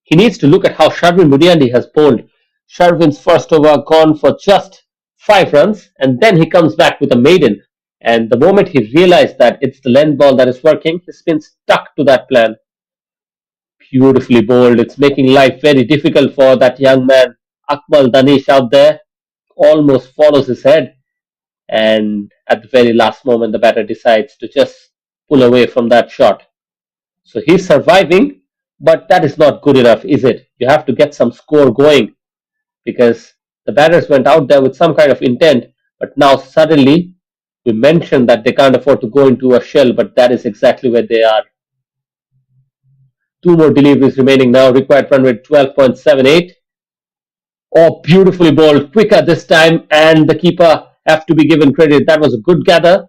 he needs to look at how Sharvin Mudiandi has bowled. Sharvin's first over gone for just 5 runs, and then he comes back with a maiden. And the moment he realized that it's the length ball that is working, he's been stuck to that plan. Beautifully bowled. It's making life very difficult for that young man, Akmal Danish, out there. Almost follows his head, and at the very last moment, the batter decides to just pull away from that shot. So he's surviving, but that is not good enough, is it? You have to get some score going because the batters went out there with some kind of intent, but now suddenly we mentioned that they can't afford to go into a shell, but that is exactly where they are. Two more deliveries remaining now, required run rate 12.78. Oh, beautifully bowled, quicker this time, and the keeper have to be given credit. That was a good gather,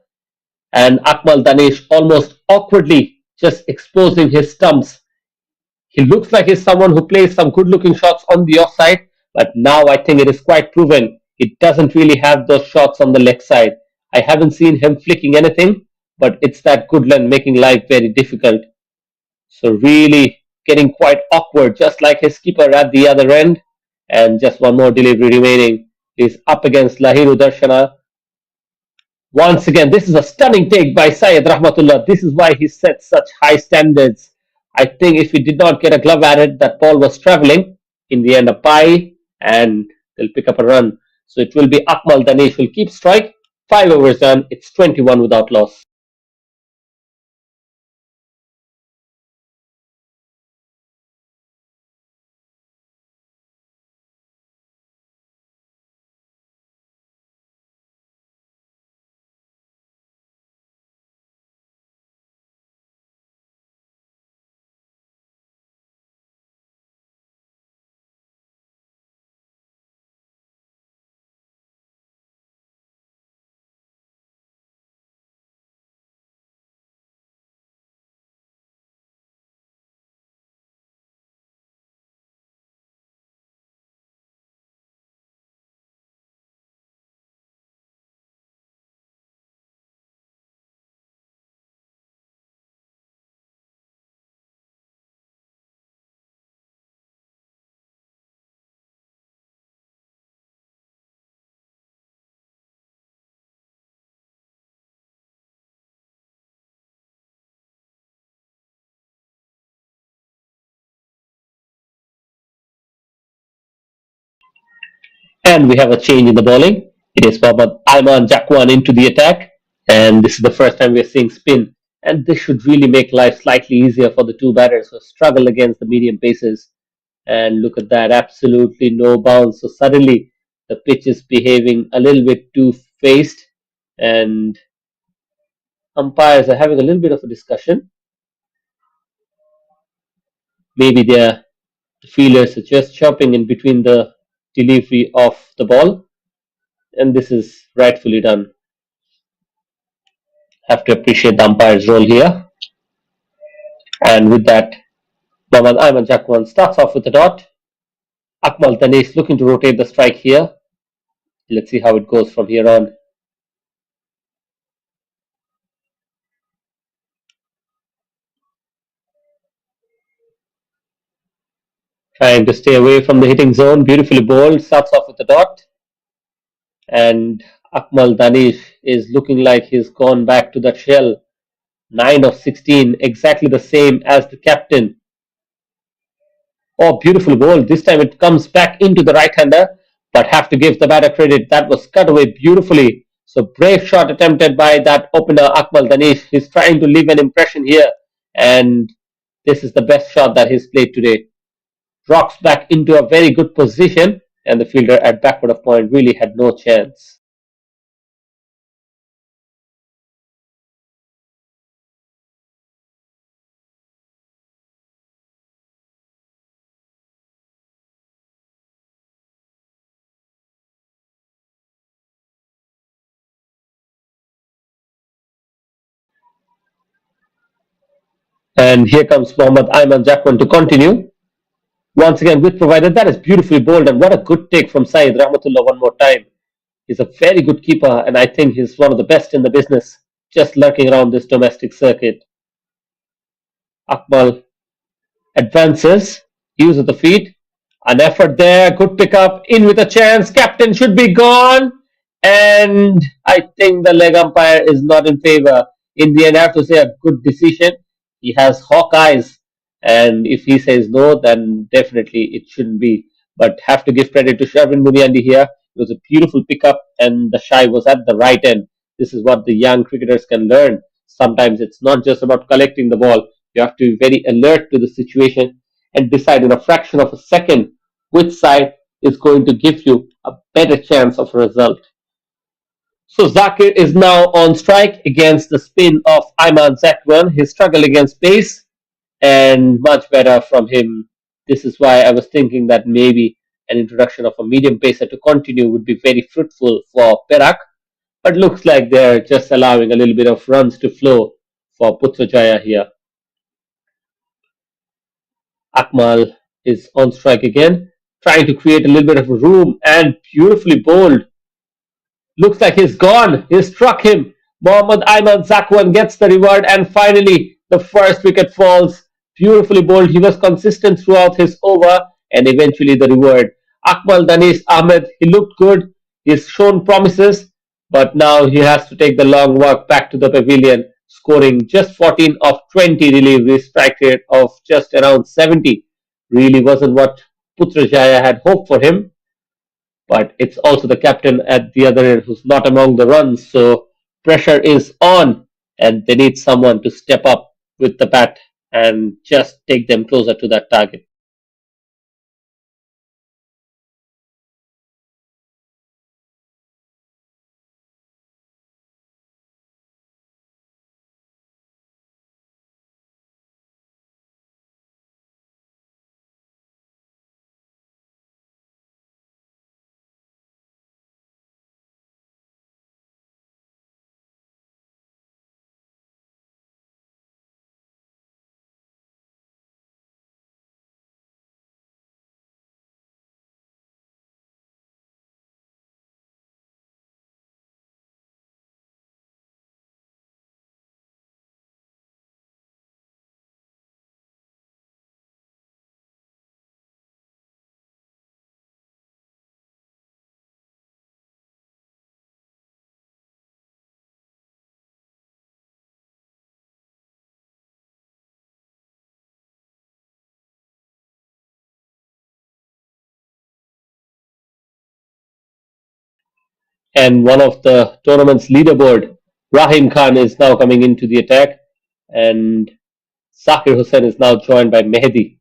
and Akmal Danish almost awkwardly just exposing his stumps. He looks like he's someone who plays some good looking shots on the offside, but now I think it is quite proven he doesn't really have those shots on the leg side. I haven't seen him flicking anything, but it's that good length making life very difficult. So really getting quite awkward, just like his keeper at the other end. And just one more delivery remaining. He's up against Lahiru Darshana. Once again, this is a stunning take by Syed Rahmatullah. This is why he sets such high standards. I think if he did not get a glove at it, that ball was traveling. In the end, a bye, and they'll pick up a run. So it will be Akmal Danish will keep strike. 5 overs done. It's 21 without loss. And we have a change in the bowling. It is Mohammad Ayman Jakwan into the attack. And this is the first time we're seeing spin. And this should really make life slightly easier for the two batters who struggle against the medium paces. And look at that, absolutely no bounce. So suddenly the pitch is behaving a little bit too faced. And umpires are having a little bit of a discussion. Maybe the fielders are just chopping in between the delivery of the ball. And this is rightfully done. Have to appreciate the umpire's role here. And with that, Mohammad Ayman Jakwan starts off with a dot. Akmal Danish looking to rotate the strike here. Let's see how it goes from here on. Trying to stay away from the hitting zone. Beautifully bowled. Starts off with a dot. And Akmal Danish is looking like he's gone back to that shell. 9 of 16, exactly the same as the captain. Oh, beautiful ball. This time it comes back into the right hander, but have to give the batter credit. That was cut away beautifully. So brave shot attempted by that opener Akmal Danish. He's trying to leave an impression here, and this is the best shot that he's played today. Rocks back into a very good position, and the fielder at backward of point really had no chance. And here comes Mohammad Ayman Jakwan to continue. Once again, with provided that is beautifully bowled, and what a good take from Saeed Rahmatullah one more time. He's a very good keeper, and I think he's one of the best in the business, just lurking around this domestic circuit. Akmal advances, use of the feet, an effort there, good pickup, in with a chance, captain should be gone, and I think the leg umpire is not in favor. In the end, I have to say a good decision. He has hawk eyes, and if he says no, then definitely it shouldn't be. But have to give credit to Shervin Muniandi here. It was a beautiful pickup, and the shy was at the right end. This is what the young cricketers can learn. Sometimes it's not just about collecting the ball, you have to be very alert to the situation and decide in a fraction of a second which side is going to give you a better chance of a result. So Zakir is now on strike against the spin of Ayman Zakwan. He struggled against pace and much better from him. This is why I was thinking that maybe an introduction of a medium pacer to continue would be very fruitful for Perak. But looks like they're just allowing a little bit of runs to flow for Putrajaya here. Akmal is on strike again, trying to create a little bit of room and beautifully bowled. Looks like he's gone. He struck him. Mohammad Ayman Zakwan gets the reward, and finally the first wicket falls. Beautifully bowled. He was consistent throughout his over, and eventually the reward. Akmal Danis Ahmed, he looked good. He's shown promises, but now he has to take the long walk back to the pavilion, scoring just 14 of 20 deliveries, strike rate of just around 70. Really wasn't what Putrajaya had hoped for him, but it's also the captain at the other end who's not among the runs. So pressure is on, and they need someone to step up with the bat and just take them closer to that target. And one of the tournament's leaderboard, Rahim Khan, is now coming into the attack, and Zakir Hussain is now joined by Mehdi.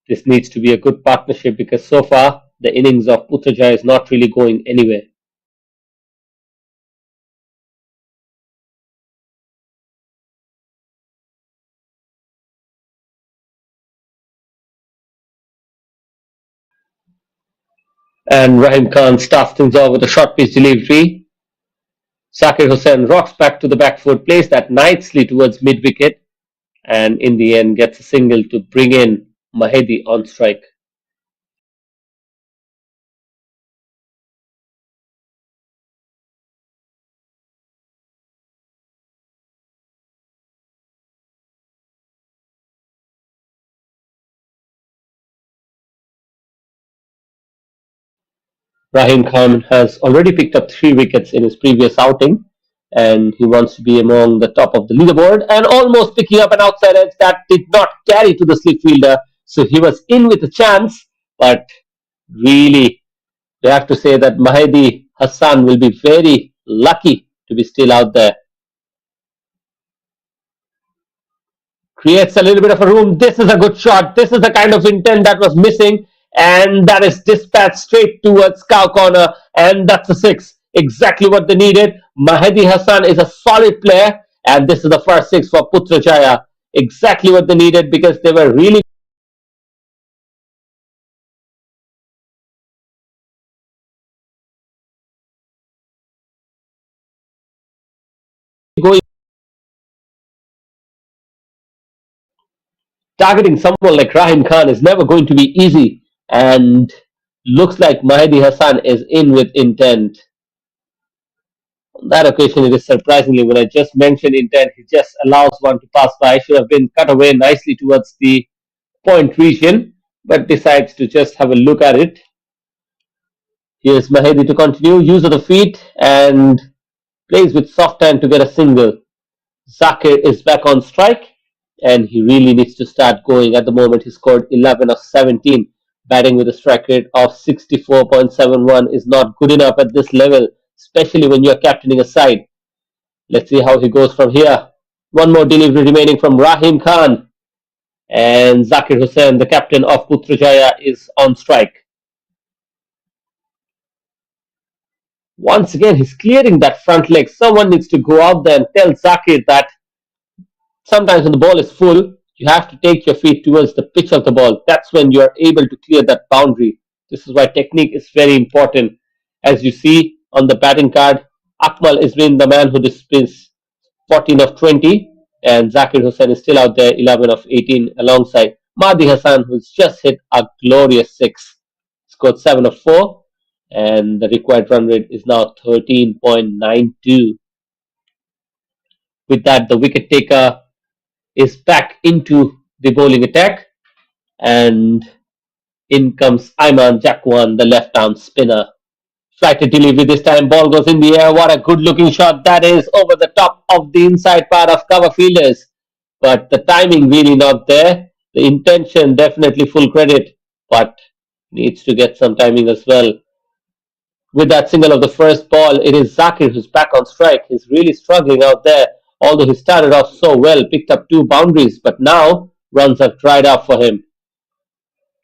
This needs to be a good partnership because so far the innings of Putrajaya is not really going anywhere. And Rahim Khan starts things off with a short pitch delivery. Zakir Hussain rocks back to the back foot, plays that nicely towards mid wicket, and in the end gets a single to bring in Mahedi on strike. Rahim Khan has already picked up 3 wickets in his previous outing, and he wants to be among the top of the leaderboard and almost picking up an outside edge that did not carry to the slip fielder. So he was in with a chance, but really, we have to say that Mahedi Hassan will be very lucky to be still out there. Creates a little bit of a room. This is a good shot. This is the kind of intent that was missing, and that is dispatched straight towards cow corner, and that's a six. Exactly what they needed. Mahdi Hassan is a solid player, and this is the first six for Putrajaya. Exactly what they needed because they were really going Targeting someone like Rahim Khan is never going to be easy, and looks like Mahdi Hassan is in with intent. On that occasion, it is surprisingly when I just mentioned intent, he just allows one to pass by. Should have been cut away nicely towards the point region, but decides to just have a look at it. Here's Mahedi to continue, use of the feet, and plays with soft hand to get a single. Zakir is back on strike, and he really needs to start going. At the moment, he scored 11 of 17. Batting with a strike rate of 64.71 is not good enough at this level, especially when you're captaining a side. Let's see how he goes from here. One more delivery remaining from Rahim Khan. And Zakir Hussain, the captain of Putrajaya, is on strike. Once again, he's clearing that front leg. Someone needs to go out there and tell Zakir that sometimes when the ball is full, you have to take your feet towards the pitch of the ball. That's when you are able to clear that boundary. This is why technique is very important. As you see on the batting card, Akmal is being the man who displays 14 of 20, and Zakir Hussain is still out there, 11 of 18, alongside Mahdi Hassan, who's just hit a glorious 6. Scored 7 of 4, and the required run rate is now 13.92. With that, the wicket taker is back into the bowling attack, and in comes Ayman Jakwan, the left arm spinner. Flighted delivery this time, ball goes in the air. What a good looking shot that is, over the top of the inside part of cover fielders. But the timing really not there. The intention definitely full credit, but needs to get some timing as well. With that single of the first ball, it is Zakir who's back on strike. He's really struggling out there, although he started off so well, picked up 2 boundaries, but now runs have dried up for him.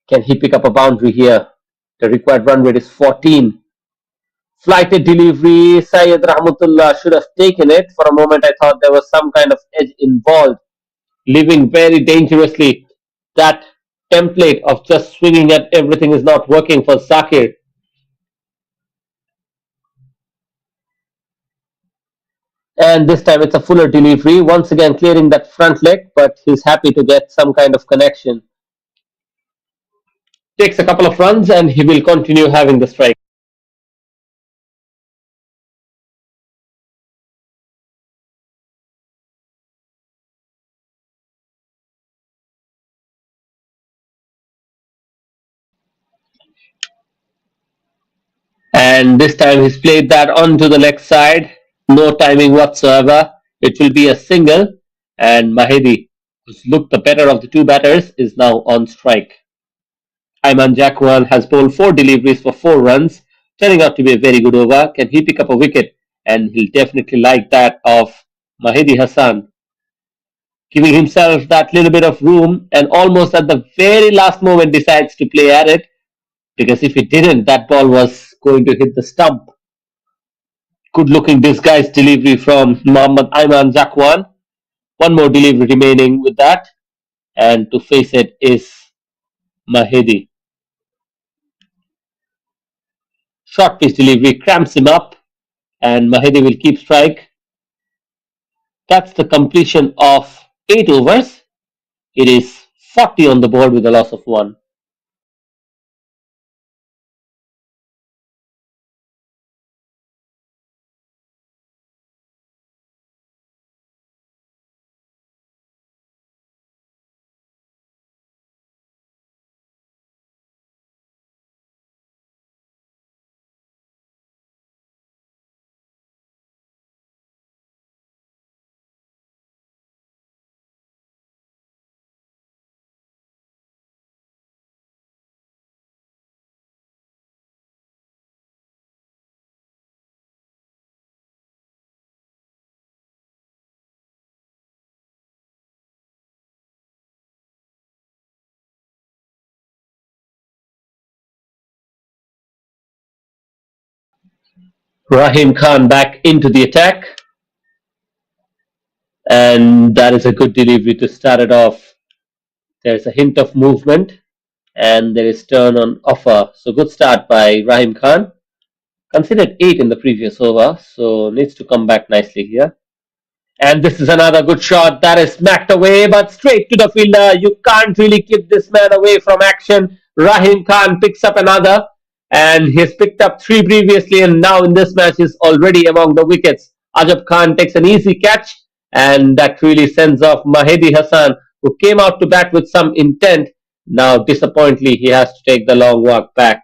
Can he pick up a boundary here? The required run rate is 14. Flighted delivery, Syed Rahmatullah should have taken it. For a moment, I thought there was some kind of edge involved. Living very dangerously. That template of just swinging at everything is not working for Zakir. And this time it's a fuller delivery, once again clearing that front leg, but he's happy to get some kind of connection. Takes a couple of runs and he will continue having the strike. And this time he's played that onto the leg side, no timing whatsoever. It will be a single, and Mahedi, who's looked the better of the two batters, is now on strike. Ayman Jakwan has bowled 4 deliveries for 4 runs, turning out to be a very good over. Can he pick up a wicket? And he'll definitely like that of Mahedi Hassan, giving himself that little bit of room, and almost at the very last moment decides to play at it, because if he didn't, that ball was going to hit the stump. Good looking disguised delivery from Muhammad Ayman Jakwan. One more delivery remaining with that, and to face it is Mahedi. Short pitch delivery cramps him up, and Mahedi will keep strike. That's the completion of 8 overs. It is 40 on the board with a loss of 1. Rahim Khan back into the attack, and that is a good delivery to start it off. There's a hint of movement, and there is turn on offer. So good start by Rahim Khan. Considered 8 in the previous over, so needs to come back nicely here. And this is another good shot that is smacked away, but straight to the fielder. You can't really keep this man away from action. Rahim Khan picks up another, and he's picked up three previously, and now in this match is already among the wickets. Ajab Khan takes an easy catch, and that really sends off Mahedi Hassan, who came out to bat with some intent. Now, disappointingly, he has to take the long walk back.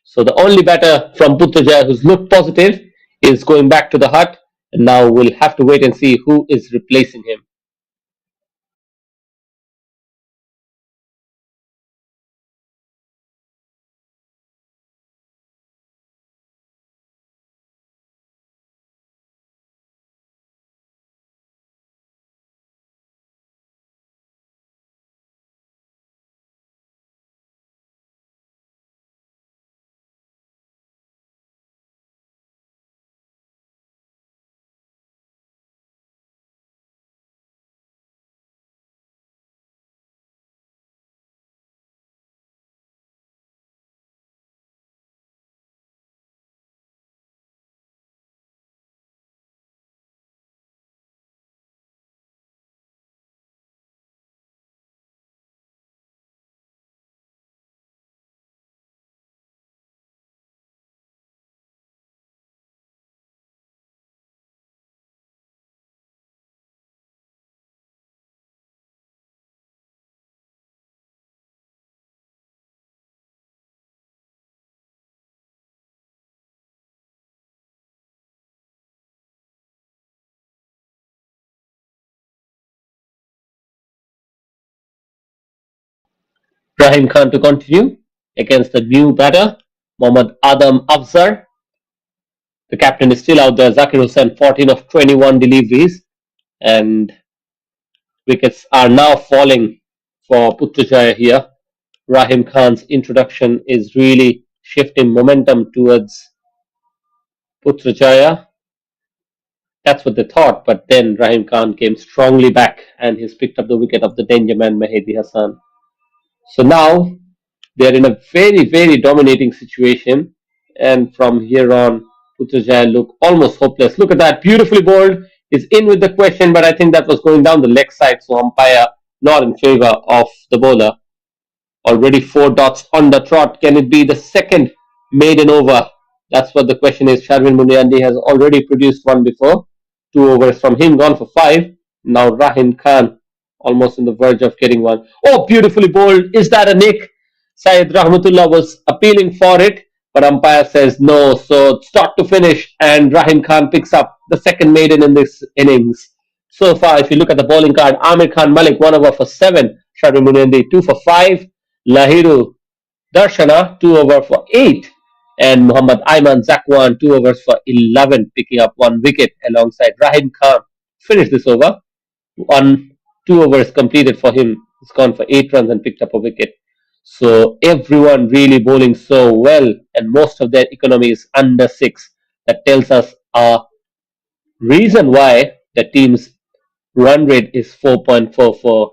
So the only batter from Putrajaya who's looked positive is going back to the hut, and now we'll have to wait and see who is replacing him. Rahim Khan to continue against the new batter, Mohammad Adam Afzar. The captain is still out there. Zakir Hussain, 14 of 21 deliveries, and wickets are now falling for Putrajaya here. Rahim Khan's introduction is really shifting momentum towards Putrajaya. That's what they thought, but then Rahim Khan came strongly back and he's picked up the wicket of the danger man Mahedi Hassan. So now they're in a very, very dominating situation, and from here on, Putrajaya look almost hopeless. Look at that, beautifully bowled. Is in with the question, but I think that was going down the leg side, so umpire not in favor of the bowler. Already four dots on the trot. Can it be the second maiden over? That's what the question is. Sharvin Muniandi has already produced one before. Two overs from him, gone for five. Now Rahim Khan almost on the verge of getting one. Oh, beautifully bowled. Is that a nick? Syed Rahmatullah was appealing for it, but umpire says no. So start to finish, and Rahim Khan picks up the second maiden in this innings. So far, if you look at the bowling card, Amir Khan Malik 1 over for 7, Sharvin Muniandi 2 for 5, Lahiru Darshana 2 over for 8, and Muhammad Ayman Zakwan 2 overs for 11, picking up one wicket alongside Rahim Khan. Finished this over. 2 overs completed for him. He's gone for 8 runs and picked up a wicket. So everyone really bowling so well, and most of their economy is under 6. That tells us a reason why the team's run rate is 4.44.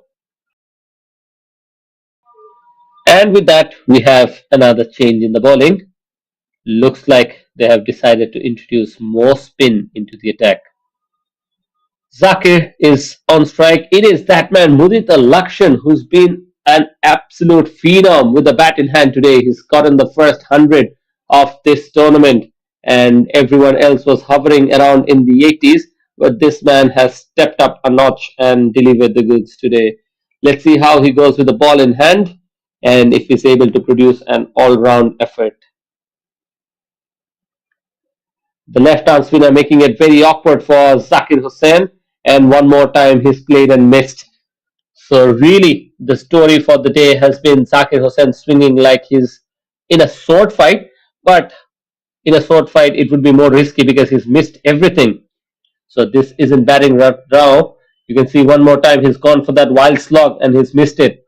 And with that, we have another change in the bowling. Looks like they have decided to introduce more spin into the attack. Zakir is on strike. It is that man, Mudita Lakshan, who's been an absolute phenom with the bat in hand today. He's gotten the first 100 of this tournament, and everyone else was hovering around in the 80s. But this man has stepped up a notch and delivered the goods today. Let's see how he goes with the ball in hand and if he's able to produce an all round effort. The left arm spinner making it very awkward for Zakir Hussain, and one more time he's played and missed. So really, the story for the day has been Zakir Hussain swinging like he's in a sword fight, but in a sword fight it would be more risky because he's missed everything. So this isn't batting right now. You can see one more time he's gone for that wild slog and he's missed it.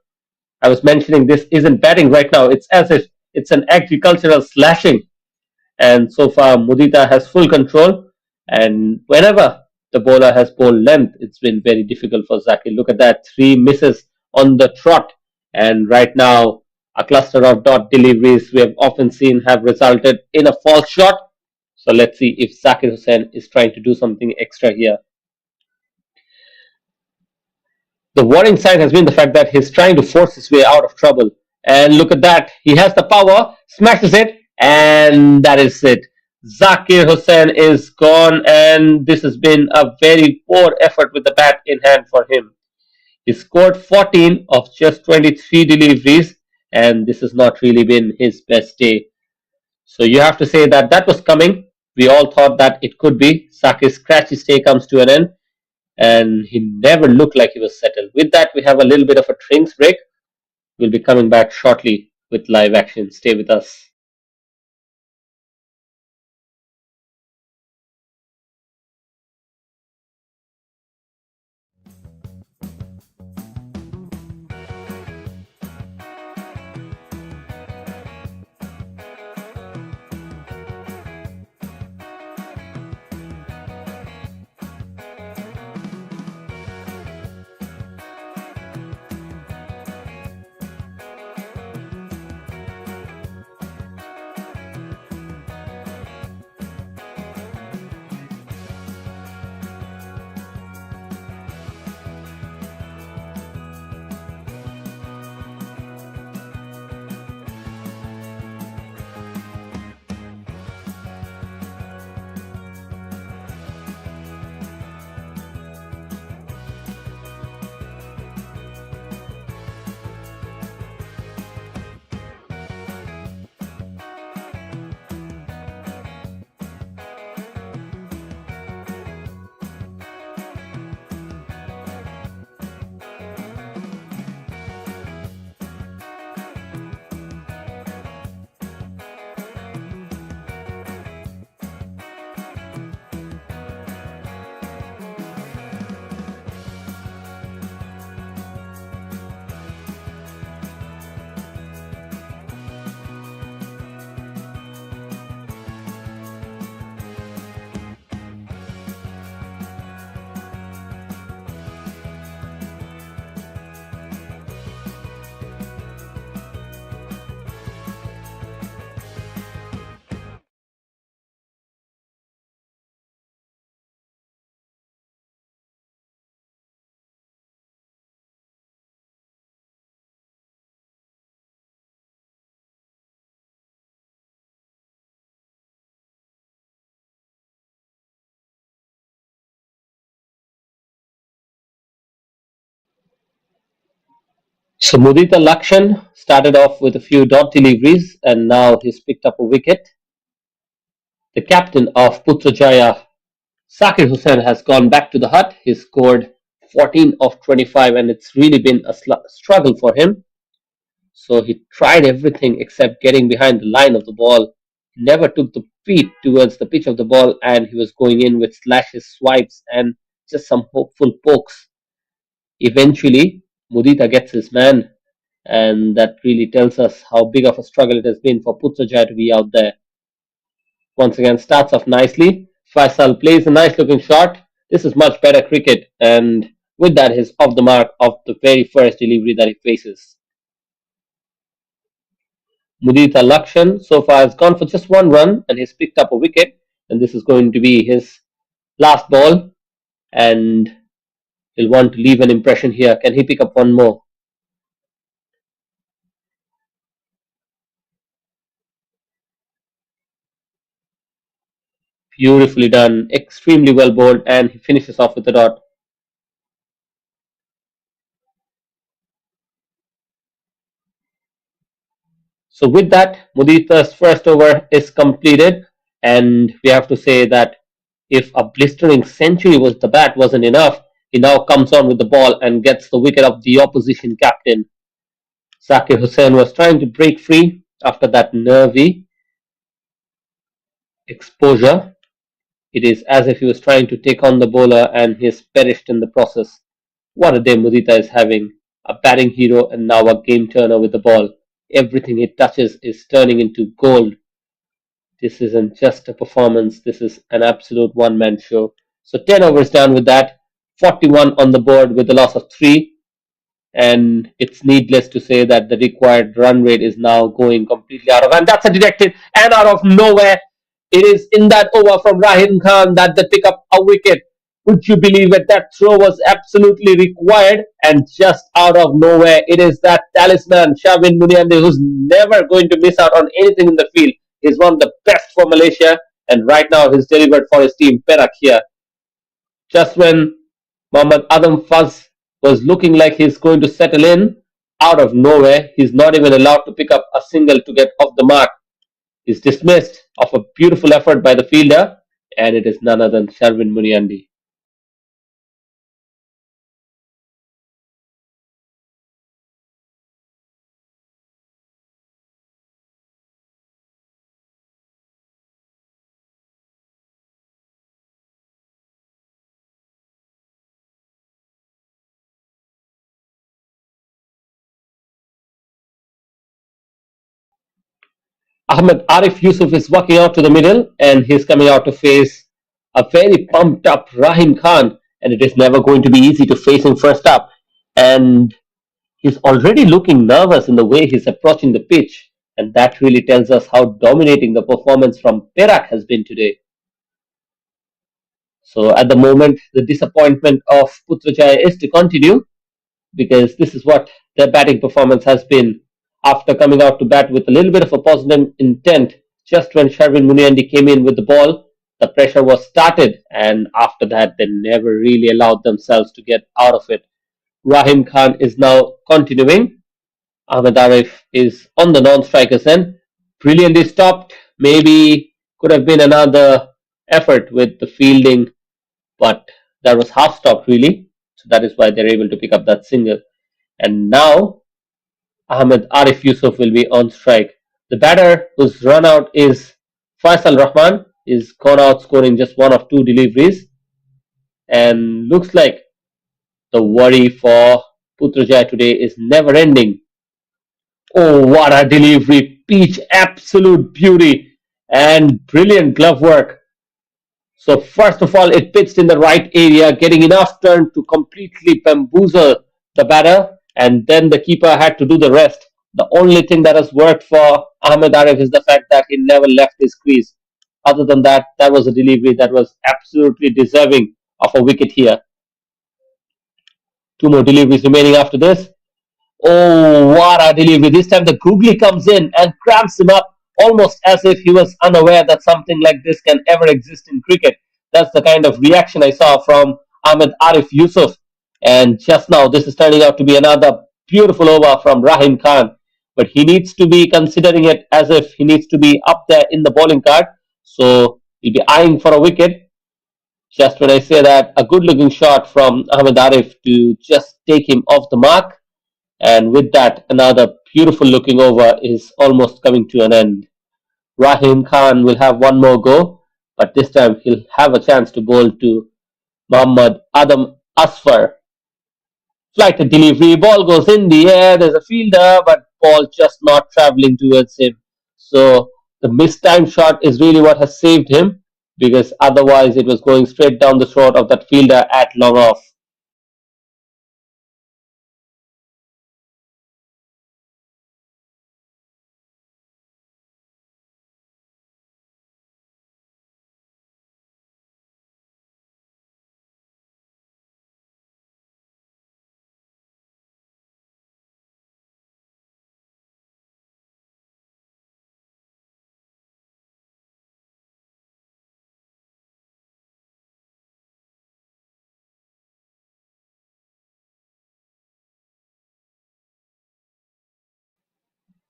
I was mentioning this isn't batting right now. It's as if it's an agricultural slashing, and so far Mudita has full control, and whenever the bowler has bowled length, it's been very difficult for Zakir. Look at that, 3 misses on the trot, and right now a cluster of dot deliveries we have often seen have resulted in a false shot. So let's see if Zakir Hussain is trying to do something extra here. The worrying sign has been the fact that he's trying to force his way out of trouble. And look at that. He has the power, smashes it, and that is it. Zakir Hussain is gone, and this has been a very poor effort with the bat in hand for him. He scored 14 of just 23 deliveries, and this has not really been his best day. So you have to say that that was coming. We all thought that it could be. Zakir's scratchy stay comes to an end, and he never looked like he was settled. With that, we have a little bit of a drinks break. We'll be coming back shortly with live action. Stay with us. So Mudita Lakshan started off with a few dot deliveries, and now he's picked up a wicket. The captain of Putrajaya, Zakir Hussain, has gone back to the hut. He scored 14 of 25, and it's really been a struggle for him. So he tried everything except getting behind the line of the ball. He never took the feet towards the pitch of the ball, and he was going in with slashes, swipes, and just some hopeful pokes. Eventually, Mudita gets his man, and that really tells us how big of a struggle it has been for Putrajaya to be out there. Once again, starts off nicely. Faisal plays a nice looking shot. This is much better cricket, and with that, he's off the mark of the very first delivery that he faces. Mudita Lakshan so far has gone for just one run, and he's picked up a wicket, and this is going to be his last ball, and he'll want to leave an impression here. Can he pick up one more? Beautifully done, extremely well bowled, and he finishes off with a dot. So with that, Mudita's first over is completed, and we have to say that if a blistering century was the bat wasn't enough, he now comes on with the ball and gets the wicket of the opposition captain. Zakir Hussain was trying to break free after that nervy exposure. It is as if he was trying to take on the bowler and he has perished in the process. What a day Mudita is having. A batting hero and now a game turner with the ball. Everything he touches is turning into gold. This isn't just a performance, this is an absolute one man show. So 10 overs down with that, 41 on the board with a loss of 3. And it's needless to say that the required run rate is now going completely out of hand. That's a directed and out of nowhere. it is in that over from Rahim Khan that they pick up a wicket. Would you believe it? That throw was absolutely required, and just out of nowhere, it is that talisman, Shavin Muniande, who's never going to miss out on anything in the field. He's one of the best for Malaysia, and right now he's delivered for his team, Perak here. Just when Mohammad Adam Faz was looking like he's going to settle in, out of nowhere, he's not even allowed to pick up a single to get off the mark. He's dismissed of a beautiful effort by the fielder, and it is none other than Sharvin Muniandi. Ahmed Arif Yusuf is walking out to the middle, and he's coming out to face a very pumped up Rahim Khan, and it is never going to be easy to face him first up. And he's already looking nervous in the way he's approaching the pitch, and that really tells us how dominating the performance from Perak has been today. So at the moment, the disappointment of Putrajaya is to continue because this is what their batting performance has been after coming out to bat with a little bit of a positive intent. Just when Sharvin Muniandi came in with the ball, the pressure was started, and after that, they never really allowed themselves to get out of it. Rahim Khan is now continuing. Ahmed Arif is on the non-strikers end. Brilliantly stopped. Maybe could have been another effort with the fielding, but that was half stopped really. So that is why they're able to pick up that single. And now Ahmed Arif Yusuf will be on strike. The batter whose run out is Faisal Rahman is gone out scoring just one of two deliveries, and looks like the worry for Putrajaya today is never ending. Oh, what a delivery! Peach, absolute beauty and brilliant glove work. So first of all, it pitched in the right area, getting enough turn to completely bamboozle the batter, and then the keeper had to do the rest. The only thing that has worked for Ahmed Arif is the fact that he never left his crease. Other than that, that was a delivery that was absolutely deserving of a wicket here. Two more deliveries remaining after this. Oh, what a delivery. This time the googly comes in and cramps him up almost as if he was unaware that something like this can ever exist in cricket. That's the kind of reaction I saw from Ahmed Arif Yusuf. And just now, this is turning out to be another beautiful over from Rahim Khan. But he needs to be considering it as if he needs to be up there in the bowling card. So he'll be eyeing for a wicket. Just when I say that, a good looking shot from Ahmed Arif to just take him off the mark. And with that, another beautiful looking over is almost coming to an end. Rahim Khan will have one more go, but this time he'll have a chance to bowl to Muhammad Adam Asfar. Flight delivery, ball goes in the air, there's a fielder, but ball just not traveling towards him. So the mistimed shot is really what has saved him, because otherwise it was going straight down the throat of that fielder at long off.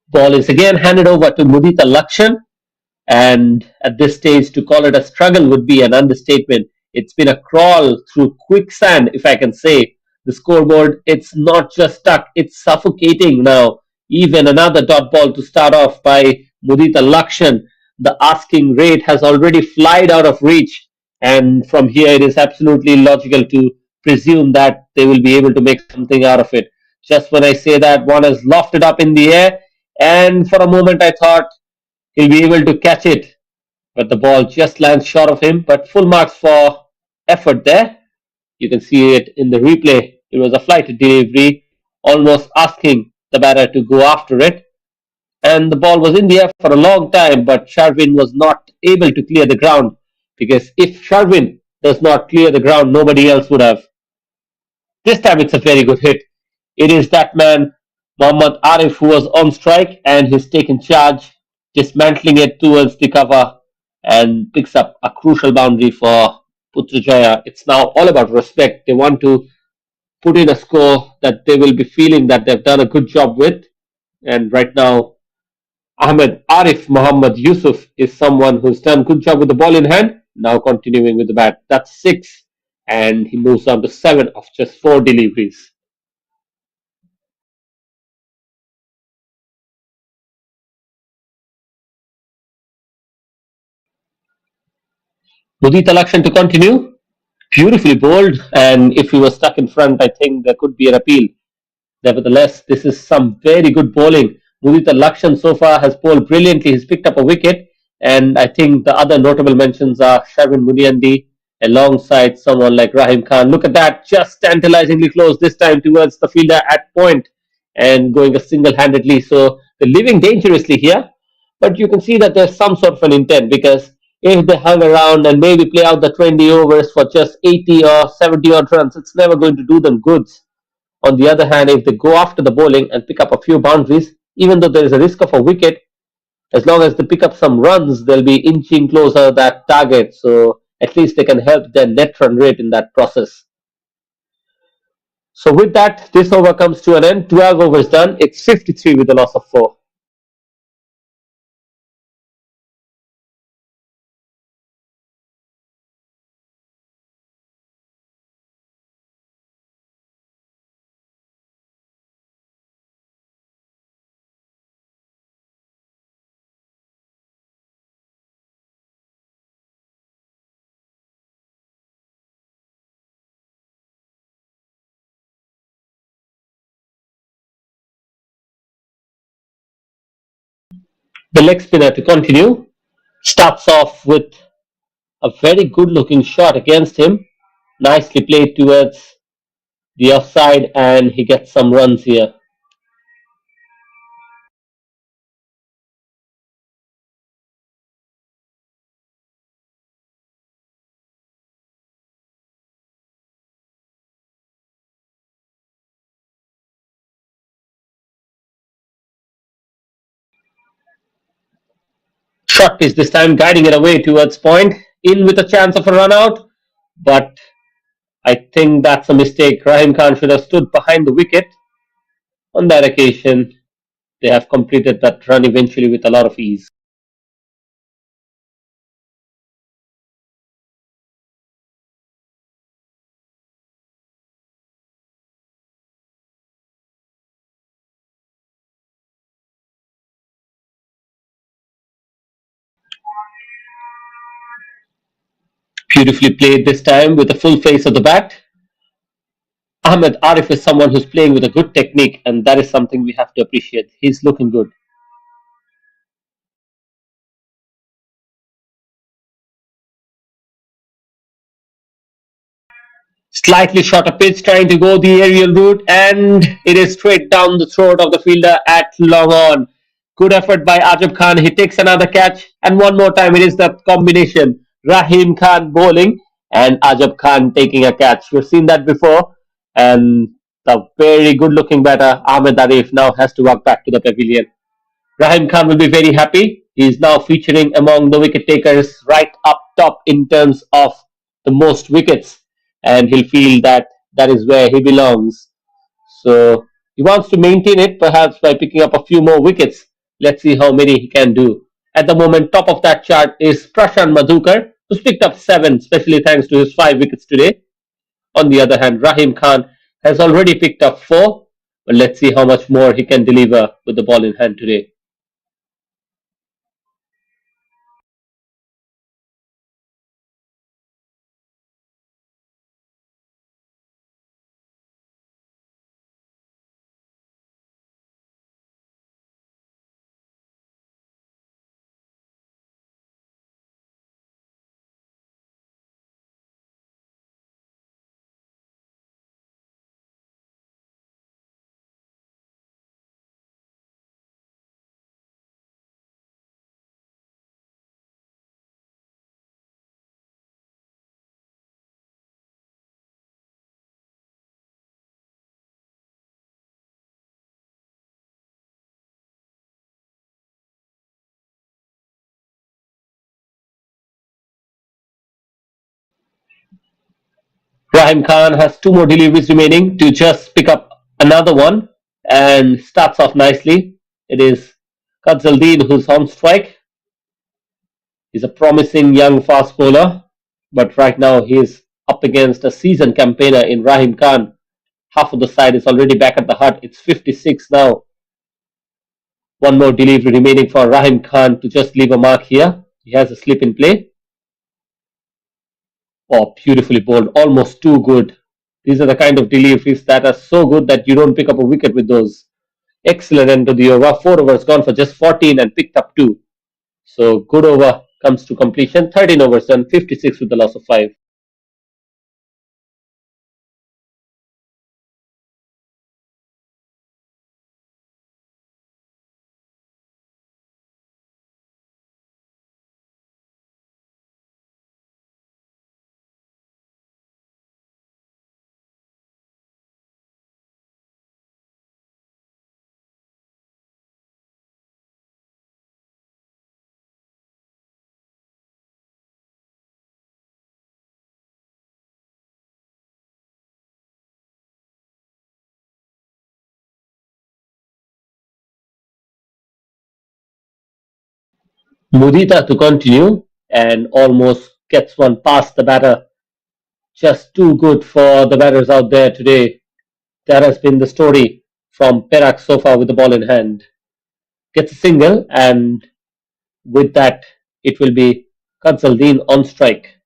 Ball is again handed over to Mudita Lakshan, and at this stage, to call it a struggle would be an understatement. It's been a crawl through quicksand, if I can say. The scoreboard, it's not just stuck, it's suffocating now. Even another dot ball to start off by Mudita Lakshan. The asking rate has already flied out of reach, and from here it is absolutely logical to presume that they will be able to make something out of it. Just when I say that, one is lofted up in the air, and for a moment I thought he'll be able to catch it, but the ball just lands short of him. But full marks for effort there. You can see it in the replay. It was a flight delivery, almost asking the batter to go after it. and the ball was in the air for a long time, but Sharvin was not able to clear the ground because if Sharvin does not clear the ground, nobody else would have. This time it's a very good hit. It is that man, Mohammad Arif, who was on strike and he's taken charge, dismantling it towards the cover and picks up a crucial boundary for Putrajaya. It's now all about respect. They want to put in a score that they will be feeling that they've done a good job with. And right now, Ahmed Arif Muhammad Yusuf is someone who's done good job with the ball in hand. Now continuing with the bat. That's six. And he moves on to seven of just four deliveries. Mudita Lakshan to continue. Beautifully bowled. And if he was stuck in front, I think there could be an appeal. Nevertheless, this is some very good bowling. Mudita Lakshan so far has bowled brilliantly. He's picked up a wicket. And I think the other notable mentions are Shavin Muniandi alongside someone like Rahim Khan. Look at that, just tantalizingly close this time towards the fielder at point and going a single-handedly. So they're living dangerously here. But you can see that there's some sort of an intent because if they hung around and maybe play out the 20 overs for just 80 or 70 odd runs, it's never going to do them goods. On the other hand, if they go after the bowling and pick up a few boundaries, even though there is a risk of a wicket, as long as they pick up some runs, they'll be inching closer that target. So at least they can help their net run rate in that process. So with that, this over comes to an end. 12 overs done. It's 53 with a loss of 4. The leg spinner to continue starts off with a very good looking shot against him. Nicely played towards the offside, and he gets some runs here. Short pitch this time, guiding it away towards point. In with a chance of a run out, but I think that's a mistake. Rahim Khan should have stood behind the wicket. On that occasion, they have completed that run eventually with a lot of ease. Beautifully played this time with the full face of the bat. Ahmed Arif is someone who's playing with a good technique, and that is something we have to appreciate. He's looking good. Slightly shorter pitch, trying to go the aerial route, and it is straight down the throat of the fielder at long on. Good effort by Ajab Khan. He takes another catch, and one more time it is that combination. Rahim Khan bowling and Ajab Khan taking a catch. We've seen that before, and the very good looking batter Ahmed Arif now has to walk back to the pavilion. Rahim Khan will be very happy. He is now featuring among the wicket takers right up top in terms of the most wickets, and he'll feel that that is where he belongs. So he wants to maintain it, perhaps by picking up a few more wickets. Let's see how many he can do. At the moment, top of that chart is Prashant Madhukar, who's picked up seven, especially thanks to his 5 wickets today. On the other hand, Rahim Khan has already picked up four, but let's see how much more he can deliver with the ball in hand today. Rahim Khan has two more deliveries remaining to just pick up another one and starts off nicely. It is Kadzaldeen who's on strike. He's a promising young fast bowler, but right now he's up against a seasoned campaigner in Rahim Khan. Half of the side is already back at the hut. It's 56 now. One more delivery remaining for Rahim Khan to just leave a mark here. He has a slip in play. Oh, beautifully bowled. Almost too good. These are the kind of deliveries that are so good that you don't pick up a wicket with those. Excellent end to the over. 4 overs gone for just 14 and picked up 2. So good over comes to completion. 13 overs done, 56 with the loss of 5. Mudita to continue and almost gets one past the batter. Just too good for the batters out there today. That has been the story from Perak so far with the ball in hand. Gets a single, and with that, it will be Kadzaldeen on strike.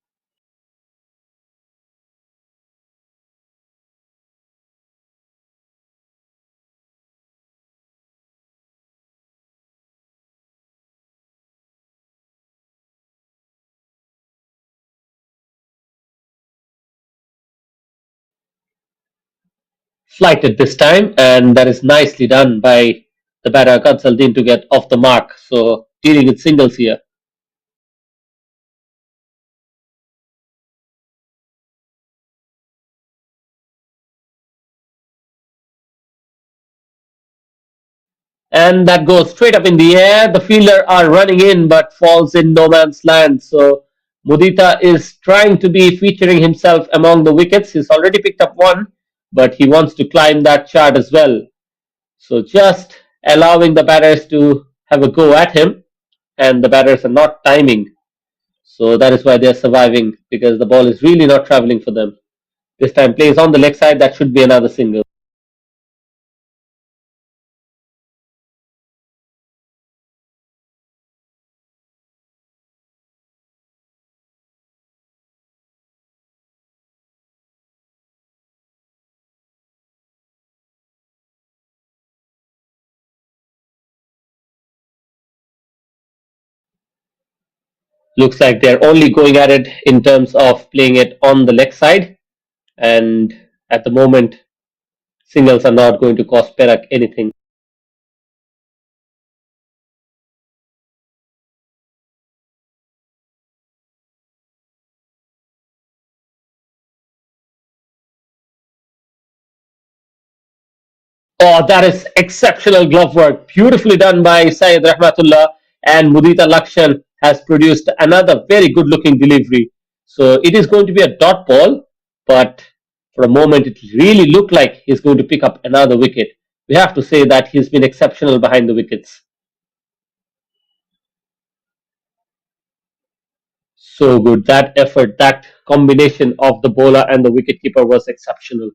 Flighted this time, and that is nicely done by the batter Kadzaldeen to get off the mark. So dealing with singles here. And that goes straight up in the air. The fielder are running in but falls in no man's land. So Mudita is trying to be featuring himself among the wickets. He's already picked up one, but he wants to climb that chart as well. So just allowing the batters to have a go at him, and the batters are not timing. So that is why they are surviving because the ball is really not traveling for them. This time plays on the leg side. That should be another single. Looks like they're only going at it in terms of playing it on the leg side. And at the moment, singles are not going to cost Perak anything. Oh, that is exceptional glove work. Beautifully done by Syed Rahmatullah, and Mudita Lakshan has produced another very good looking delivery. So it is going to be a dot ball, but for a moment it really looked like he's going to pick up another wicket. We have to say that he's been exceptional behind the wickets. So good. That effort, that combination of the bowler and the wicketkeeper was exceptional.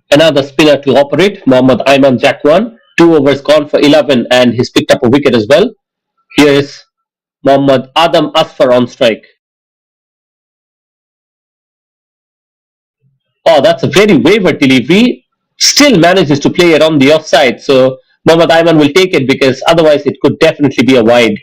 Another spinner to operate, Mohammad Ayman Jakwan. 2 overs gone for 11, and he's picked up a wicket as well. Here is Mohammad Adam Asfar on strike. Oh, that's a very wayward delivery. Still manages to play it on the offside. So Mohammad Ayman will take it because otherwise it could definitely be a wide.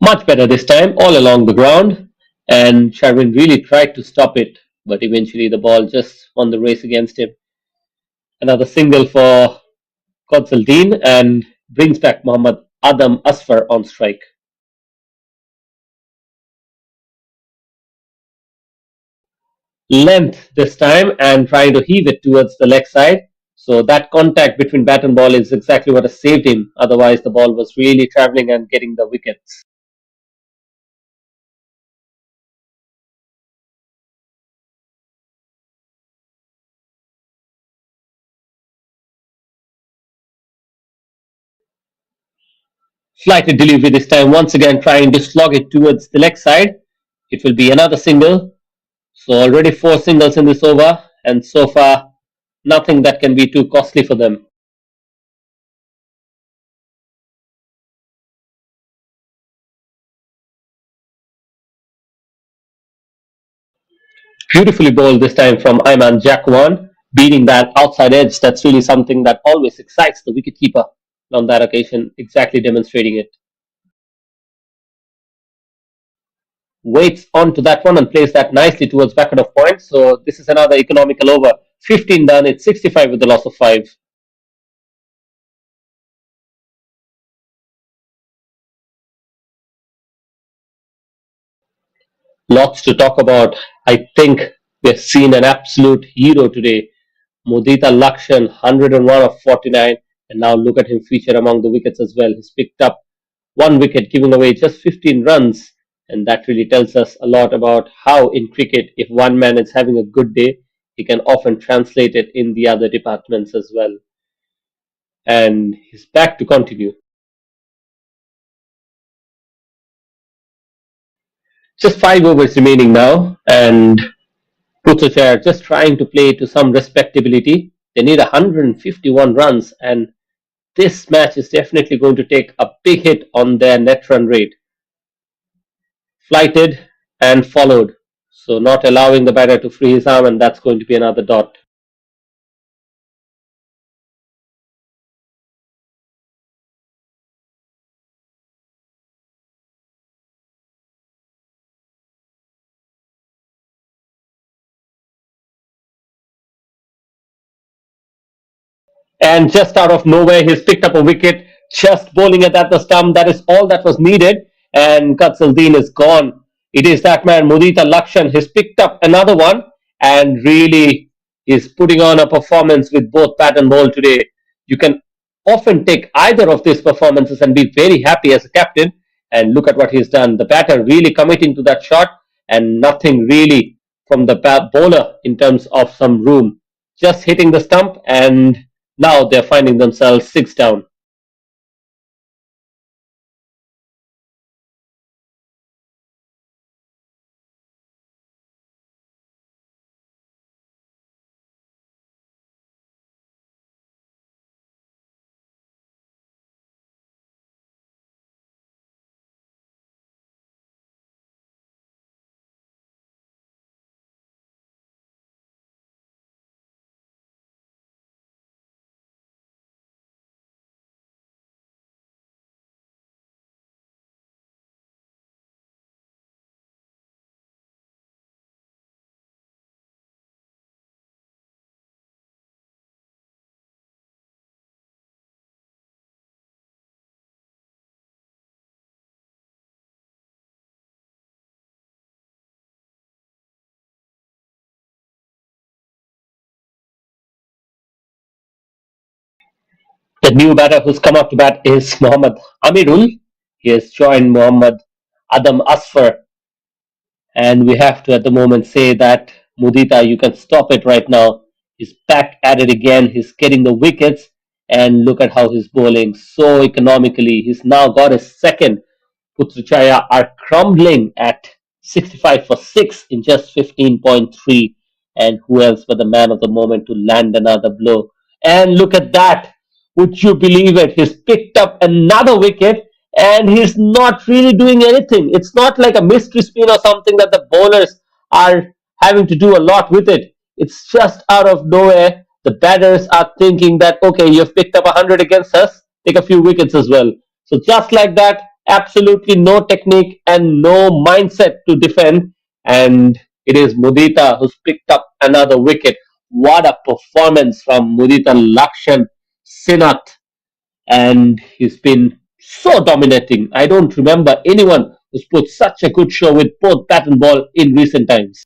Much better this time, all along the ground. And Sharwin really tried to stop it, but eventually the ball just won the race against him. Another single for Constantine and brings back Mohammad Adam Asfar on strike. Length this time and trying to heave it towards the leg side. So that contact between bat and ball is exactly what has saved him. Otherwise, the ball was really traveling and getting the wickets. Flighted delivery this time, once again trying to slog it towards the leg side. It will be another single. So already four singles in this over, and so far nothing that can be too costly for them. Beautifully bowled this time from Ayman Jakwan, beating that outside edge. That's really something that always excites the wicketkeeper on that occasion, exactly demonstrating it. Waits onto that one and plays that nicely towards back of point. So this is another economical over. 15 done, it's 65 with the loss of 5. Lots to talk about. I think we've seen an absolute hero today. Mudita Lakshan, 101 of 49, and now look at him feature among the wickets as well. He's picked up one wicket, giving away just 15 runs, and that really tells us a lot about how in cricket, if one man is having a good day, he can often translate it in the other departments as well. And he's back to continue. Just 5 overs remaining now, and Putrajaya are just trying to play to some respectability. They need 151 runs, and this match is definitely going to take a big hit on their net run rate. Flighted and followed, so not allowing the batter to free his arm, and that's going to be another dot. And just out of nowhere, he's picked up a wicket, just bowling it at the stump. That is all that was needed, and Katsaldeen is gone. It is that man, Mudita Lakshan. He's picked up another one and really is putting on a performance with both bat and ball today. You can often take either of these performances and be very happy as a captain. And look at what he's done. The batter really committing to that shot, and nothing really from the bowler in terms of some room. Just hitting the stump, and now they're finding themselves 6 down. The new batter who's come up to bat is Mohammad Amirul. He has joined Mohammad Adam Asfar, and we have to at the moment say that Mudita, you can stop it right now. He's back at it again. He's getting the wickets, and look at how he's bowling so economically. He's now got his second. Putrajaya are crumbling at 65 for 6 in just 15.3. And who else but the man of the moment to land another blow? And look at that. Would you believe it? He's picked up another wicket and he's not really doing anything. It's not like a mystery spin or something that the bowlers are having to do a lot with it. It's just out of nowhere. The batters are thinking that, okay, you've picked up 100 against us, take a few wickets as well. So just like that, absolutely no technique and no mindset to defend. and it is Mudita who's picked up another wicket. What a performance from Mudita Lakshan Sinath, and he's been so dominating. I don't remember anyone who's put such a good show with both bat and ball in recent times.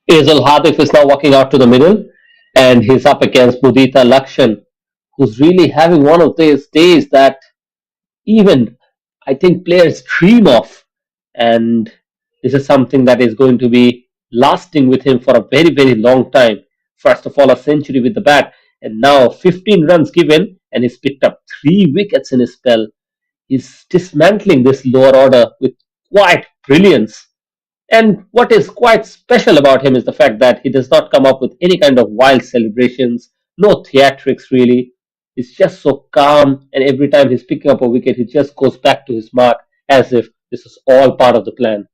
Azul Hadif is now walking out to the middle, and he's up against Mudita Lakshan, who's really having one of those days that even I think players dream of. And this is something that is going to be lasting with him for a very, very long time. First of all, a century with the bat, and now 15 runs given, and he's picked up 3 wickets in his spell. He's dismantling this lower order with quite brilliance. And what is quite special about him is the fact that he does not come up with any kind of wild celebrations, no theatrics really. He's just so calm, and every time he's picking up a wicket, he just goes back to his mark as if this is all part of the plan.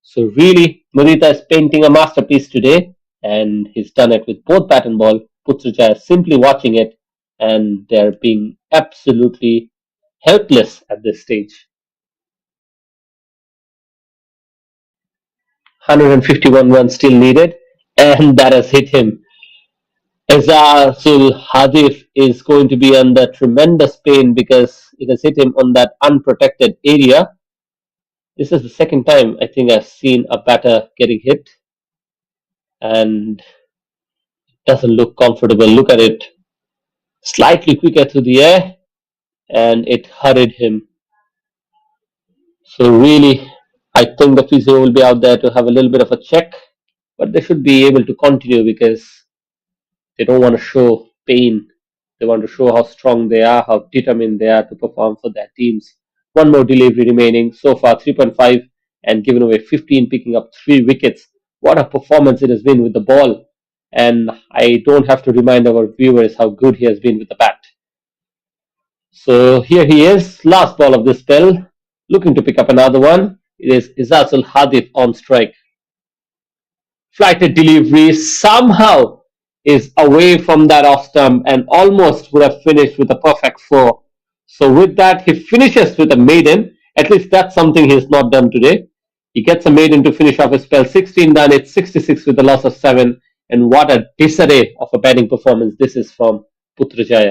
So, really, Murita is painting a masterpiece today, and he's done it with both bat and ball. Putrajaya simply watching it, and they're being absolutely helpless at this stage. 151 runs still needed, and that has hit him. Ezazul Hadif is going to be under tremendous pain because it has hit him on that unprotected area. This is the second time I think I've seen a batter getting hit, and doesn't look comfortable. Look at it, slightly quicker through the air, and it hurried him. So really, I think the physio will be out there to have a little bit of a check, but they should be able to continue because they don't want to show pain. They want to show how strong they are, how determined they are to perform for their teams. One more delivery remaining. So far, 3.5 and given away 15, picking up 3 wickets. What a performance it has been with the ball. And I don't have to remind our viewers how good he has been with the bat. So here he is, last ball of this spell, looking to pick up another one. It is Izazul Hadif on strike. Flighted delivery somehow is away from that off stump and almost would have finished with a perfect 4. So with that, he finishes with a maiden. At least that's something he's not done today. He gets a maiden to finish off his spell. 16 done. It's 66 with a loss of 7. And what a disarray of a batting performance this is from Putrajaya.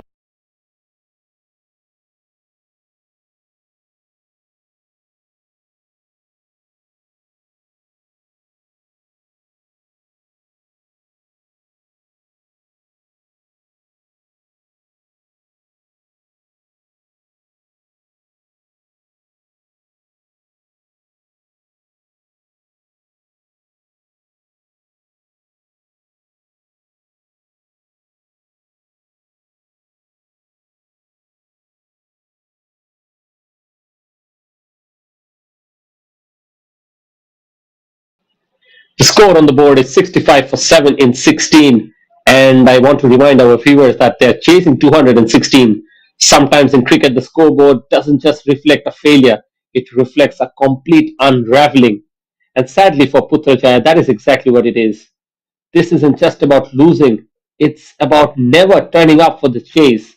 The score on the board is 65 for 7 in 16. And I want to remind our viewers that they're chasing 216. Sometimes in cricket, the scoreboard doesn't just reflect a failure, it reflects a complete unraveling. And sadly for Putrajaya, that is exactly what it is. This isn't just about losing, it's about never turning up for the chase.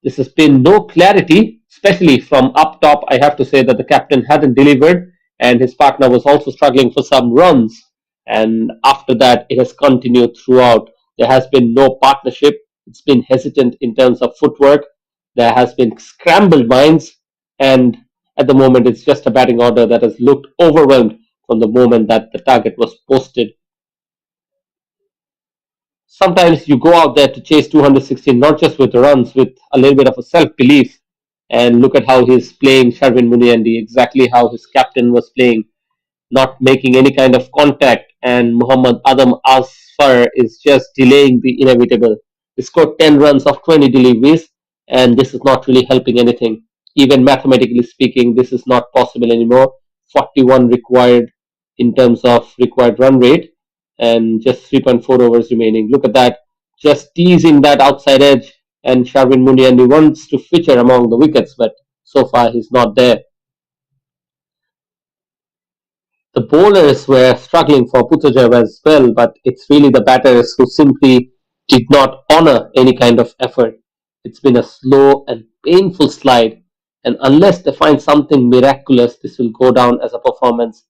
This has been no clarity, especially from up top. I have to say that the captain hadn't delivered, and his partner was also struggling for some runs. And after that, it has continued throughout. There has been no partnership. It's been hesitant in terms of footwork. There has been scrambled minds, and at the moment, it's just a batting order that has looked overwhelmed from the moment that the target was posted. Sometimes you go out there to chase 216, not just with runs, with a little bit of a self belief. And look at how he's playing Sharvin Muniandi, exactly how his captain was playing, not making any kind of contact. And Muhammad Adam Asfar is just delaying the inevitable. He scored 10 runs of 20 deliveries, and this is not really helping anything. Even mathematically speaking, this is not possible anymore. 41 required in terms of required run rate, and just 3.4 overs remaining. Look at that, just teasing that outside edge, and Sharvin Muniani wants to feature among the wickets, but So far, he's not there. The bowlers were struggling for Putrajaya as well, but it's really the batters who simply did not honour any kind of effort. It's been a slow and painful slide, and unless they find something miraculous, this will go down as a performance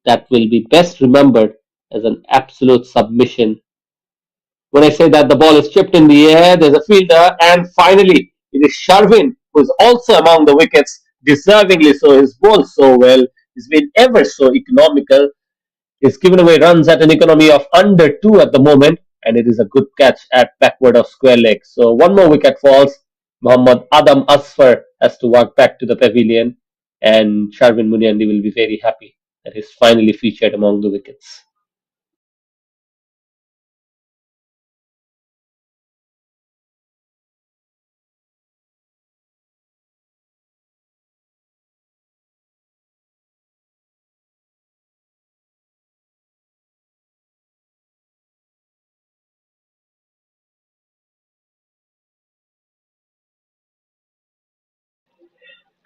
that will be best remembered as an absolute submission. When I say that the ball is chipped in the air, there's a fielder, and finally it is Sharvin who is also among the wickets, deservingly so. He's bowled so well. He's been ever so economical. He's given away runs at an economy of under two at the moment, and it is a good catch at backward of square leg. So one more wicket falls. Muhammad Adam Asfar has to walk back to the pavilion, and Sharvin Muniandi will be very happy that he's finally featured among the wickets.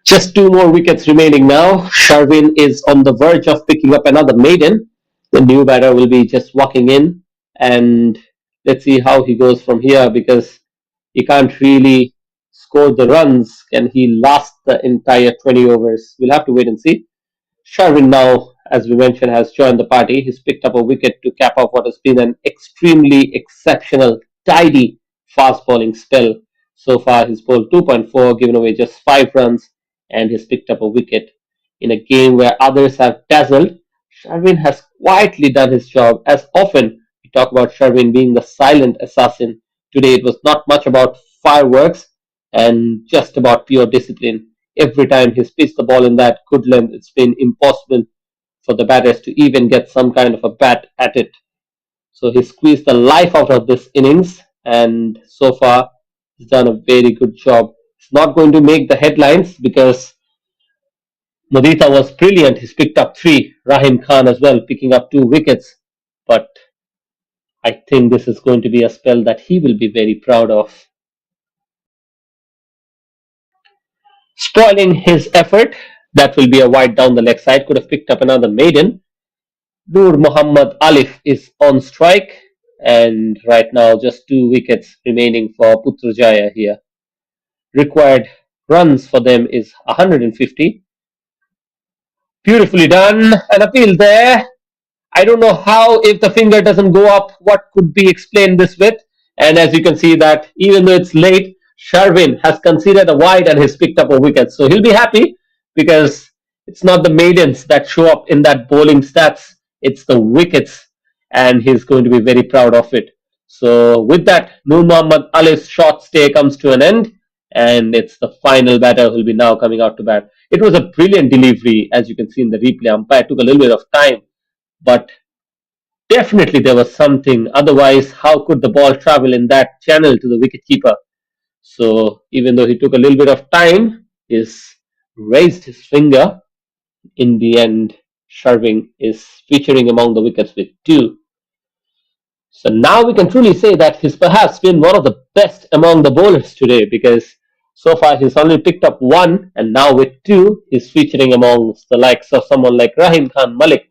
Just two more wickets remaining now. Sharvin is on the verge of picking up another maiden. The new batter will be just walking in, and let's see how he goes from here because he can't really score the runs. Can he last the entire 20 overs? We'll have to wait and see. Sharvin now, as we mentioned, has joined the party. He's picked up a wicket to cap off what has been an extremely exceptional, tidy fast bowling spell. So far, he's bowled 2.4, given away just 5 runs, and he's picked up a wicket. In a game where others have dazzled, Sharvin has quietly done his job. As often we talk about Sharvin being the silent assassin, today it was not much about fireworks and just about pure discipline. Every time he's pitched the ball in that good length, it's been impossible for the batters to even get some kind of a bat at it. So he squeezed the life out of this innings, and so far he's done a very good job. It's not going to make the headlines because Mudita was brilliant. He's picked up three. Rahim Khan as well, picking up 2 wickets. But I think this is going to be a spell that he will be very proud of. Spoiling his effort, that will be a wide down the leg side. Could have picked up another maiden. Nur Muhammad Alif is on strike, and right now just 2 wickets remaining for Putrajaya here. Required runs for them is 150. Beautifully done. An appeal there. I don't know how, if the finger doesn't go up, what could be explained this with. And as you can see that even though it's late, Sharvin has considered a wide and has picked up a wicket. So he'll be happy because it's not the maidens that show up in that bowling stats. It's the wickets, and he's going to be very proud of it. So with that, Nur Muhammad Ali's short stay comes to an end, and it's the final batter who'll be now coming out to bat. It was a brilliant delivery, as you can see in the replay. Umpire took a little bit of time, but definitely there was something. Otherwise, how could the ball travel in that channel to the wicketkeeper? So even though he took a little bit of time, he's raised his finger. In the end, Sharvin is featuring among the wickets with 2. So now we can truly say that he's perhaps been one of the best among the bowlers today because so far he's only picked up 1, and now with 2, he's featuring amongst the likes of someone like Rahim Khan Malik,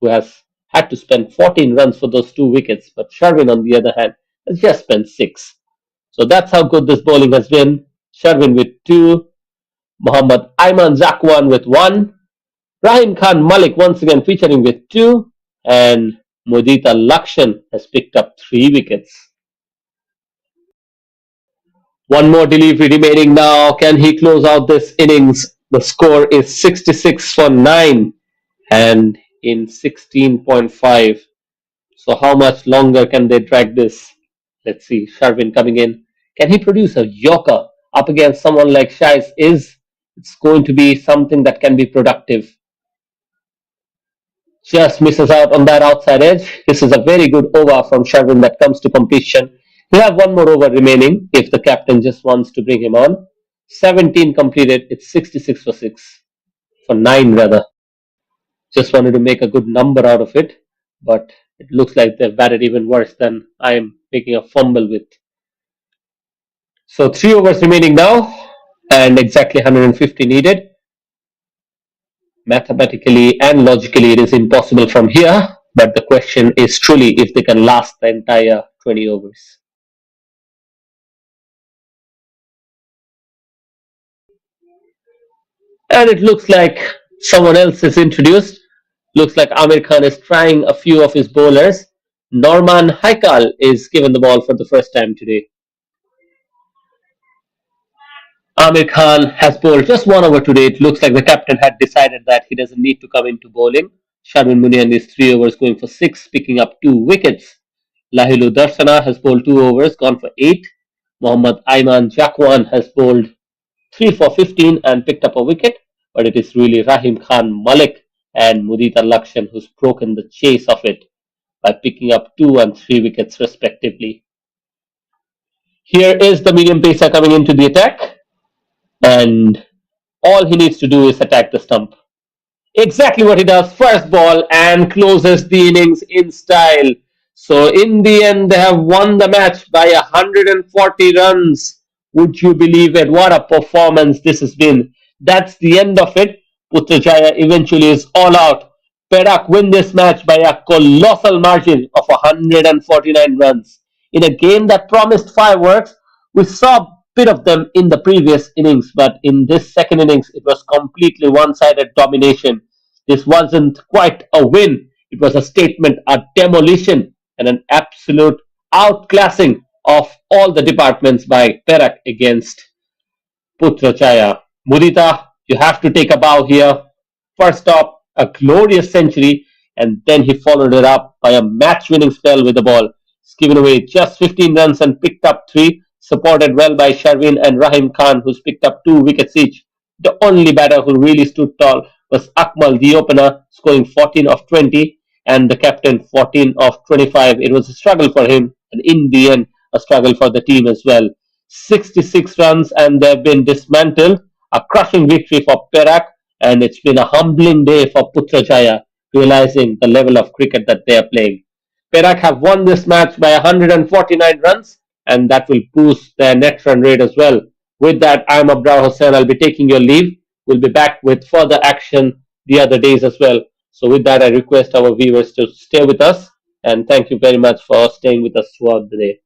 who has had to spend 14 runs for those 2 wickets, but Sharvin, on the other hand, has just spent 6. So that's how good this bowling has been. Sharvin with 2, Muhammad Ayman Zakwan with 1, Rahim Khan Malik once again featuring with 2, and Mudita Lakshan has picked up 3 wickets. One more delivery remaining now. Can he close out this innings? The score is 66 for 9 and in 16.5. So how much longer can they drag this? Let's see. Sharvin coming in. Can he produce a Yorker up against someone like Shais? It's going to be something that can be productive. Just misses out on that outside edge. This is a very good over from Sharvin that comes to completion. We have one more over remaining if the captain just wants to bring him on. 17 completed. It's 66 for 6. For 9 rather. Just wanted to make a good number out of it, but it looks like they've batted even worse than I am making a fumble with. So 3 overs remaining now. and exactly 150 needed. Mathematically and logically, it is impossible from here, but the question is truly if they can last the entire 20 overs. And it looks like someone else is introduced. Looks like Amir Khan is trying a few of his bowlers. Norman Haikal is given the ball for the first time today. Amir Khan has bowled just 1 over today. It looks like the captain had decided that he doesn't need to come into bowling. Sharmin Munian is 3 overs going for six, picking up 2 wickets. Lahilu Darsana has bowled 2 overs, gone for eight. Mohammad Aiman Jakwan has bowled 3 for 15 and picked up a wicket. But it is really Rahim Khan Malik and Mudita Lakshan who's broken the chase of it by picking up 2 and 3 wickets respectively. Here is the medium pacer coming into the attack, and all he needs to do is attack the stump. Exactly what he does. First ball and closes the innings in style. So in the end, they have won the match by 140 runs. Would you believe it? What a performance this has been. That's the end of it. Putrajaya eventually is all out. Perak win this match by a colossal margin of 149 runs. In a game that promised fireworks, we saw a bit of them in the previous innings, but in this second innings, it was completely one sided domination. This wasn't quite a win, it was a statement, a demolition, and an absolute outclassing of all the departments by Perak against Putrajaya. Mudita, you have to take a bow here. First up, a glorious century, and then he followed it up by a match winning spell with the ball. He's given away just 15 runs and picked up three, supported well by Sharvin and Rahim Khan, who's picked up 2 wickets each. The only batter who really stood tall was Akmal, the opener, scoring 14 of 20, and the captain 14 of 25. It was a struggle for him, and in the end, a struggle for the team as well. 66 runs, and they've been dismantled. A crushing victory for Perak, and it's been a humbling day for Putrajaya, realizing the level of cricket that they are playing. Perak have won this match by 149 runs, and that will boost their net run rate as well. With that, I'm Abrar Hussain. I'll be taking your leave. We'll be back with further action the other days as well. So, with that, I request our viewers to stay with us, and thank you very much for staying with us throughout the day.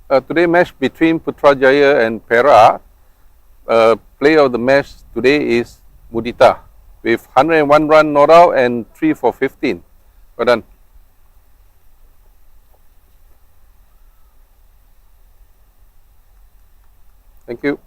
Today match between Putrajaya and Perak. Player of the match today is Mudita with 101 run not out and 3 for 15. Well done. Thank you.